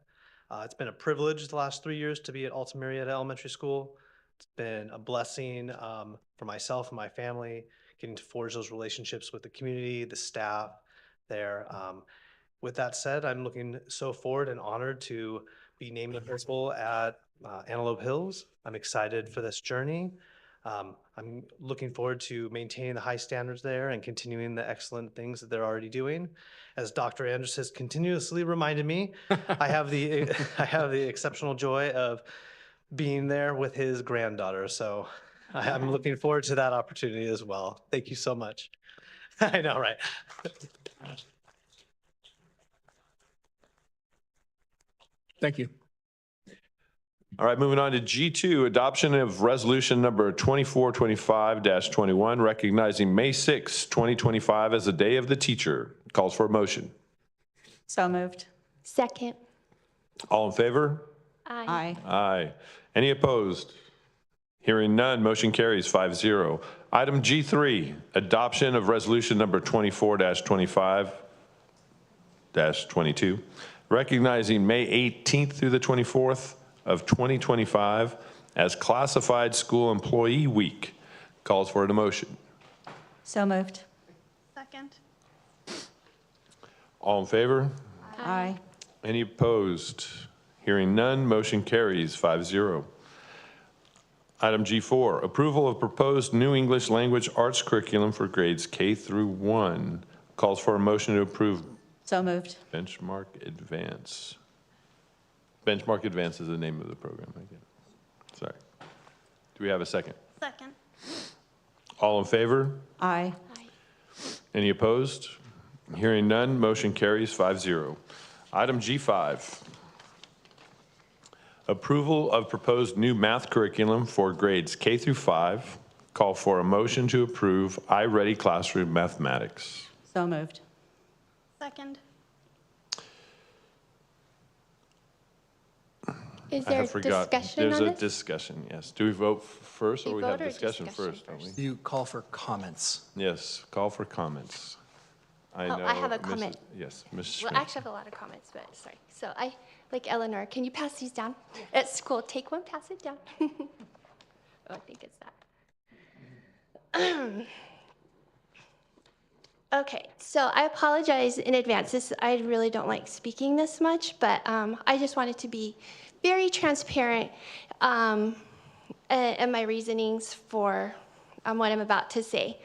It's been a privilege the last 3 years to be at Alta Murrieta Elementary School. It's been a blessing for myself and my family, getting to forge those relationships with the community, the staff there. With that said, I'm looking so forward and honored to be named the principal at Antelope Hills. I'm excited for this journey. I'm looking forward to maintaining the high standards there and continuing the excellent things that they're already doing. As Dr. Andrus has continuously reminded me, I have the exceptional joy of being there with his granddaughter. So I'm looking forward to that opportunity as well. Thank you so much. I know, right? Thank you. All right, moving on to G2, adoption of resolution number 2425-21, recognizing May 6, 2025 as the Day of the Teacher. Calls for a motion. So moved. Second. All in favor? Aye. Aye. Any opposed? Hearing none, motion carries 5-0. Item G3, adoption of resolution number 24-25-22, recognizing May 18th through the 24th of 2025 as Classified School Employee Week. Calls for a motion. So moved. Second. All in favor? Aye. Any opposed? Hearing none, motion carries 5-0. Item G4, approval of proposed new English language arts curriculum for grades K through 1. Calls for a motion to approve. So moved. Benchmark Advance. Benchmark Advance is the name of the program, I guess. Sorry. Do we have a second? Second. All in favor? Aye. Any opposed? Hearing none, motion carries 5-0. Item G5, approval of proposed new math curriculum for grades K through 5. Call for a motion to approve iReady Classroom Mathematics. So moved. Second. Is I there have forgotten. discussion There's on a this? discussion, yes. Do we vote first or You we vote have or discussion discussion first, don't we? Do you call for comments? Yes, call for comments. I know. I have a comment. Yes, Ms. Well, Schmidt. I actually have a lot of comments, but sorry. So like Eleanor, can you pass these down? At school, take one, pass it down. Oh, I think it's that. Okay, so I apologize in advance. I really don't like speaking this much, but I just wanted to be very transparent in my reasonings for what I'm about to say.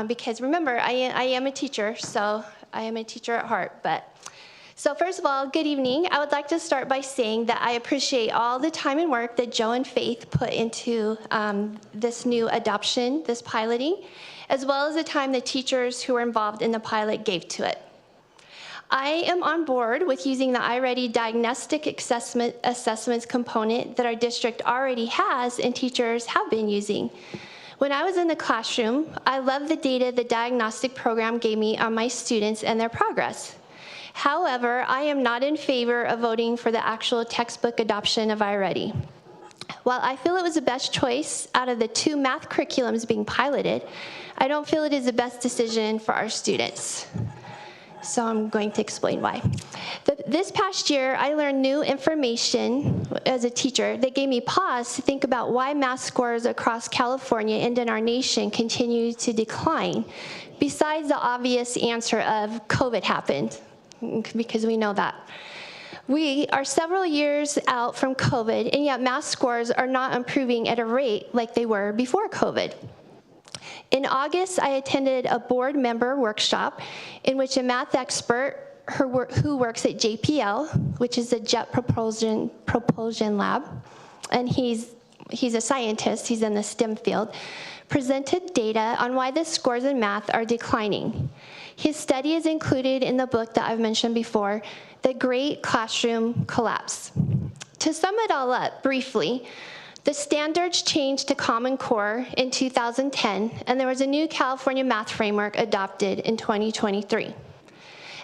Because remember, I am a teacher, so I am a teacher at heart. So first of all, good evening. I would like to start by saying that I appreciate all the time and work that Joe and Faith put into this new adoption, this piloting, as well as the time the teachers who were involved in the pilot gave to it. I am on board with using the iReady diagnostic assessments component that our district already has and teachers have been using. When I was in the classroom, I loved the data the diagnostic program gave me on my students and their progress. However, I am not in favor of voting for the actual textbook adoption of iReady. While I feel it was the best choice out of the 2 math curriculums being piloted, I don't feel it is the best decision for our students. So I'm going to explain why. This past year, I learned new information as a teacher that gave me pause to think about why math scores across California and in our nation continue to decline, besides the obvious answer of COVID happened, because we know that. We are several years out from COVID, and yet math scores are not improving at a rate like they were before COVID. In August, I attended a board member workshop in which a math expert who works at JPL, which is the Jet Propulsion Lab, and he's a scientist, he's in the STEM field, presented data on why the scores in math are declining. His study is included in the book that I've mentioned before, The Great Classroom Collapse. To sum it all up briefly, the standards changed to Common Core in 2010, and there was a new California math framework adopted in 2023.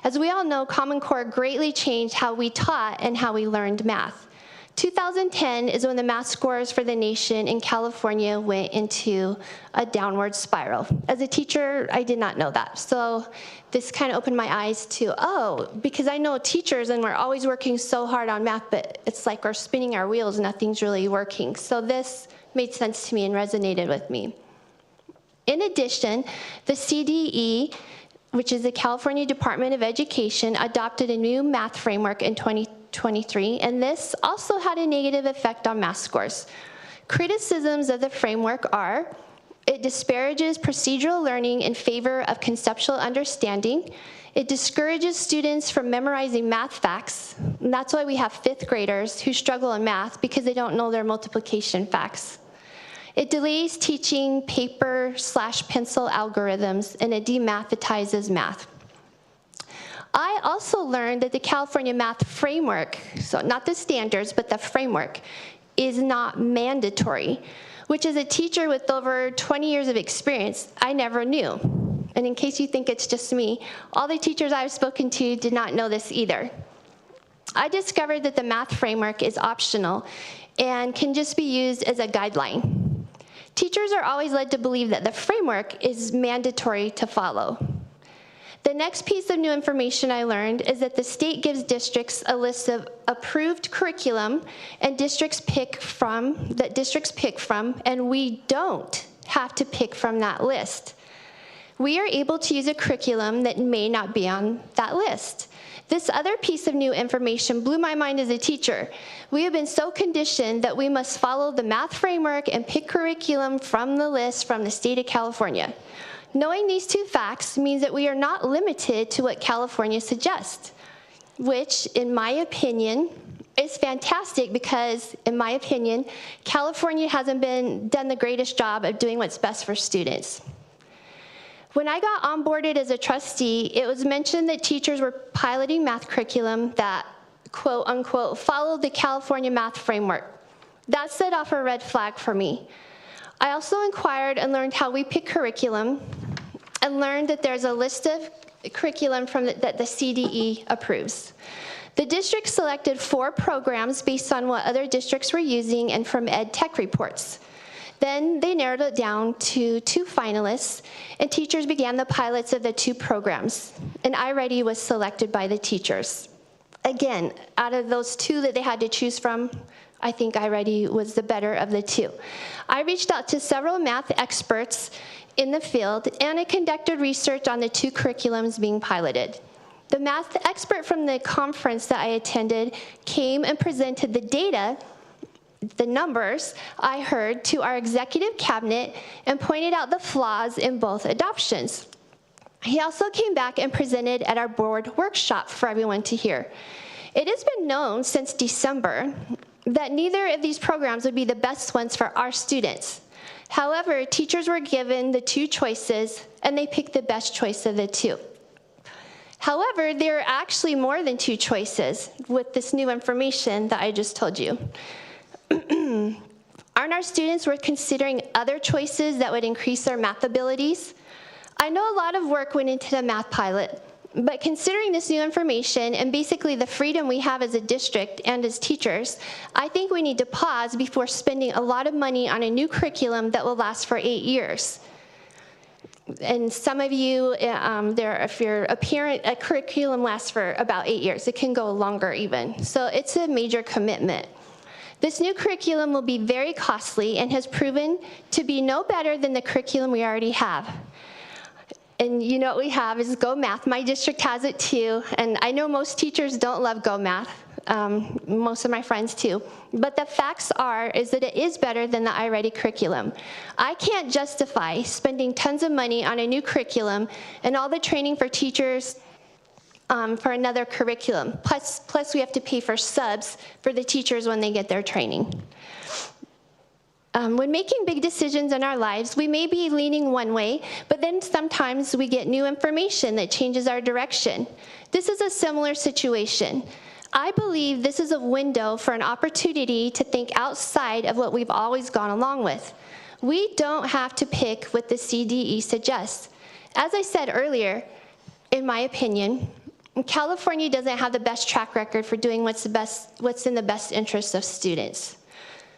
As we all know, Common Core greatly changed how we taught and how we learned math. 2010 is when the math scores for the nation in California went into a downward spiral. As a teacher, I did not know that. So this kind of opened my eyes to, oh, because I know teachers and we're always working so hard on math, but it's like we're spinning our wheels, nothing's really working. So this made sense to me and resonated with me. In addition, the CDE, which is the California Department of Education, adopted a new math framework in 2023, and this also had a negative effect on math scores. Criticisms of the framework are, it disparages procedural learning in favor of conceptual understanding. It discourages students from memorizing math facts, and that's why we have 5th graders who struggle in math because they don't know their multiplication facts. It delays teaching paper/pencil algorithms, and it demathematizes math. I also learned that the California math framework, so not the standards, but the framework, is not mandatory, which as a teacher with over 20 years of experience, I never knew. And in case you think it's just me, all the teachers I've spoken to did not know this either. I discovered that the math framework is optional and can just be used as a guideline. Teachers are always led to believe that the framework is mandatory to follow. The next piece of new information I learned is that the state gives districts a list of approved curriculum and districts pick from, and we don't have to pick from that list. We are able to use a curriculum that may not be on that list. This other piece of new information blew my mind as a teacher. We have been so conditioned that we must follow the math framework and pick curriculum from the list from the state of California. Knowing these 2 facts means that we are not limited to what California suggests, which, in my opinion, is fantastic because, in my opinion, California hasn't done the greatest job of doing what's best for students. When I got onboarded as a trustee, it was mentioned that teachers were piloting math curriculum that, quote unquote, followed the California math framework. That set off a red flag for me. I also inquired and learned how we pick curriculum and learned that there's a list of curriculum that the CDE approves. The district selected 4 programs based on what other districts were using and from ed tech reports. Then they narrowed it down to 2 finalists, and teachers began the pilots of the 2 programs, and iReady was selected by the teachers. Again, out of those 2 that they had to choose from, I think iReady was the better of the 2. I reached out to several math experts in the field, and I conducted research on the 2 curriculums being piloted. The math expert from the conference that I attended came and presented the data, the numbers I heard, to our executive cabinet and pointed out the flaws in both adoptions. He also came back and presented at our board workshop for everyone to hear. It has been known since December that neither of these programs would be the best ones for our students. However, teachers were given the 2 choices, and they picked the best choice of the 2. However, there are actually more than 2 choices with this new information that I just told you. Aren't our students worth considering other choices that would increase their math abilities? I know a lot of work went into the math pilot, But considering this new information and basically the freedom we have as a district and as teachers, I think we need to pause before spending a lot of money on a new curriculum that will last for 8 years. And some of you, if you're a parent, a curriculum lasts for about 8 years. It can go longer even. So it's a major commitment. This new curriculum will be very costly and has proven to be no better than the curriculum we already have. And you know what we have is Go Math. My district has it too. And I know most teachers don't love Go Math. Most of my friends too. But the facts is that it is better than the iReady curriculum. I can't justify spending tons of money on a new curriculum and all the training for teachers for another curriculum. Plus we have to pay for subs for the teachers when they get their training. When making big decisions in our lives, we may be leaning one way, but then sometimes we get new information that changes our direction. This is a similar situation. I believe this is a window for an opportunity to think outside of what we've always gone along with. We don't have to pick what the CDE suggests. As I said earlier, in my opinion, California doesn't have the best track record for doing what's in the best interest of students.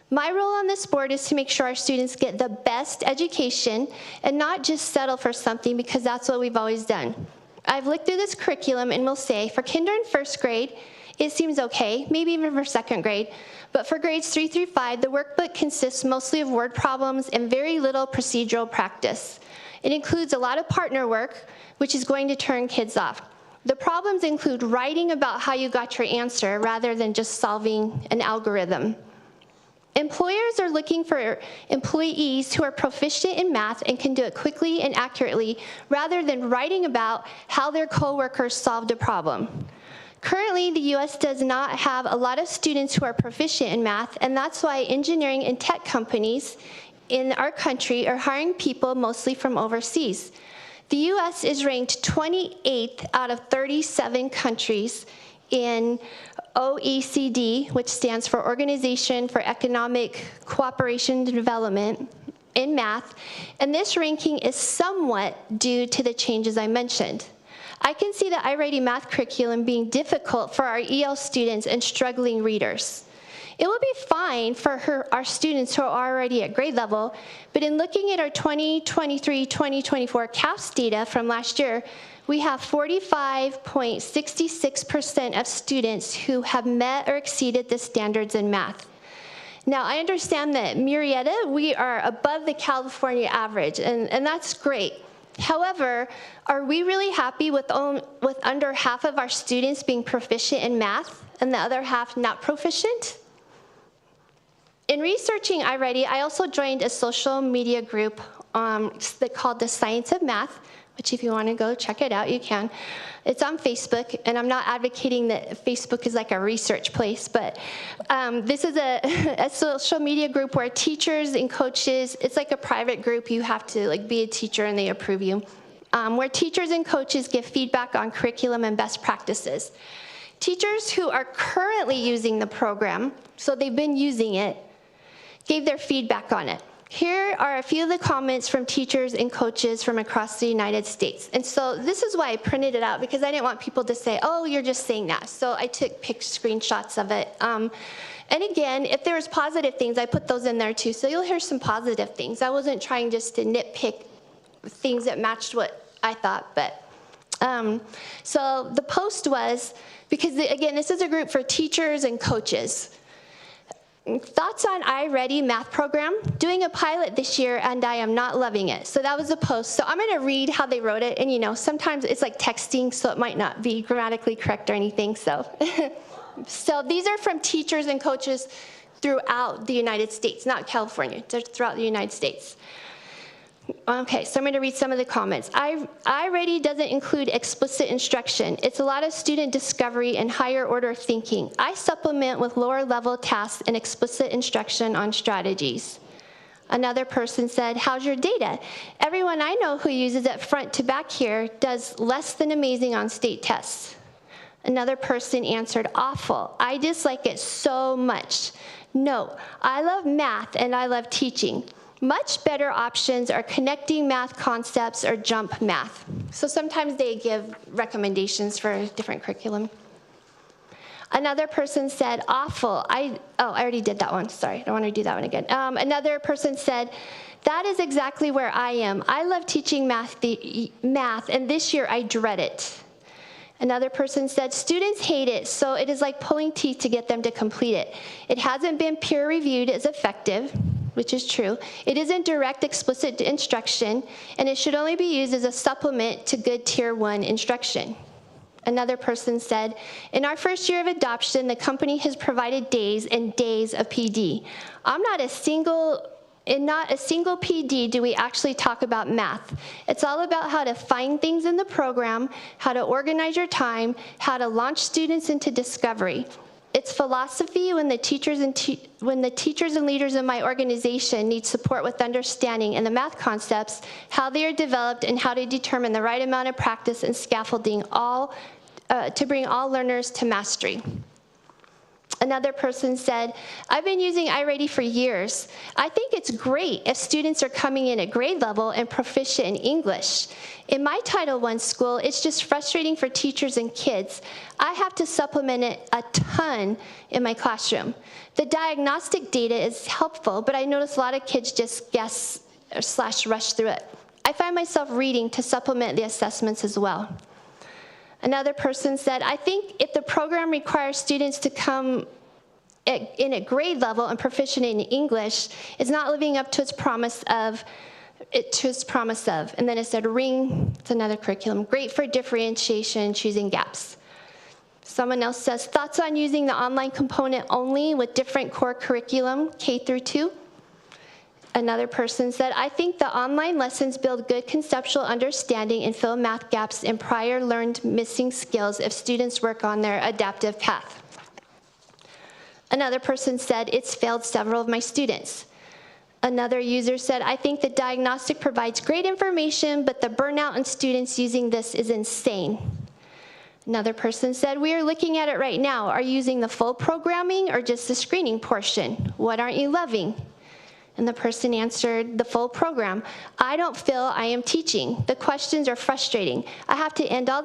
My role on this board is to make sure our students get the best education and not just settle for something because that's what we've always done. I've looked through this curriculum and will say for kinder and first grade, it seems okay, maybe even for second grade, but for grades 3 through 5, the workbook consists mostly of word problems and very little procedural practice. It includes a lot of partner work, which is going to turn kids off. The problems include writing about how you got your answer rather than just solving an algorithm. Employers are looking for employees who are proficient in math and can do it quickly and accurately rather than writing about how their coworkers solved a problem. Currently, the US does not have a lot of students who are proficient in math, and that's why engineering and tech companies in our country are hiring people mostly from overseas. The US is ranked 28th out of 37 countries in OECD, which stands for Organization for Economic Cooperation and Development, in math, and this ranking is somewhat due to the changes I mentioned. I can see the iReady math curriculum being difficult for our EL students and struggling readers. It will be fine for our students who are already at grade level, but in looking at our 2023-2024 CAPS data from last year, we have 45.66% of students who have met or exceeded the standards in math. Now, I understand that Murrieta, we are above the California average, and that's great. However, are we really happy with under half of our students being proficient in math and the other half not proficient? In researching iReady, I also joined a social media group called The Science of Math, which if you want to go check it out, you can. It's on Facebook, and I'm not advocating that Facebook is like a research place, but this is a social media group where teachers and coaches, it's like a private group, you have to be a teacher and they approve you, where teachers and coaches give feedback on curriculum and best practices. Teachers who are currently using the program, so they've been using it, gave their feedback on it. Here are a few of the comments from teachers and coaches from across the United States. And so this is why I printed it out, because I didn't want people to say, oh, you're just saying that. So I took screenshots of it. And again, if there was positive things, I put those in there too. So you'll hear some positive things. I wasn't trying just to nitpick things that matched what I thought. But so the post was, because again, this is a group for teachers and coaches. Thoughts on iReady math program? Doing a pilot this year and I am not loving it. So that was the post. So I'm gonna read how they wrote it, and sometimes it's like texting, so it might not be grammatically correct or anything, so. So these are from teachers and coaches throughout the United States, not California, they're throughout the United States. Okay, so I'm going to read some of the comments. iReady doesn't include explicit instruction. It's a lot of student discovery and higher order thinking. I supplement with lower level tasks and explicit instruction on strategies. Another person said, how's your data? Everyone I know who uses it front to back here does less than amazing on state tests. Another person answered, awful. I dislike it so much. No, I love math and I love teaching. Much better options are connecting math concepts or jump math. So sometimes they give recommendations for different curriculum. Another person said, awful. I already did that one. Sorry, I don't want to do that one again. Another person said, that is exactly where I am. I love teaching math, and this year I dread it. Another person said, students hate it, so it is like pulling teeth to get them to complete it. It hasn't been peer reviewed as effective, which is true. It isn't direct, explicit instruction, and it should only be used as a supplement to good Tier 1 instruction. Another person said, in our first year of adoption, the company has provided days and days of PD. In not a single PD do we actually talk about math. It's all about how to find things in the program, how to organize your time, how to launch students into discovery. It's philosophy when the teachers and leaders in my organization need support with understanding and the math concepts, how they are developed, and how to determine the right amount of practice and scaffolding to bring all learners to mastery. Another person said, I've been using iReady for years. I think it's great if students are coming in at grade level and proficient in English. In my Title I school, it's just frustrating for teachers and kids. I have to supplement it a ton in my classroom. The diagnostic data is helpful, but I notice a lot of kids just guess / rush through it. I find myself reading to supplement the assessments as well. Another person said, I think if the program requires students to come in at grade level and proficient in English, it's not living up to its promise of. And then it said, Ring, it's another curriculum, great for differentiation, choosing gaps. Someone else says, thoughts on using the online component only with different core curriculum, K through 2? Another person said, I think the online lessons build good conceptual understanding and fill math gaps in prior learned missing skills if students work on their adaptive path. Another person said, it's failed several of my students. Another user said, I think the diagnostic provides great information, but the burnout in students using this is insane. Another person said, we are looking at it right now. Are you using the full programming or just the screening portion? What aren't you loving? And the person answered, the full program. I don't feel I am teaching. The questions are frustrating. I have to edit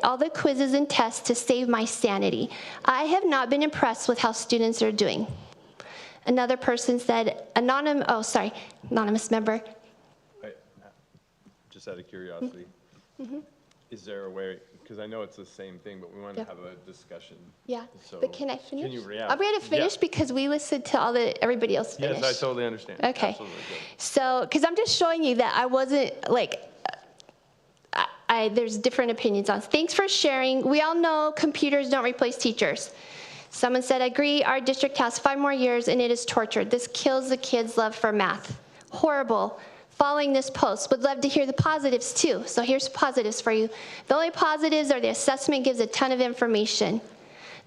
all the quizzes and tests to save my sanity. I have not been impressed with how students are doing. Another person said, anonymous member. Just out of curiosity, is there a way, because I know it's the same thing, but we want to have a discussion. Yeah, So but can I finish? Can you I'm going to finish because we listened to everybody else finish. Yes, I totally understand. Okay. Absolutely. So, because I'm just showing you that I wasn't there's different opinions on. Thanks for sharing. We all know computers don't replace teachers. Someone said, I agree, our district has 5 more years and it is torture. This kills the kids' love for math. Horrible. Following this post, would love to hear the positives too. So here's positives for you. The only positives are the assessment gives a ton of information.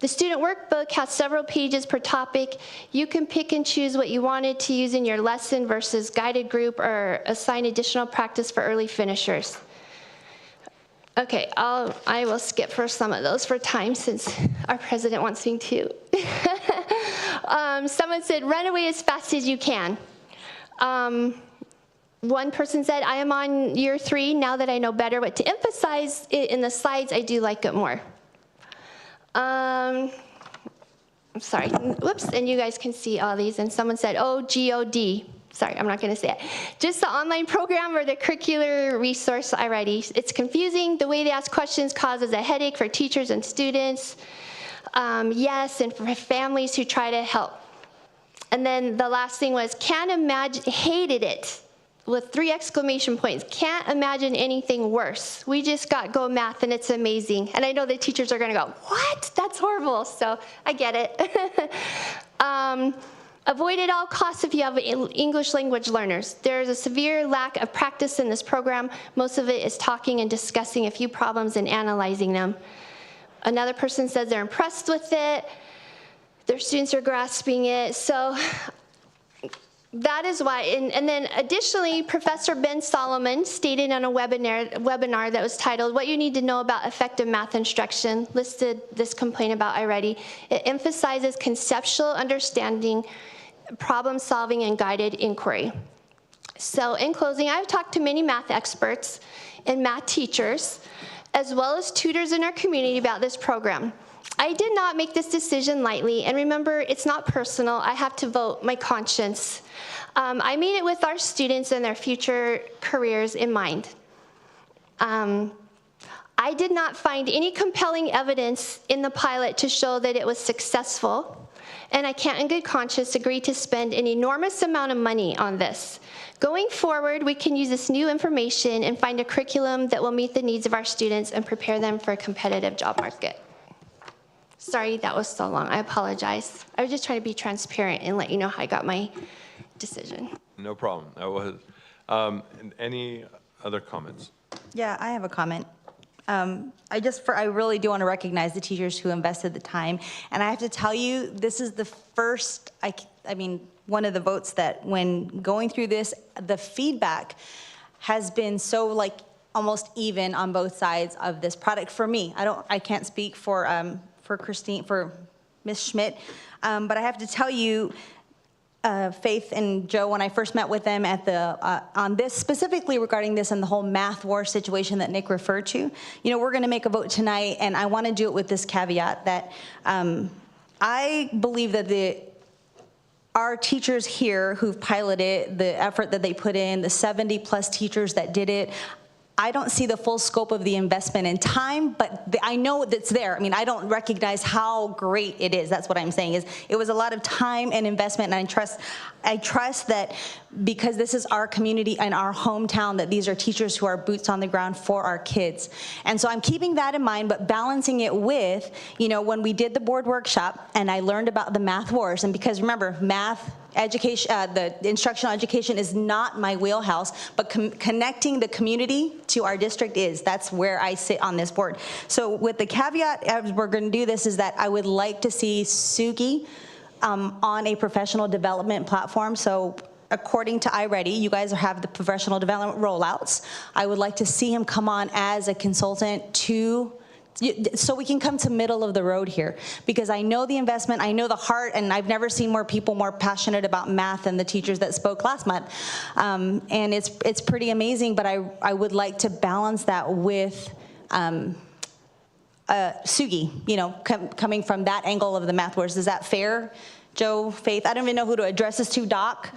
The student workbook has several pages per topic. You can pick and choose what you wanted to use in your lesson versus guided group or assign additional practice for early finishers. Okay, I will skip for some of those for time since our president wants me to. Someone said, run away as fast as you can. One person said, I am on year 3. Now that I know better what to emphasize in the slides, I do like it more. I'm sorry, whoops, and you guys can see all these. And someone said, oh, GOD. Sorry, I'm not going to say it. Just the online program or the curricular resource iReady. It's confusing. The way they ask questions causes a headache for teachers and students. Yes, and for families who try to help. And then the last thing was, can't imagine, hated it. With 3 exclamation points. Can't imagine anything worse. We just got Go Math and it's amazing. And I know the teachers are gonna go, what? That's horrible. So I get it. Avoid at all costs if you have English language learners. There's a severe lack of practice in this program. Most of it is talking and discussing a few problems and analyzing them. Another person says they're impressed with it. Their students are grasping it. So that is why, and then additionally, Professor Ben Solomon stated on a webinar that was titled, What You Need to Know About Effective Math Instruction, listed this complaint about iReady. It emphasizes conceptual understanding problem solving and guided inquiry. So in closing, I've talked to many math experts and math teachers, as well as tutors in our community about this program. I did not make this decision lightly, and remember, it's not personal. I have to vote my conscience. I made it with our students and their future careers in mind. I did not find any compelling evidence in the pilot to show that it was successful, and I can't in good conscience agree to spend an enormous amount of money on this. Going forward, we can use this new information and find a curriculum that will meet the needs of our students and prepare them for a competitive job market. Sorry that was so long, I apologize. I was just trying to be transparent and let you know how I got my decision. No problem. That was, and any other comments? Yeah, I have a comment. I really do want to recognize the teachers who invested the time. And I have to tell you, this is the first, one of the votes that when going through this, the feedback has been so like almost even on both sides of this product for me. I can't speak for Ms. Schmidt, but I have to tell you, Faith and Joe, when I first met with them at on this, specifically regarding this and the whole math war situation that Nick referred to, we're going to make a vote tonight, and I want to do it with this caveat that I believe that our teachers here who've piloted the effort that they put in, the 70+ teachers that did it, I don't see the full scope of the investment in time, but I know that's there. I don't recognize how great it is. That's what I'm saying is it was a lot of time and investment, and I trust that because this is our community and our hometown, that these are teachers who are boots on the ground for our kids. And so I'm keeping that in mind, but balancing it with, when we did the board workshop and I learned about the math wars, and because remember, math education, the instructional education is not my wheelhouse, but connecting the community to our district is. That's where I sit on this board. So with the caveat, as we're going to do this, is that I would like to see Sugi on a professional development platform. So according to iReady, you guys have the professional development rollouts. I would like to see him come on as a consultant so we can come to middle of the road here, because I know the investment, I know the heart, and I've never seen more people more passionate about math than the teachers that spoke last month. And it's pretty amazing, but I would like to balance that with Sugi, coming from that angle of the math wars. Is that fair, Joe, Faith? I don't even know who to address this to, Doc.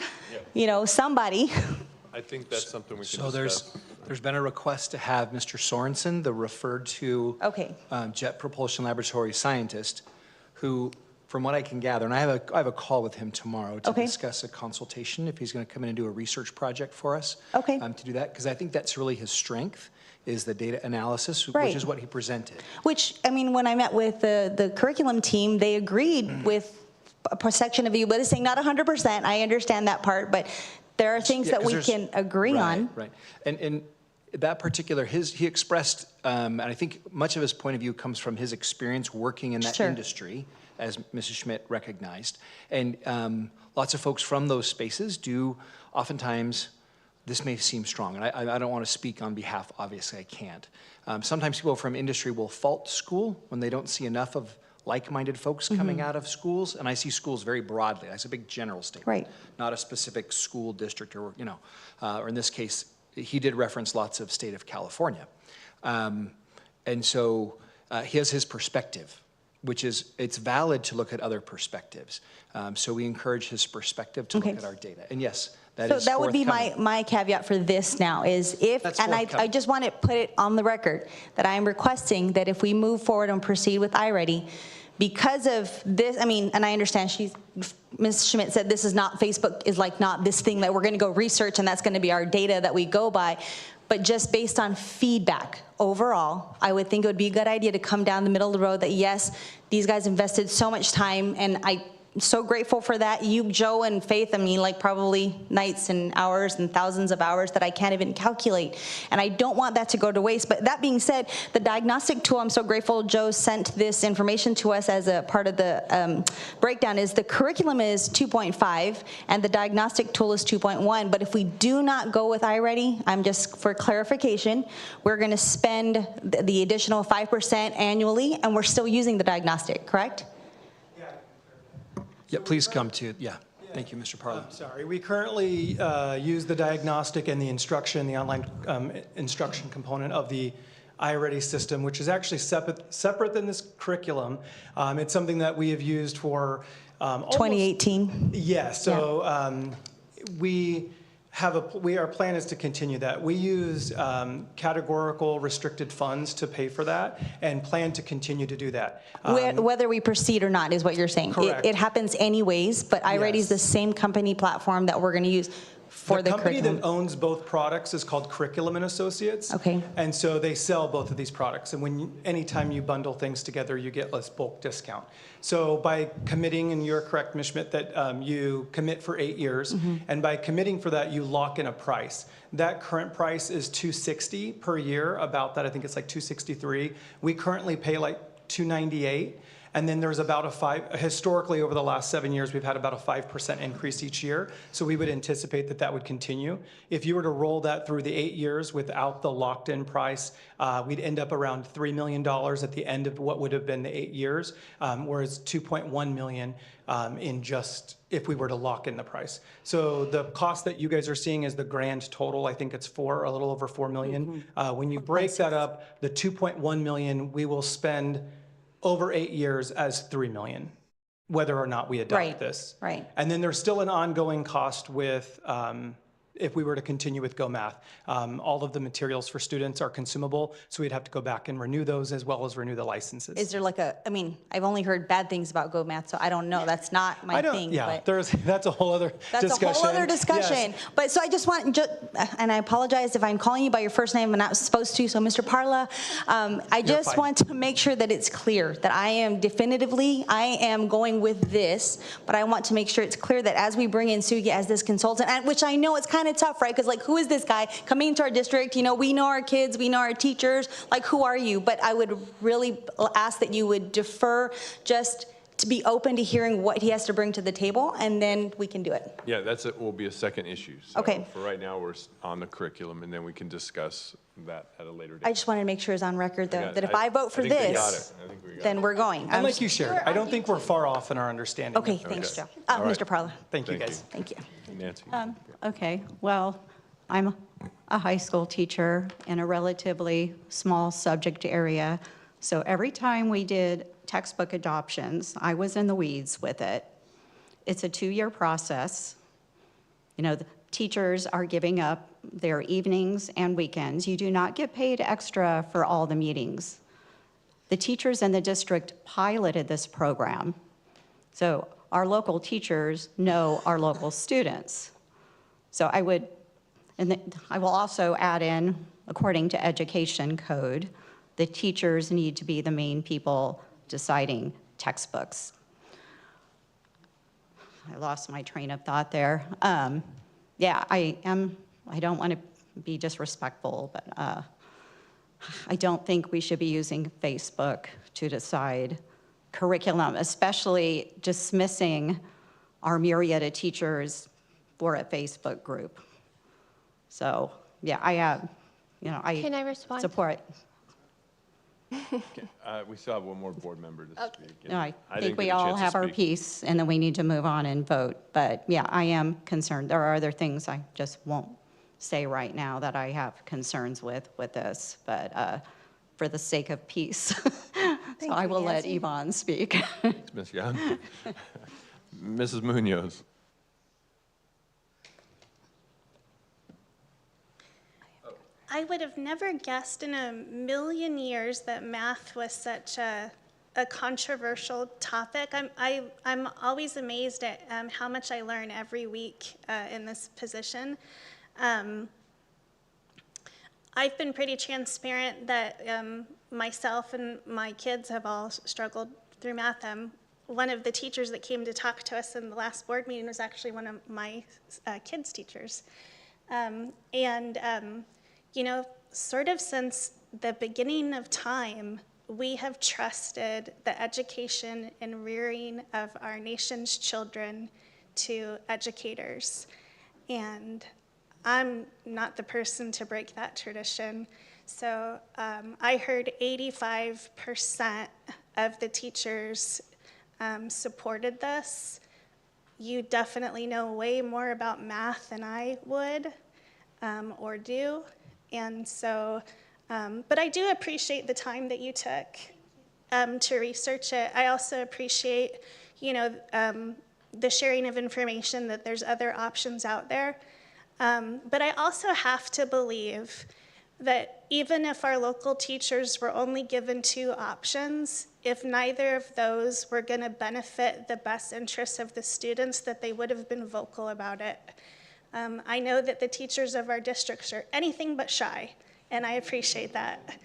Yeah. Somebody. I think that's something we can discuss. So there's been a request to have Mr. Sorensen, the referred to Jet Propulsion Laboratory scientist, who, from what I can gather, and I have a call with him tomorrow to discuss a consultation if he's going to come in and do a research project for us. To do that, because I think that's really his strength, is the data analysis, which is what he presented. Which, when I met with the curriculum team, they agreed with a section of you, but it's saying not 100%. I understand that part, but there are things that we can agree on. Right. And that particular, he expressed, and I think much of his point of view comes from his experience working in that industry, as Mrs. Schmidt recognized. And lots of folks from those spaces do oftentimes, this may seem strong, and I don't want to speak on behalf, obviously I can't. Sometimes people from industry will fault school when they don't see enough of like-minded folks coming out of schools, and I see schools very broadly. That's a big general statement, not a specific school district, or or in this case, he did reference lots of state of California, and so he has his perspective, which is it's valid to look at other perspectives. So we encourage his perspective to look at our data, and yes. So that would be my caveat for this now is I just want to put it on the record that I am requesting that if we move forward and proceed with iReady, because of this, and I understand Ms. Schmidt said this is not, Facebook is like not this thing that we're going to go research and that's going to be our data that we go by, but just based on feedback overall, I would think it would be a good idea to come down the middle of the road that yes, these guys invested so much time, and I'm so grateful for that. You, Joe, and Faith, like probably nights and hours and thousands of hours that I can't even calculate. And I don't want that to go to waste. But that being said, the diagnostic tool, I'm so grateful Joe sent this information to us as a part of the breakdown, is the curriculum is 2.5 and the diagnostic tool is 2.1. But if we do not go with iReady, I'm just for clarification, we're going to spend the additional 5% annually, and we're still using the diagnostic, correct? Yeah, please come to, Yeah, Thank you, Mr. Parla. Sorry, we currently use the diagnostic and the instruction, the online instruction component of the iReady system, which is actually separate than this curriculum. It's something that we have used for 2018? Yes, so our plan is to continue that. We use categorical restricted funds to pay for that and plan to continue to do that. Whether we proceed or not is what you're saying. Correct. It happens anyways, but iReady is the same company platform that we're going to use for the company curriculum. that owns both products is called Curriculum and Associates. Okay. And so they sell both of these products. And anytime you bundle things together, you get less bulk discount. So by committing, and you're correct, Ms. Schmidt, that you commit for 8 years, and by committing for that, you lock in a price. That current price is $260 per year, about that. I think it's like $263. We currently pay like $298. And then there's about historically over the last 7 years, we've had about a 5% increase each year. So we would anticipate that that would continue. If you were to roll that through the 8 years without the locked in price, we'd end up around $3 million at the end of what would have been the 8 years, whereas $2.1 million in just if we were to lock in the price. So the cost that you guys are seeing is the grand total. I think it's a little over $4 million. When you break that up, the $2.1 million we will spend over 8 years as $3 million, whether or not we adopt this. Right. And then there's still an ongoing cost with, if we were to continue with Go Math. All of the materials for students are consumable, so we'd have to go back and renew those as well as renew the licenses. Is there like I've only heard bad things about Go Math, so I don't know. That's not my thing. Yeah, but that's a whole other discussion. That's a whole other discussion. Yes. But so I just want, and I apologize if I'm calling you by your first name, I'm not supposed to, so Mr. Parla, I just fine. want to make sure that it's clear that I am going with this, but I want to make sure it's clear that as we bring in Sugi as this consultant, and which I know it's kind of tough, right? Because like, who is this guy coming into our district? You know, we know our kids, we know our teachers, like who are you? But I would really ask that you would defer just to be open to hearing what he has to bring to the table, and then we can do it. Yeah, will be a second issue. So Okay. For right now, we're on the curriculum, and then we can discuss that at a later date. I just wanted to make sure it's on record, though, Yeah, that if I vote for I think we got this, it. I think we got then it. we're going. And like you shared, I don't think we're far off in our understanding. Okay, thanks, Joe. All right. Mr. Parla. Thank you, guys. Thank you. Nancy. Okay, well, I'm a high school teacher in a relatively small subject area. So every time we did textbook adoptions, I was in the weeds with it. It's a 2-year process. You know, the teachers are giving up their evenings and weekends. You do not get paid extra for all the meetings. The teachers in the district piloted this program. So our local teachers know our local students. So I will also add in, according to education code, the teachers need to be the main people deciding textbooks. I lost my train of thought there. Yeah, I don't want to be disrespectful, but I don't think we should be using Facebook to decide curriculum, especially dismissing our Murrieta teachers for a Facebook group. So, yeah, I Can I respond? support. We still have one more board member to speak. and No, I didn't think we get a all chance to have our speak. piece, and then we need to move on and vote. But yeah, I am concerned. There are other things I just won't say right now that I have concerns with this, but for the sake of peace. So I will let Yvonne speak. Thanks, Ms. Young. Mrs. Munoz. I would have never guessed in a million years that math was such a controversial topic. I'm always amazed at how much I learn every week in this position. I've been pretty transparent that myself and my kids have all struggled through math. One of the teachers that came to talk to us in the last board meeting was actually one of my kids' teachers. You know, sort of since the beginning of time, we have trusted the education and rearing of our nation's children to educators. And I'm not the person to break that tradition. So I heard 85% of the teachers supported this. you definitely know way more about math than I would or do. And so, but I do appreciate the time that you took to research it. I also appreciate, the sharing of information, that there's other options out there. But I also have to believe that even if our local teachers were only given 2 options, if neither of those were going to benefit the best interests of the students, that they would have been vocal about it. I know that the teachers of our districts are anything but shy, and I appreciate that.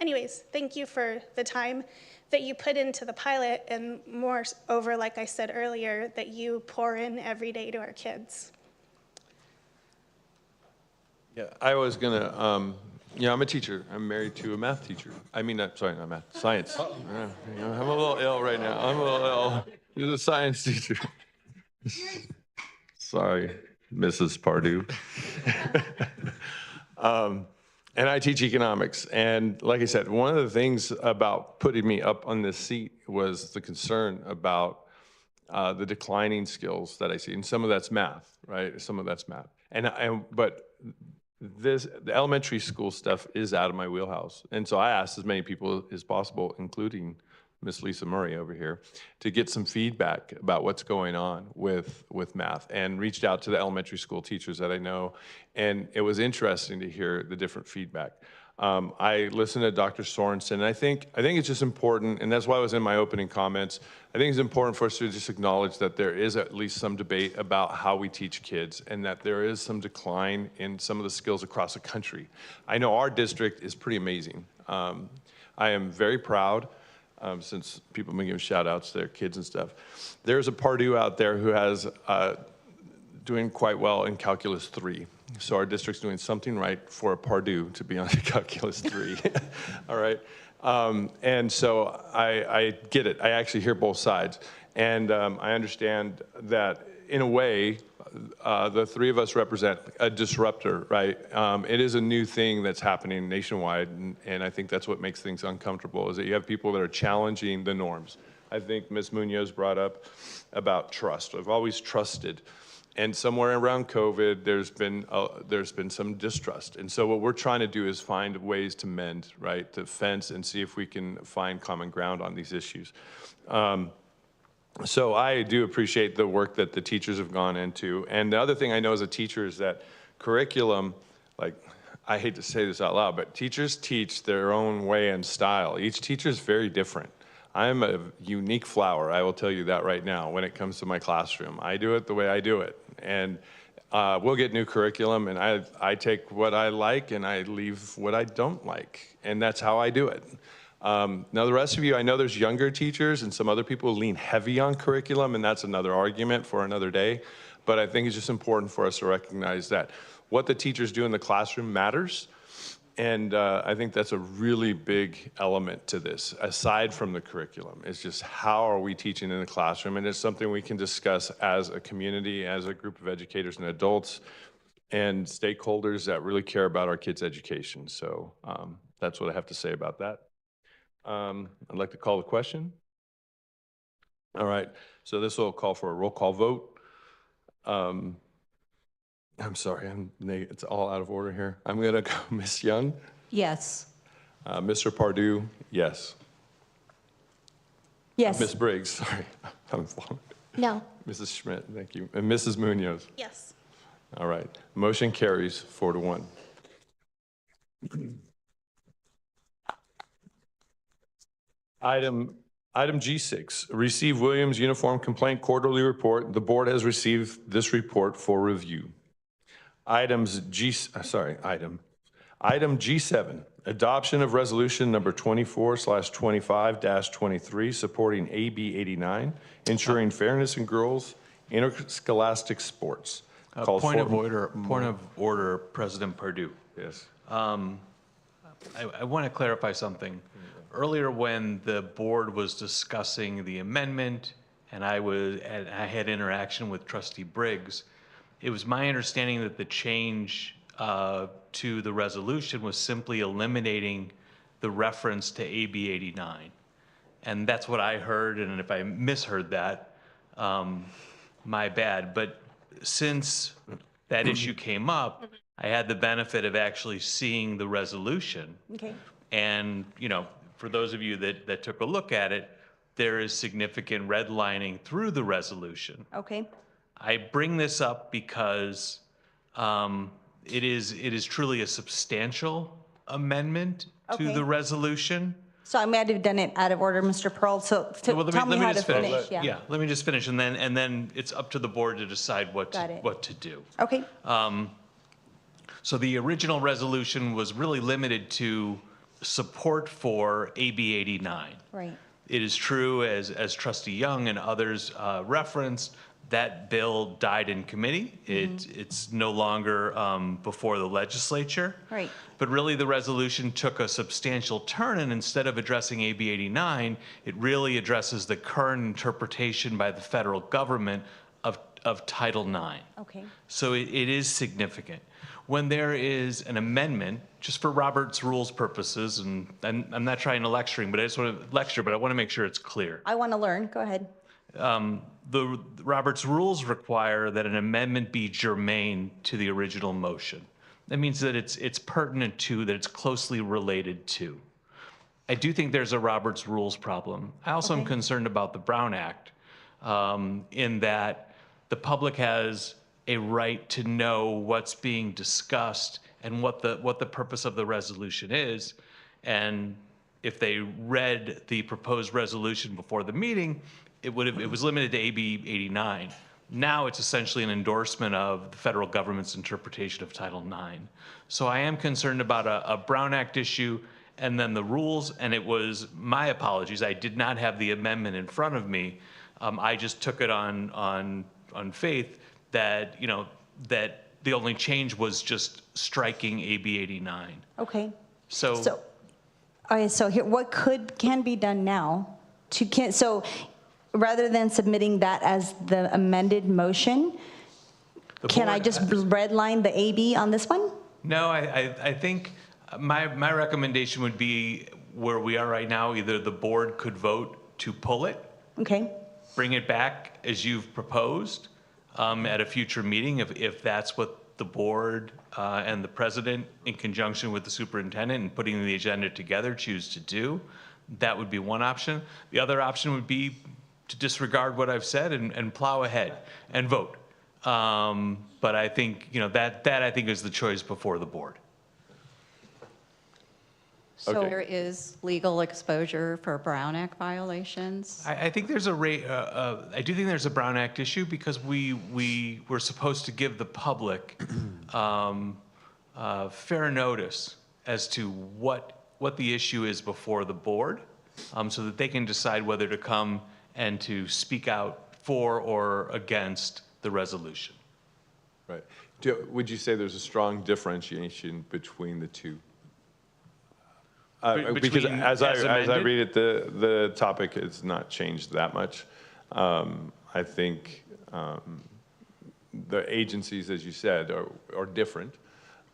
Anyways, thank you for the time that you put into the pilot, and moreover, like I said earlier, that you pour in every day to our kids. Yeah, I was gonna, I'm a teacher. I'm married to a math teacher. Sorry, not math, science. I'm a little ill right now. I'm a little ill. He's a science teacher. Sorry, Mrs. Pardue. And I teach economics. And like I said, one of the things about putting me up on this seat was the concern about the declining skills that I see. And some of that's math, right? Some of that's math. But the elementary school stuff is out of my wheelhouse. And so I asked as many people as possible, including Miss Lisa Murray over here, to get some feedback about what's going on with math, and reached out to the elementary school teachers that I know. And it was interesting to hear the different feedback. I listened to Dr. Sorensen, and I think it's just important, and that's why I was in my opening comments. I think it's important for us to just acknowledge that there is at least some debate about how we teach kids, and that there is some decline in some of the skills across the country. I know our district is pretty amazing. I am very proud, since people have been giving shout outs to their kids and stuff. There's a Pardue out there who has doing quite well in Calculus 3. So our district's doing something right for a Pardue to be on Calculus 3, all right? And so I get it. I actually hear both sides. And I understand that in a way, the 3 of us represent a disruptor, right? It is a new thing that's happening nationwide, and I think that's what makes things uncomfortable, is that you have people that are challenging the norms. I think Ms. Munoz brought up about trust. I've always trusted. And somewhere around COVID, there's been some distrust. And so what we're trying to do is find ways to mend, right, to fence and see if we can find common ground on these issues. So I do appreciate the work that the teachers have gone into. And the other thing I know as a teacher is that curriculum, like, I hate to say this out loud, but teachers teach their own way and style. Each teacher is very different. I'm a unique flower, I will tell you that right now, when it comes to my classroom. I do it the way I do it. And we'll get new curriculum, and I take what I like and I leave what I don't like. And that's how I do it. Now the rest of you, I know there's younger teachers and some other people who lean heavy on curriculum, and that's another argument for another day. But I think it's just important for us to recognize that what the teachers do in the classroom matters. And I think that's a really big element to this, aside from the curriculum. It's just how are we teaching in the classroom? And it's something we can discuss as a community, as a group of educators and adults and stakeholders that really care about our kids' education. So that's what I have to say about that. I'd like to call the question. All right, so this will call for a roll call vote. I'm sorry, it's all out of order here. I'm gonna go Ms. Young. Yes. Mr. Pardue, yes. Yes. Ms. Briggs, sorry. I'm following. No. Mrs. Schmidt, thank you. And Mrs. Munoz. Yes. All right, motion carries 4-1. Item G6, receive Williams Uniform Complaint Quarterly Report. The board has received this report for review. Item G7, adoption of resolution number 24/25-23, supporting AB 89, ensuring fairness in girls' interscholastic sports. Point of order, President Pardue. Yes. I want to clarify something. Earlier, when the board was discussing the amendment, and I had interaction with Trustee Briggs, it was my understanding that the change to the resolution was simply eliminating the reference to AB 89. And that's what I heard, and if I misheard that, My bad. But since that issue came up, I had the benefit of actually seeing the resolution. Okay. And, for those of you that took a look at it, there is significant redlining through the resolution. Okay. I bring this up because it is truly a substantial amendment to Okay. the resolution. So I might have done it out of order, Mr. Pearl, so Well, tell me how to just finish. Yeah, let me just finish, and then it's up to the board to decide what Got it. what to do. Okay. So the original resolution was really limited to support for AB 89. Right. It is true, as Trustee Young and others referenced, that bill died in committee. It's no longer before the legislature. Right. But really, the resolution took a substantial turn, and instead of addressing AB 89, it really addresses the current interpretation by the federal government of Title IX. Okay. So it is significant. When there is an amendment, just for Robert's rules purposes, and I'm not trying to lecturing, but I just want to lecture, but I want to make sure it's clear. I want to learn. Go ahead. The Robert's rules require that an amendment be germane to the original motion. That means that it's pertinent to, that it's closely related to. I do think there's a Robert's rules problem. I also am concerned about the Brown Act, in that the public has a right to know what's being discussed and what the purpose of the resolution is. And if they read the proposed resolution before the meeting, it was limited to AB 89. Now it's essentially an endorsement of the federal government's interpretation of Title IX. So I am concerned about a Brown Act issue, and then the rules, and it was my apologies. I did not have the amendment in front of me. I just took it on faith that, that the only change was just striking AB 89. Okay. So all right, so here, what can be done now so rather than submitting that as the amended motion, can I just redline the AB on this one? No, I think my recommendation would be where we are right now. Either the board could vote to pull it, Okay. bring it back as you've proposed at a future meeting, if that's what the board and the president, in conjunction with the superintendent and putting the agenda together, choose to do. That would be one option. The other option would be to disregard what I've said and plow ahead and vote. But I think, that I think is the choice before the board. So there is legal exposure for Brown Act violations? I think there's I do think there's a Brown Act issue, because we were supposed to give the public fair notice as to what the issue is before the board, so that they can decide whether to come and to speak out for or against the resolution. Right. Would you say there's a strong differentiation between the two? Because as I read it, the topic has not changed that much. I think the agencies, as you said, are different.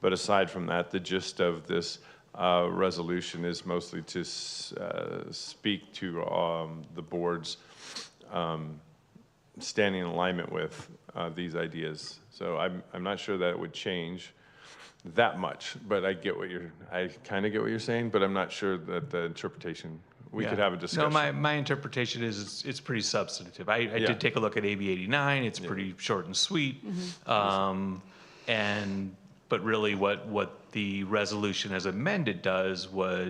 But aside from that, the gist of this resolution is mostly to speak to the board's standing in alignment with these ideas. So I'm not sure that it would change that much, but I kind of get what you're saying, but I'm not sure that the interpretation, we could have a discussion. No, my interpretation is it's pretty substantive. I did take a look at AB 89. It's pretty short and sweet. But really what the resolution as amended does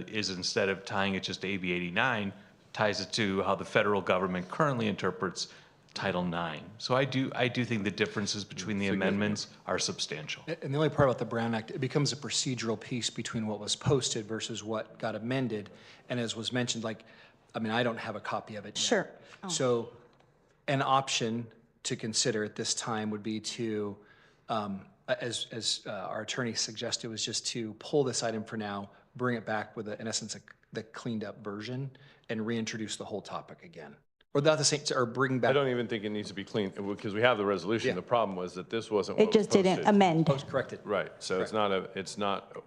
is instead of tying it just to AB 89, ties it to how the federal government currently interprets Title IX. So I do think the differences between the amendments are substantial. And the only part about the Brown Act, it becomes a procedural piece between what was posted versus what got amended. And as was mentioned, I don't have a copy of it yet. Sure. Oh. So an option to consider at this time would be to, as our attorney suggested, was just to pull this item for now, bring it back with, in essence, the cleaned up version, and reintroduce the whole topic again. Or not the same, or bring back. I don't even think it needs to be clean, because we have the resolution. Yeah. The problem was that this wasn't It what just was didn't posted. amend. Corrected. Right, so it's not,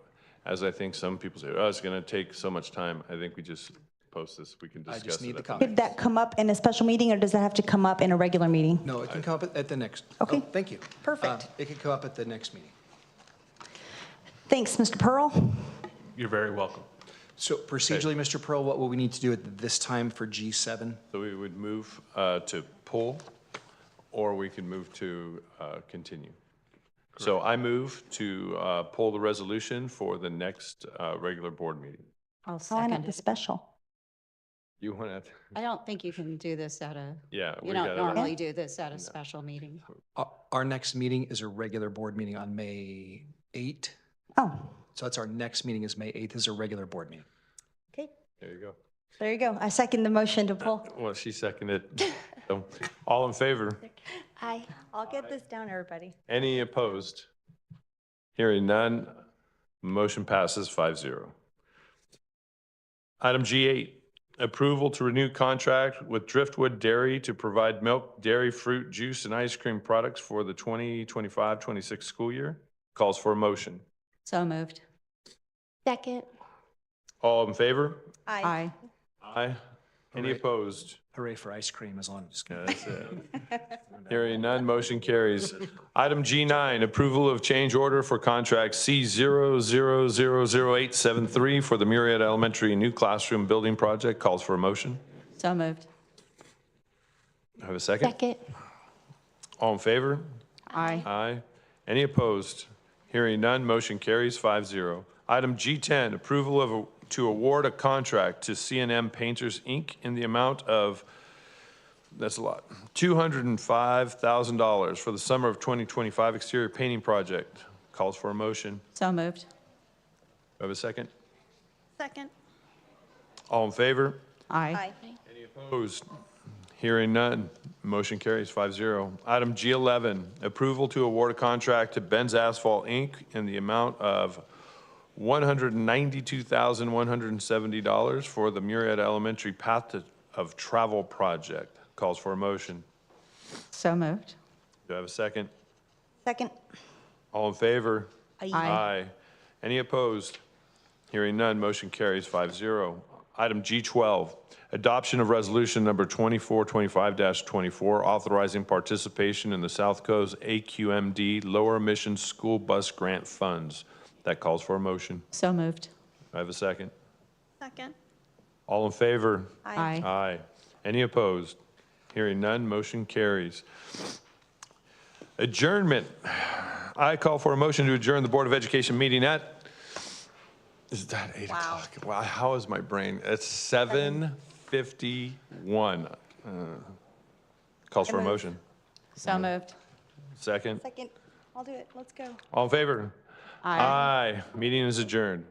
as I think some people say, oh, it's gonna take so much time. I think we just post this. We can I discuss just need it. the at the comment. Did that come up in a special meeting, or does that have to come up in a regular meeting? No, it can come up at the next. Okay. Oh, thank you. Perfect. It can come up at the next meeting. Thanks, Mr. Pearl. You're very welcome. So procedurally, Mr. Pearl, what will we need to do at this time for G7? So we would move to pull, or we could move to continue. So I move to pull the resolution for the next regular board meeting. I'll Why not second the it. special? You want to? I don't think you can do this at a, Yeah. you don't normally do this at a special meeting. Our next meeting is a regular board meeting on May 8th. Oh, So that's our next meeting is May 8th is a regular board meeting. okay. There you go. There you go. I second the motion to pull. Well, she seconded. So, all in favor? Aye. I'll get this down, everybody. Any opposed? Hearing none, motion passes 5-0. Item G8, approval to renew contract with Driftwood Dairy to provide milk, dairy, fruit, juice, and ice cream products for the 2025-26 school year. Calls for a motion. So moved. Second. All in favor? Aye. Aye. Any Hooray. opposed? Hooray for ice cream as long as. Yeah, that's it. Hearing none, motion carries. Item G9, approval of change order for contract C00000873 for the Murrieta Elementary new classroom building project. Calls for a motion. So moved. Have a second? Second. All in favor? Aye. Aye. Any opposed? Hearing none, motion carries 5-0. Item G10, approval to award a contract to C&M Painters, Inc. in the amount of, that's a lot, $205,000 for the summer of 2025 exterior painting project. Calls for a motion. So moved. Do I have a second? Second. All in favor? Aye. Any opposed? Hearing none, motion carries 5-0. Item G11, approval to award a contract to Benz Asphalt, Inc. in the amount of $192,170 for the Murrieta Elementary Path of Travel project. Calls for a motion. So moved. Do I have a second? Second. All in favor? Aye. Aye. Any opposed? Hearing none, motion carries 5-0. Item G12, adoption of resolution number 2425-24, authorizing participation in the South Coast AQMD Lower Emissions School Bus Grant Funds. That calls for a motion. So moved. Do I have a second? Second. All in favor? Aye. Aye. Any opposed? Hearing none, motion carries. Adjournment. I call for a motion to adjourn the Board of Education meeting at, is that 8 o'clock? Wow, how is my brain? It's 7:51. Calls for a motion. So moved. Second. Second. I'll do it. Let's go. All in favor? Aye. Aye. Meeting is adjourned.